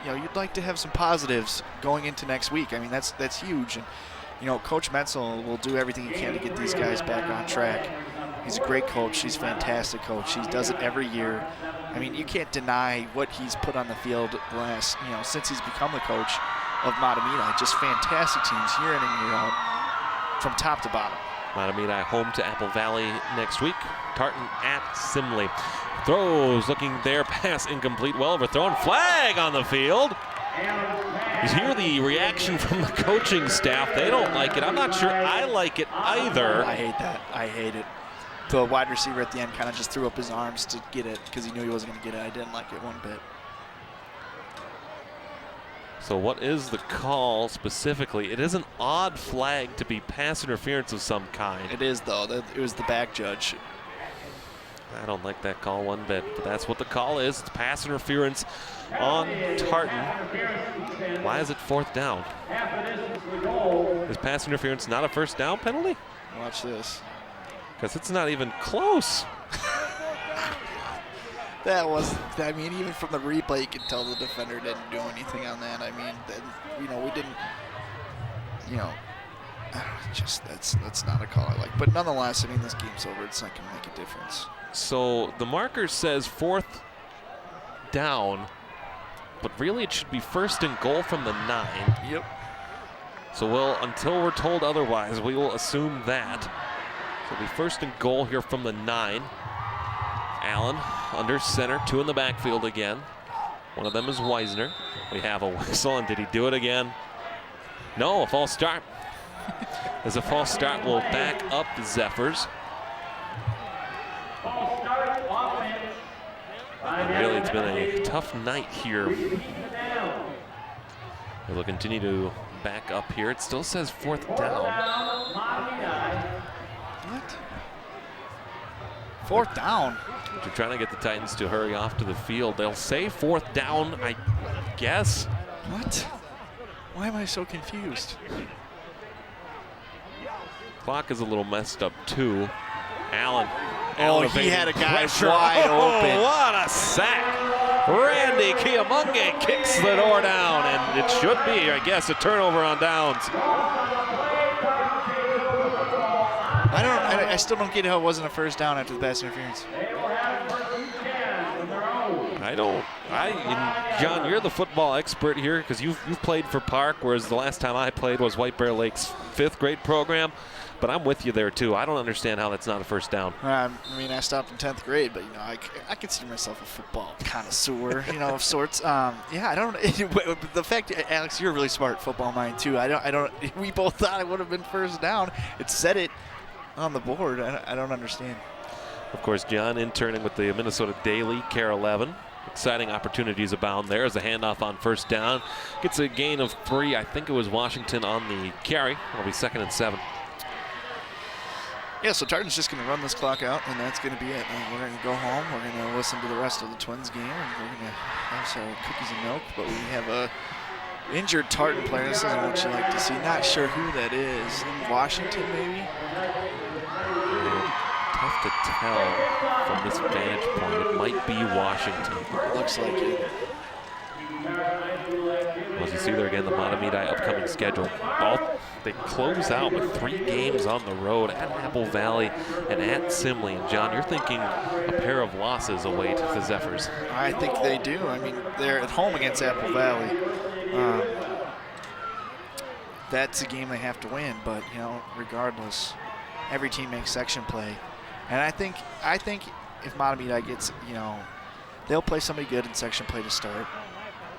C: you'd like to have some positives going into next week. I mean, that's huge. And Coach Menzel will do everything he can to get these guys back on track. He's a great coach. He's a fantastic coach. He does it every year. I mean, you can't deny what he's put on the field since he's become the coach of Mahtomedi. Just fantastic teams year in and year out from top to bottom.
B: Mahtomedi home to Apple Valley next week. Tartan at Simley. Throws, looking there, pass incomplete, well overthrown. Flag on the field. You hear the reaction from the coaching staff. They don't like it. I'm not sure I like it either.
C: I hate that. I hate it. The wide receiver at the end kind of just threw up his arms to get it because he knew he wasn't going to get it. I didn't like it one bit.
B: So what is the call specifically? It is an odd flag to be pass interference of some kind.
C: It is, though. It was the back judge.
B: I don't like that call one bit, but that's what the call is. It's pass interference on Tartan. Why is it 4th down? Is pass interference not a 1st down penalty?
C: Watch this.
B: Because it's not even close.
C: I mean, even from the replay, you can tell the defender didn't do anything on that. I mean, we didn't, that's not a call I like. But nonetheless, I mean, this game's over. It's not going to make a difference.
B: So the marker says 4th down, but really it should be 1st and goal from the 9.
C: Yep.
B: So until we're told otherwise, we will assume that. So it'll be 1st and goal here from the 9. Allen under center, 2 in the backfield again. One of them is Weisner. We have a whistle, and did he do it again? No, a false start. As a false start will back up the Zephyrs. And really, it's been a tough night here. They'll continue to back up here. It still says 4th down.
C: What? 4th down?
B: They're trying to get the Titans to hurry off to the field. They'll say 4th down, I guess.
C: What? Why am I so confused?
B: Clock is a little messed up too. Allen.
C: He had a guy wide open.
B: What a sack. Randy Kiamunge kicks the door down, and it should be, I guess, a turnover on downs.
C: I still don't get how it wasn't a first down after the pass interference.
B: John, you're the football expert here because you've played for Park, whereas the last time I played was White Bear Lake's 5th grade program. But I'm with you there too. I don't understand how that's not a first down.
C: I mean, I stopped in 10th grade, but I consider myself a football connoisseur, of sorts. I don't. The fact, Alex, you're a really smart football mind too. I don't. We both thought it would have been first down. It said it on the board. I don't understand.
B: Of course, John interning with the Minnesota Daily, KARE 11. Exciting opportunities abound there as a handoff on first down. Gets a gain of 3. I think it was Washington on the carry. It'll be 2nd and 7.
C: Yeah, so Tartan's just going to run this clock out, and that's going to be it. And we're going to go home. We're going to listen to the rest of the Twins game, and we're going to have some cookies and milk. But we have a injured Tartan player. This isn't what you like to see. Not sure who that is. Washington, maybe?
B: Tough to tell from this vantage point. It might be Washington.
C: Looks like it.
B: Well, as you see there again, the Mahtomedi upcoming schedule. They close out with 3 games on the road at Apple Valley and at Simley. And John, you're thinking a pair of losses await the Zephyrs.
C: I think they do. I mean, they're at home against Apple Valley. That's a game they have to win, but regardless, every team makes section play. And I think if Mahtomedi gets, they'll play somebody good in section play to start.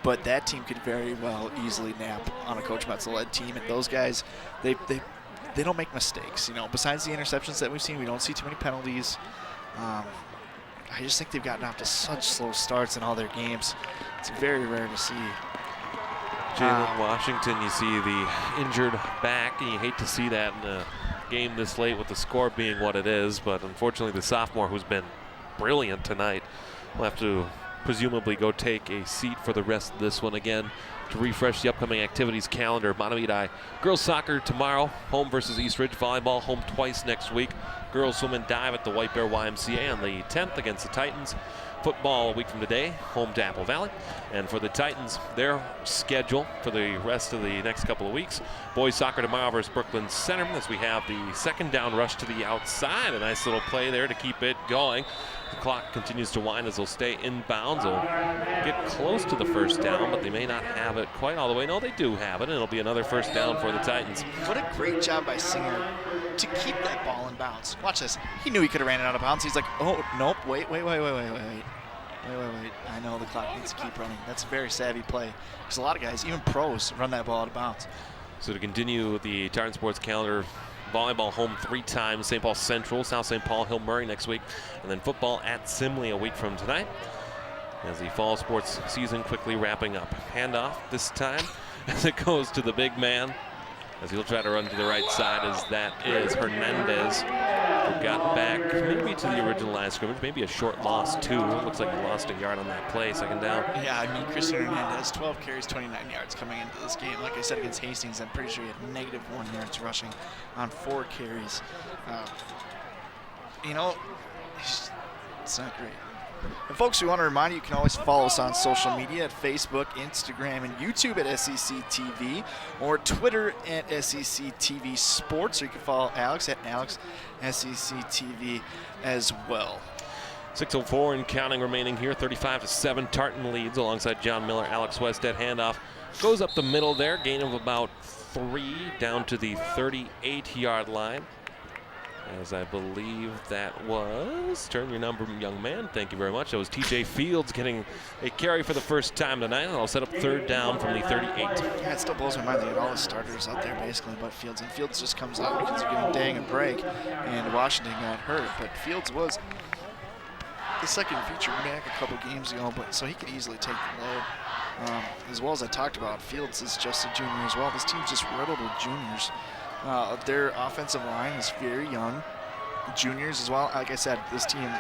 C: But that team could very well easily nap on a Coach Metzel-led team. And those guys, they don't make mistakes. Besides the interceptions that we've seen, we don't see too many penalties. I just think they've gotten off to such slow starts in all their games. It's very rare to see.
B: Jalen Washington, you see the injured back, and you hate to see that in a game this late with the score being what it is. But unfortunately, the sophomore, who's been brilliant tonight, will have to presumably go take a seat for the rest of this one. Again, to refresh the upcoming activities calendar, Mahtomedi girls soccer tomorrow, home versus East Ridge. Volleyball home twice next week. Girls swim and dive at the White Bear YMCA on the 10th against the Titans. Football a week from today, home to Apple Valley. And for the Titans, their schedule for the rest of the next couple of weeks: boys soccer tomorrow versus Brooklyn Center, as we have the second down rush to the outside. A nice little play there to keep it going. The clock continues to wind as they'll stay inbounds. They'll get close to the first down, but they may not have it quite all the way. No, they do have it, and it'll be another first down for the Titans.
C: What a great job by Singer to keep that ball in bounds. Watch this. He knew he could have ran it out of bounds. He's like, oh, nope, wait. I know the clock needs to keep running. That's a very savvy play. Because a lot of guys, even pros, run that ball out of bounds.
B: So to continue the Tartan Sports calendar, volleyball home 3 times, St. Paul Central, South St. Paul, Hill Murray next week, and then football at Simley a week from tonight, as the fall sports season quickly wrapping up. Handoff this time as it goes to the big man, as he'll try to run to the right side, as that is Hernandez, who got back maybe to the original line of scrimmage, maybe a short loss too. Looks like he lost a yard on that play, second down.
C: Yeah, I mean, Christian Hernandez, 12 carries, 29 yards coming into this game. Like I said, against Hastings, I'm pretty sure he had negative -1 yards rushing on 4 carries. It's not great. And folks, we want to remind you, you can always follow us on social media at Facebook, Instagram, and YouTube at SEC TV, or Twitter at SEC TV Sports, or you can follow Alex at Alex SEC TV as well.
B: 6:04 and counting remaining here, 35-7. Tartan leads alongside John Miller. Alex Westhead handoff goes up the middle there, gain of about 3 down to the 38-yard line. As I believe that was, turn your number, young man. Thank you very much. That was TJ Fields getting a carry for the first time tonight. And I'll set up 3rd down from the 38.
C: Yeah, it still blows my mind. They had all the starters out there basically but Fields. And Fields just comes out because they're giving Dang a break. And Washington got hurt. But Fields was the second featured back a couple games ago, but so he could easily take the load. As well as I talked about, Fields is just a junior as well. This team's just riddled with juniors. Their offensive line is very young. Juniors as well. Like I said, this team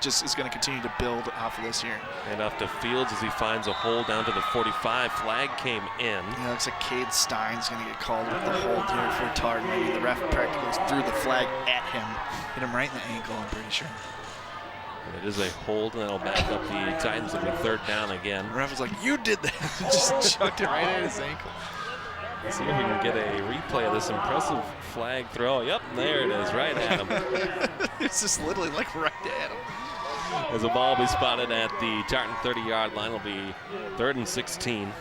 C: just is going to continue to build off of this here.
B: And off to Fields as he finds a hole down to the 45. Flag came in.
C: Yeah, looks like Cade Stein's going to get called with the hold here for Tartan. Maybe the ref practically threw the flag at him. Hit him right in the ankle, I'm pretty sure.
B: And it is a hold, and that'll back up the Titans. It'll be 3rd down again.
C: The ref was like, you did that. Just chucked it right at his ankle.
B: Let's see if we can get a replay of this impressive flag throw. Yep, there it is, right at him.
C: It's just literally like right at him.
B: As a ball will be spotted at the Tartan 30-yard line. It'll be 3rd and 16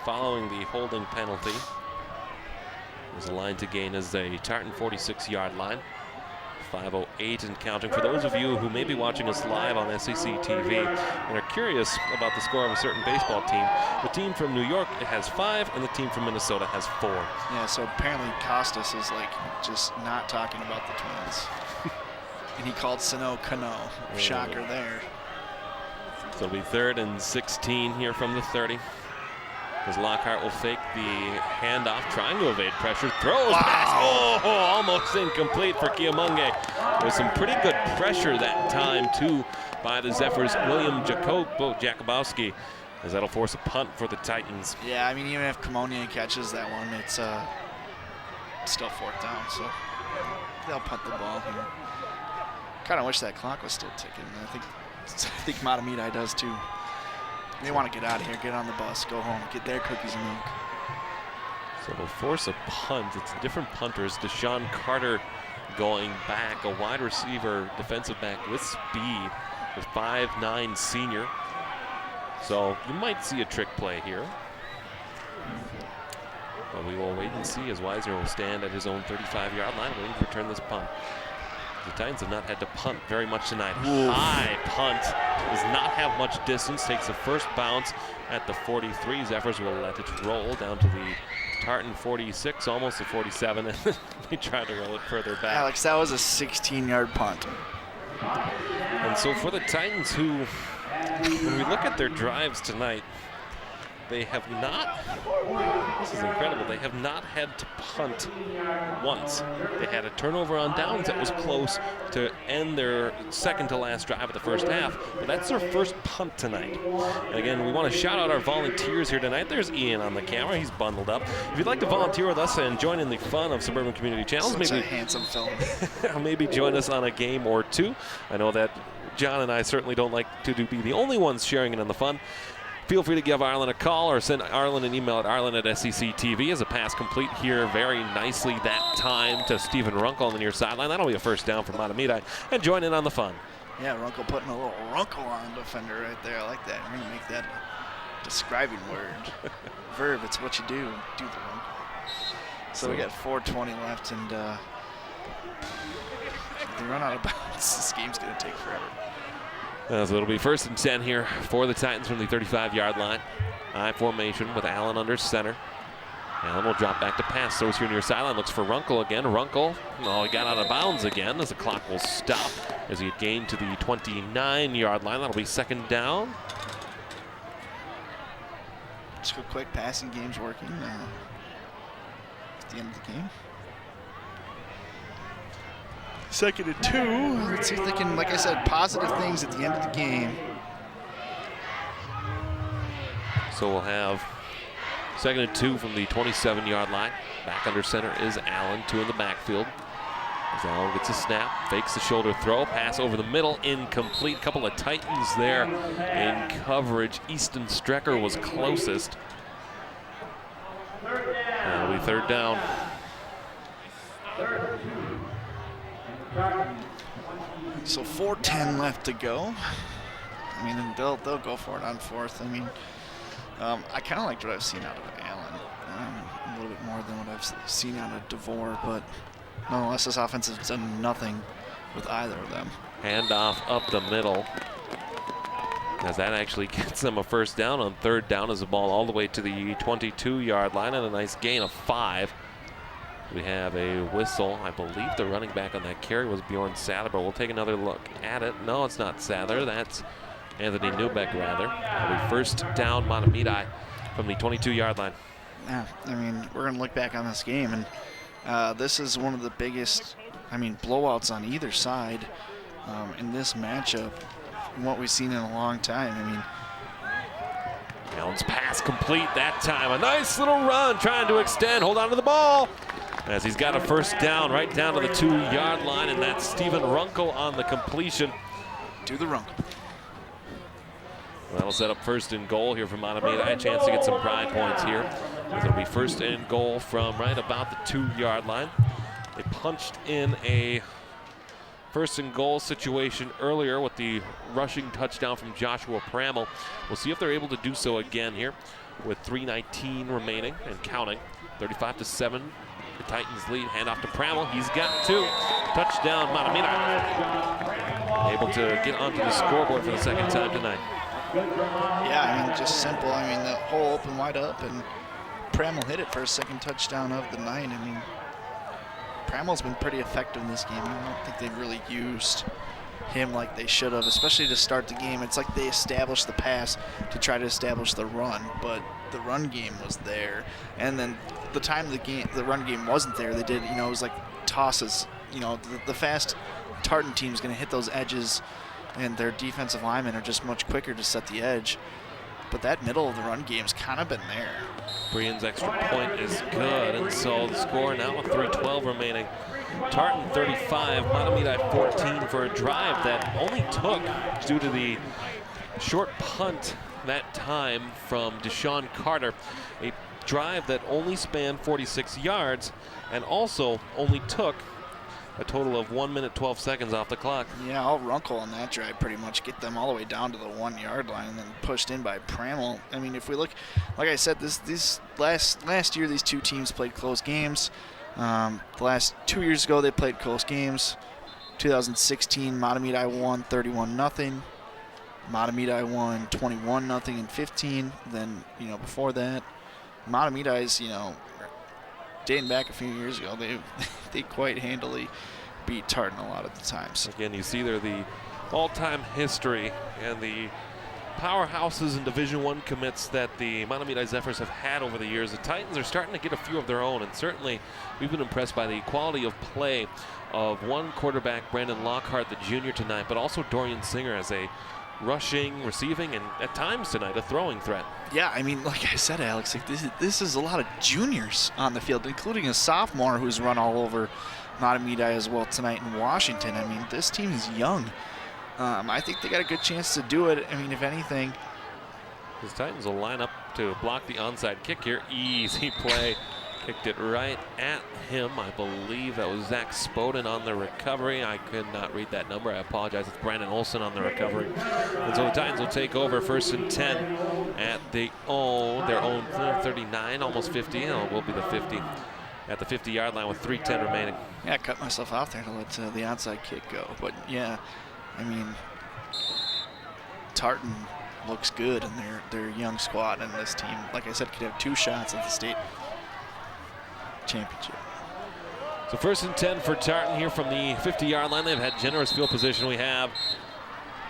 B: following the holding penalty. There's a line to gain as a Tartan 46-yard line. 5:08 and counting. For those of you who may be watching us live on SEC TV and are curious about the score of a certain baseball team, the team from New York has 5 and the team from Minnesota has 4.
C: Yeah, so apparently Costas is like just not talking about the Twins. And he called Sano Cano. Shocker there.
B: So it'll be 3rd and 16 here from the 30. As Lockhart will fake the handoff, trying to evade pressure, throws, pass, almost incomplete for Kiamunge. There's some pretty good pressure that time, too, by the Zephyrs' William Jakubowski, as that'll force a punt for the Titans.
C: Yeah, I mean, even if Kimonian catches that one, it's still 4th down, so they'll punt the ball here. Kind of wish that clock was still ticking. I think Mahtomedi does, too. They want to get out of here, get on the bus, go home, get their cookies and milk.
B: So they'll force a punt. It's different punters. Deshaun Carter going back, a wide receiver, defensive back with speed, a 5'9" senior. So you might see a trick play here. But we will wait and see as Weisner will stand at his own 35-yard line waiting to return this punt. The Titans have not had to punt very much tonight.
C: Oof.
B: High punt, does not have much distance, takes the first bounce at the 43. Zephyrs will let it roll down to the Tartan 46, almost the 47, and they try to roll it further back.
C: Alex, that was a 16-yard punt.
B: And so for the Titans, who, when we look at their drives tonight, they have not, this is incredible, they have not had to punt once. They had a turnover on downs that was close to end their second to last drive of the first half, but that's their first punt tonight. And again, we want to shout out our volunteers here tonight. There's Ian on the camera, he's bundled up. If you'd like to volunteer with us and join in the fun of Suburban Community Channels,
C: Such a handsome film.
B: maybe join us on a game or two. I know that John and I certainly don't like to be the only ones sharing in on the fun. Feel free to give Arlen a call or send Arlen an email at arlen@SECTV as a pass complete here very nicely that time to Stephen Runkle on the near sideline. That'll be a first down for Mahtomedi, and join in on the fun.
C: Yeah, Runkle putting a little runkle on defender right there. I like that. We're going to make that a describing word. Verb, it's what you do. Do the runkle. So we got 4:20 left, and if they run out of bounds, this game's going to take forever.
B: So it'll be 1st and 10 here for the Titans from the 35-yard line. I formation with Allen under center. Allen will drop back to pass. Throws here near sideline. Looks for Runkle again. Runkle, he got out of bounds again as the clock will stop as he had gained to the 29-yard line. That'll be 2nd down.
C: Just a quick passing game's working at the end of the game. 2nd and 2. Let's see if they can, like I said, positive things at the end of the game.
B: So we'll have 2nd and 2 from the 27-yard line. Back under center is Allen, 2 in the backfield. As Allen gets a snap, fakes the shoulder throw, pass over the middle, incomplete. Couple of Titans there in coverage. Easton Strecker was closest. That'll be 3rd down.
C: So 4:10 left to go. I mean, they'll go for it on 4th. I mean, I kind of liked what I've seen out of Allen. A little bit more than what I've seen out of DeVore, but nonetheless, this offense has done nothing with either of them.
B: Handoff up the middle. As that actually gets them a first down on 3rd down as the ball all the way to the 22-yard line and a nice gain of 5. We have a whistle. I believe the running back on that carry was Bjorn Sather, but we'll take another look at it. No, it's not Sather. That's Anthony Newbeck, rather. It'll be first down, Mahtomedi from the 22-yard line.
C: Yeah, I mean, we're going to look back on this game, and this is one of the biggest, blowouts on either side in this matchup, what we've seen in a long time. I mean,
B: Allen's pass complete that time. A nice little run, trying to extend. Hold on to the ball. As he's got a first down right down to the 2-yard line, and that's Stephen Runkle on the completion.
C: Do the Runkle.
B: That'll set up 1st and goal here for Mahtomedi. A chance to get some pride points here. It'll be first and goal from right about the 2-yard line. They punched in a first and goal situation earlier with the rushing touchdown from Joshua Pramel. We'll see if they're able to do so again here with 3:19 remaining and counting. 35-7, the Titans lead. Hand off to Pramel. He's got 2. Touchdown, Mahtomedi. Able to get onto the scoreboard for the second time tonight.
C: Yeah, I mean, just simple. I mean, the hole opened wide up, and Pramel hit it for a second touchdown of the night. I mean, Pramel's been pretty effective in this game. I don't think they've really used him like they should have, especially to start the game. It's like they established the pass to try to establish the run, but the run game was there. And then the time the run game wasn't there, they did, it was like tosses. The fast Tartan team is going to hit those edges, and their defensive linemen are just much quicker to set the edge. But that middle of the run game's kind of been there.
B: Brian's extra point is good, and so the score now with 3:12 remaining. Tartan 35, Mahtomedi 14 for a drive that only took, due to the short punt that time from Deshaun Carter, a drive that only spanned 46 yards and also only took a total of 1 minute 12 seconds off the clock.
C: Yeah, I'll Runkle on that drive pretty much, get them all the way down to the 1-yard line and then pushed in by Pramel. I mean, if we look, like I said, this last year these two teams played close games. The last 2 years ago they played close games. 2016, Mahtomedi won 31-0. Mahtomedi won 21-0 in 15. Then, before that, Mahtomedi's, dating back a few years ago, they quite handily beat Tartan a lot of the times.
B: Again, you see there the all-time history and the powerhouses and Division I commits that the Mahtomedi Zephyrs have had over the years. The Titans are starting to get a few of their own, and certainly we've been impressed by the quality of play of one quarterback, Brandon Lockhart, the junior tonight, but also Dorian Singer as a rushing, receiving, and at times tonight a throwing threat.
C: Yeah, I mean, like I said, Alex, like this is a lot of juniors on the field, including a sophomore who's run all over Mahtomedi as well tonight in Washington. I mean, this team is young. I think they got a good chance to do it. I mean, if anything.
B: His Titans will line up to block the onside kick here. Easy play. Kicked it right at him. I believe that was Zach Spoden on the recovery. I could not read that number. I apologize. It's Brandon Olson on the recovery. And so the Titans will take over 1st and 10 at their own 39, almost 50. It will be the 50 at the 50-yard line with 3:10 remaining.
C: Yeah, I cut myself off there to let the onside kick go. But, yeah, I mean, Tartan looks good in their young squad, and this team, like I said, could have 2 shots at the state championship.
B: So 1st and 10 for Tartan here from the 50-yard line. They've had generous field position. We have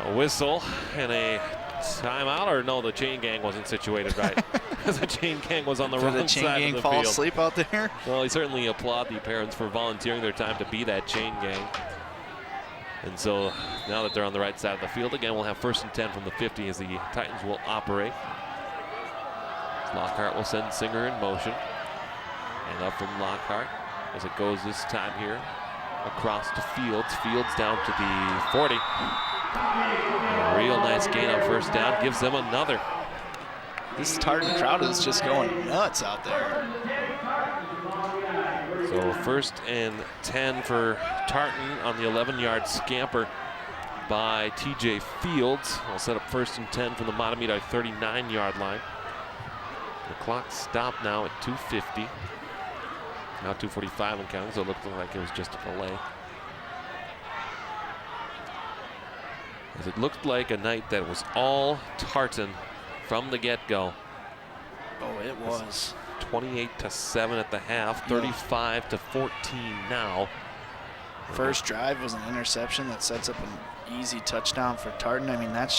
B: a whistle and a timeout, or no, the chain gang wasn't situated right. The chain gang was on the wrong side of the field. Did the chain gang
C: fall asleep out there?
B: Well, I certainly applaud the parents for volunteering their time to be that chain gang. And so now that they're on the right side of the field, again, we'll have 1st and 10 from the 50 as the Titans will operate. Lockhart will send Singer in motion. And up from Lockhart as it goes this time here across to Fields. Fields down to the 40. A real nice gain on 1st down. Gives them another.
C: This Tartan crowd is just going nuts out there.
B: So 1st and 10 for Tartan on the 11-yard scamper by TJ Fields. I'll set up 1st and 10 from the Mahtomedi 39-yard line. The clock stopped now at 2:50. Now 2:45 and counting, so it looked like it was just a delay. As it looked like a night that was all Tartan from the get-go.
C: Oh, it was.
B: 28-7 at the half, 35-14 now.
C: First drive was an interception that sets up an easy touchdown for Tartan. I mean, that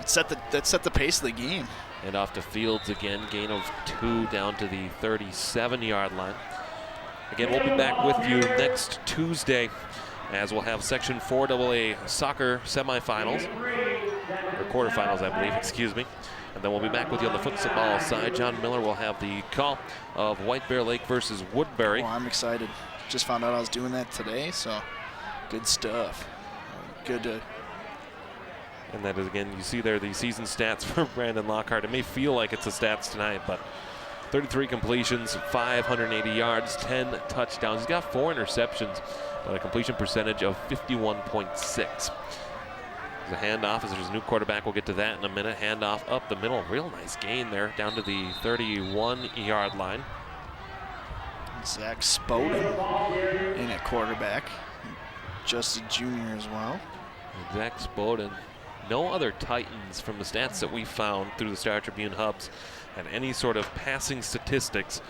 C: set the pace of the game.
B: And off to Fields again, gain of 2 down to the 37-yard line. Again, we'll be back with you next Tuesday as we'll have Section 4AA soccer semifinals, or quarterfinals, I believe, excuse me. And then we'll be back with you on the football side. John Miller will have the call of White Bear Lake versus Woodbury.
C: Oh, I'm excited. Just found out I was doing that today, so good stuff. Good to.
B: And that is, again, you see there the season stats for Brandon Lockhart. It may feel like it's the stats tonight, but 33 completions, 580 yards, 10 touchdowns. He's got 4 interceptions, but a completion percentage of 51.6. There's a handoff as there's a new quarterback. We'll get to that in a minute. Handoff up the middle. Real nice gain there down to the 31-yard line.
C: Zach Spoden in at quarterback. Just a junior as well.
B: Zach Spoden. No other Titans from the stats that we found through the Star Tribune hubs had any sort of passing statistics.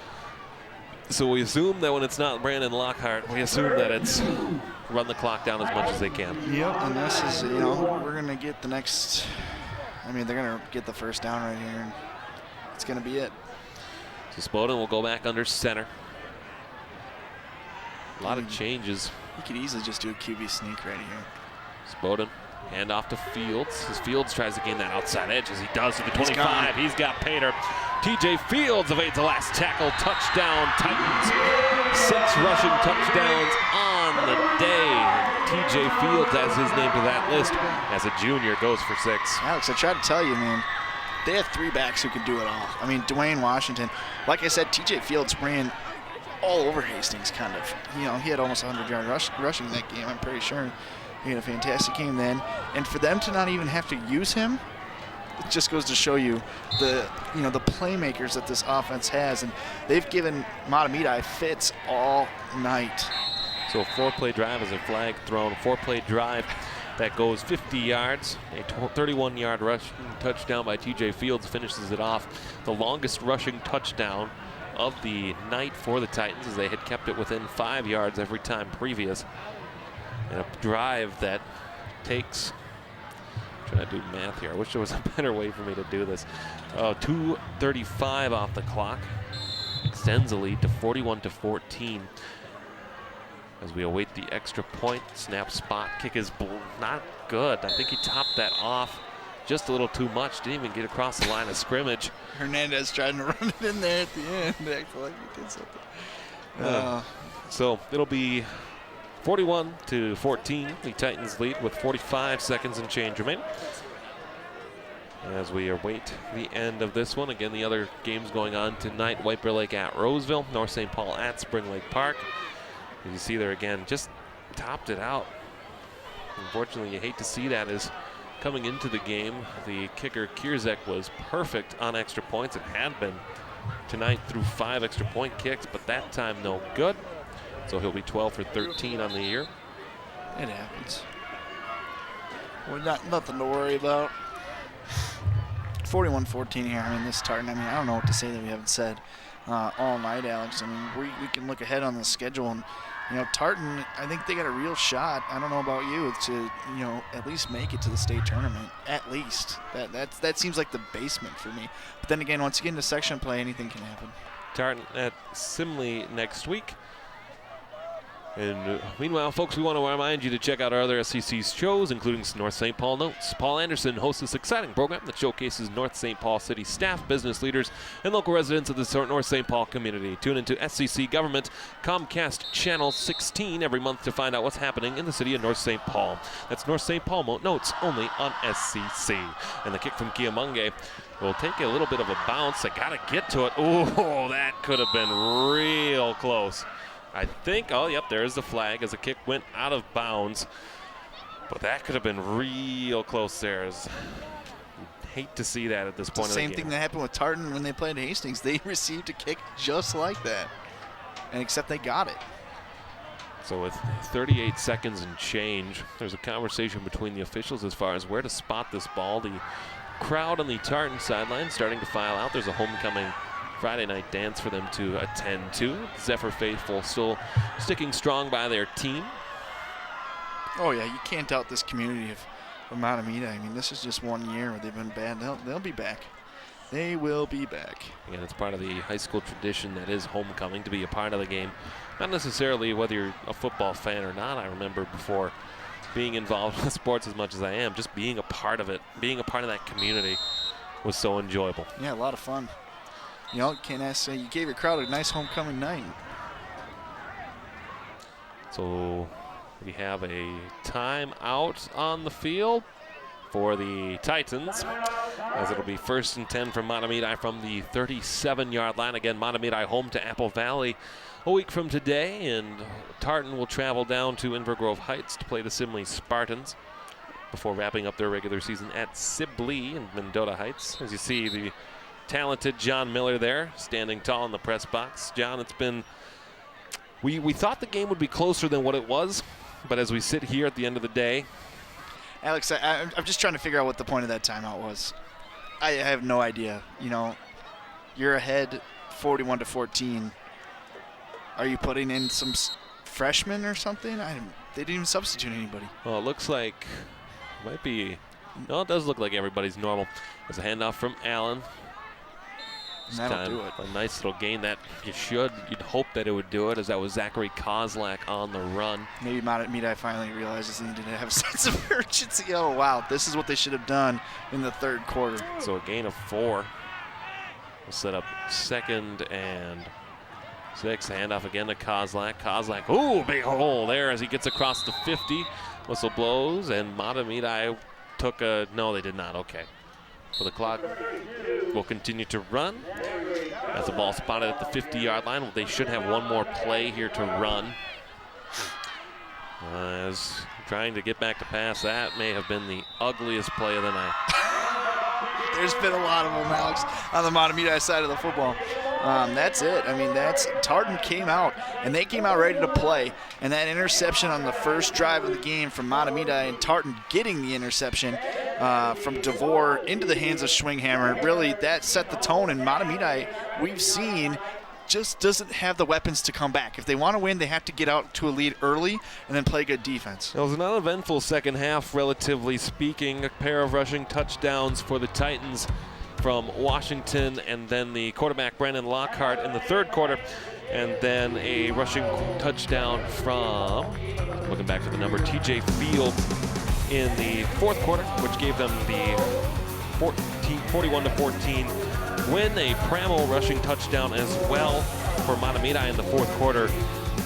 B: So we assume that when it's not Brandon Lockhart, we assume that it's run the clock down as much as they can.
C: Yep, and this is, you know, we're going to get the next, I mean, they're going to get the first down right here, and it's going to be it.
B: So Spoden will go back under center. A lot of changes.
C: You could easily just do a QB sneak right here.
B: Spoden, hand off to Fields. As Fields tries to gain that outside edge, as he does to the 25. He's got Pater. TJ Fields evades the last tackle. Touchdown Titans. 6 rushing touchdowns on the day. TJ Fields adds his name to that list as a junior, goes for 6.
C: Alex, I tried to tell you, man. They have 3 backs who can do it all. I mean, Dwayne Washington. Like I said, TJ Fields ran all over Hastings, kind of. You know, he had almost 100-yard rushing that game, I'm pretty sure. He had a fantastic game then. And for them to not even have to use him, it just goes to show you the playmakers that this offense has. And they've given Mahtomedi fits all night.
B: So a 4-play drive is a flag thrown. A 4-play drive that goes 50 yards. A 31-yard rushing touchdown by TJ Fields finishes it off. The longest rushing touchdown of the night for the Titans, as they had kept it within 5 yards every time previous. And a drive that takes, I'm trying to do math here. I wish there was a better way for me to do this. 2:35 off the clock. Extends the lead to 41-14. As we await the extra point. Snap, spot, kick is not good. I think he topped that off just a little too much. Didn't even get across the line of scrimmage.
C: Hernandez trying to run it in there at the end. Act like he did something.
B: So it'll be 41-14. The Titans lead with 45 seconds and change remaining. As we await the end of this one. Again, the other games going on tonight. White Bear Lake at Roseville. North St. Paul at Spring Lake Park. As you see there again, just topped it out. Unfortunately, you hate to see that as coming into the game, the kicker Kierzek was perfect on extra points. It had been tonight through 5 extra point kicks, but that time no good. So he'll be 12 for 13 on the year.
C: It happens. We're nothing to worry about. 41-14 here. I mean, this Tartan, I don't know what to say that we haven't said all night, Alex. I mean, we can look ahead on the schedule, and you know, Tartan, I think they got a real shot. I don't know about you, to at least make it to the state tournament. At least that seems like the basement for me. But then again, once you get into section play, anything can happen.
B: Tartan at Simley next week. And meanwhile, folks, we want to remind you to check out our other SCC shows, including North St. Paul Notes. Paul Anderson hosts this exciting program that showcases North St. Paul City staff, business leaders, and local residents of the North St. Paul community. Tune into SCC Government Comcast Channel 16 every month to find out what's happening in the city of North St. Paul. That's North St. Paul Notes only on SCC. And the kick from Kiamunge will take a little bit of a bounce. They got to get to it. Oh, that could have been real close. I think, oh, yep, there's the flag as the kick went out of bounds. But that could have been real close there. Hate to see that at this point of the game.
C: Same thing that happened with Tartan when they played Hastings. They received a kick just like that, and except they got it.
B: So with 38 seconds and change, there's a conversation between the officials as far as where to spot this ball. The crowd on the Tartan sideline starting to file out. There's a homecoming Friday night dance for them to attend to. Zephyr faithful still sticking strong by their team.
C: Oh yeah, you can't doubt this community of Mahtomedi. I mean, this is just 1 year where they've been bad. They'll be back. They will be back.
B: Again, it's part of the high school tradition that is homecoming, to be a part of the game. Not necessarily whether you're a football fan or not. I remember before being involved with sports as much as I am, just being a part of it, being a part of that community was so enjoyable.
C: Yeah, a lot of fun. You know, can't ask, you gave your crowd a nice homecoming night.
B: So we have a timeout on the field. for the Titans, as it'll be 1st and 10 from Mahtomedi from the 37-yard line. Again, Mahtomedi home to Apple Valley a week from today, and Tartan will travel down to Inver Grove Heights to play the Simley Spartans before wrapping up their regular season at Sibley in Mendota Heights. As you see, the talented John Miller there, standing tall in the press box. John, it's been, we thought the game would be closer than what it was, but as we sit here at the end of the day,
C: Alex, I'm just trying to figure out what the point of that timeout was. I have no idea. You know, you're ahead 41-14. Are you putting in some freshmen or something? They didn't even substitute anybody.
B: Well, it looks like might be. No, it does look like everybody's normal. There's a handoff from Allen.
C: That'll do it.
B: A nice little gain that you'd hope that it would do it, as that was Zachary Kozlak on the run.
C: Maybe Mahtomedi finally realizes they need to have a sense of urgency. Oh, wow, this is what they should have done in the third quarter.
B: So a gain of 4. We'll set up 2nd and 6. Handoff again to Kozlak. Kozlak, ooh, big hole there as he gets across the 50. Whistle blows, and Mahtomedi took a, no, they did not, okay. So the clock will continue to run. As the ball spotted at the 50-yard line, they should have one more play here to run. As trying to get back to pass, that may have been the ugliest play of the night.
C: There's been a lot of them, Alex, on the Mahtomedi side of the football. That's it. I mean, Tartan came out, and they came out ready to play. And that interception on the first drive of the game from Mahtomedi, and Tartan getting the interception from DeVore into the hands of Schwinghammer, really that set the tone. And Mahtomedi, we've seen, just doesn't have the weapons to come back. If they want to win, they have to get out to a lead early and then play good defense.
B: It was an uneventful second half, relatively speaking. A pair of rushing touchdowns for the Titans from Washington, and then the quarterback Brandon Lockhart in the third quarter, and then a rushing touchdown from, looking back for the number, TJ Field in the fourth quarter, which gave them the 41-14 win. A Pramel rushing touchdown as well for Mahtomedi in the fourth quarter.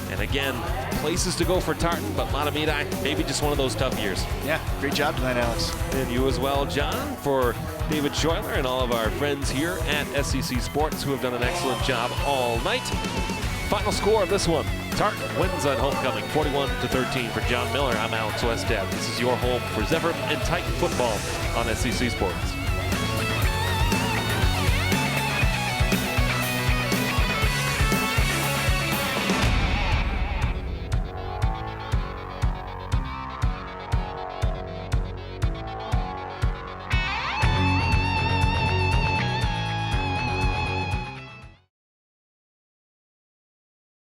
B: And again, places to go for Tartan, but Mahtomedi, maybe just one of those tough years.
C: Yeah, great job tonight, Alex.
B: And you as well, John, for David Schuyler and all of our friends here at SEC Sports who have done an excellent job all night. Final score of this one, Tartan wins on homecoming, 41-13 for John Miller. I'm Alex Westad. This is your home for Zephyr and Titan football on SEC Sports.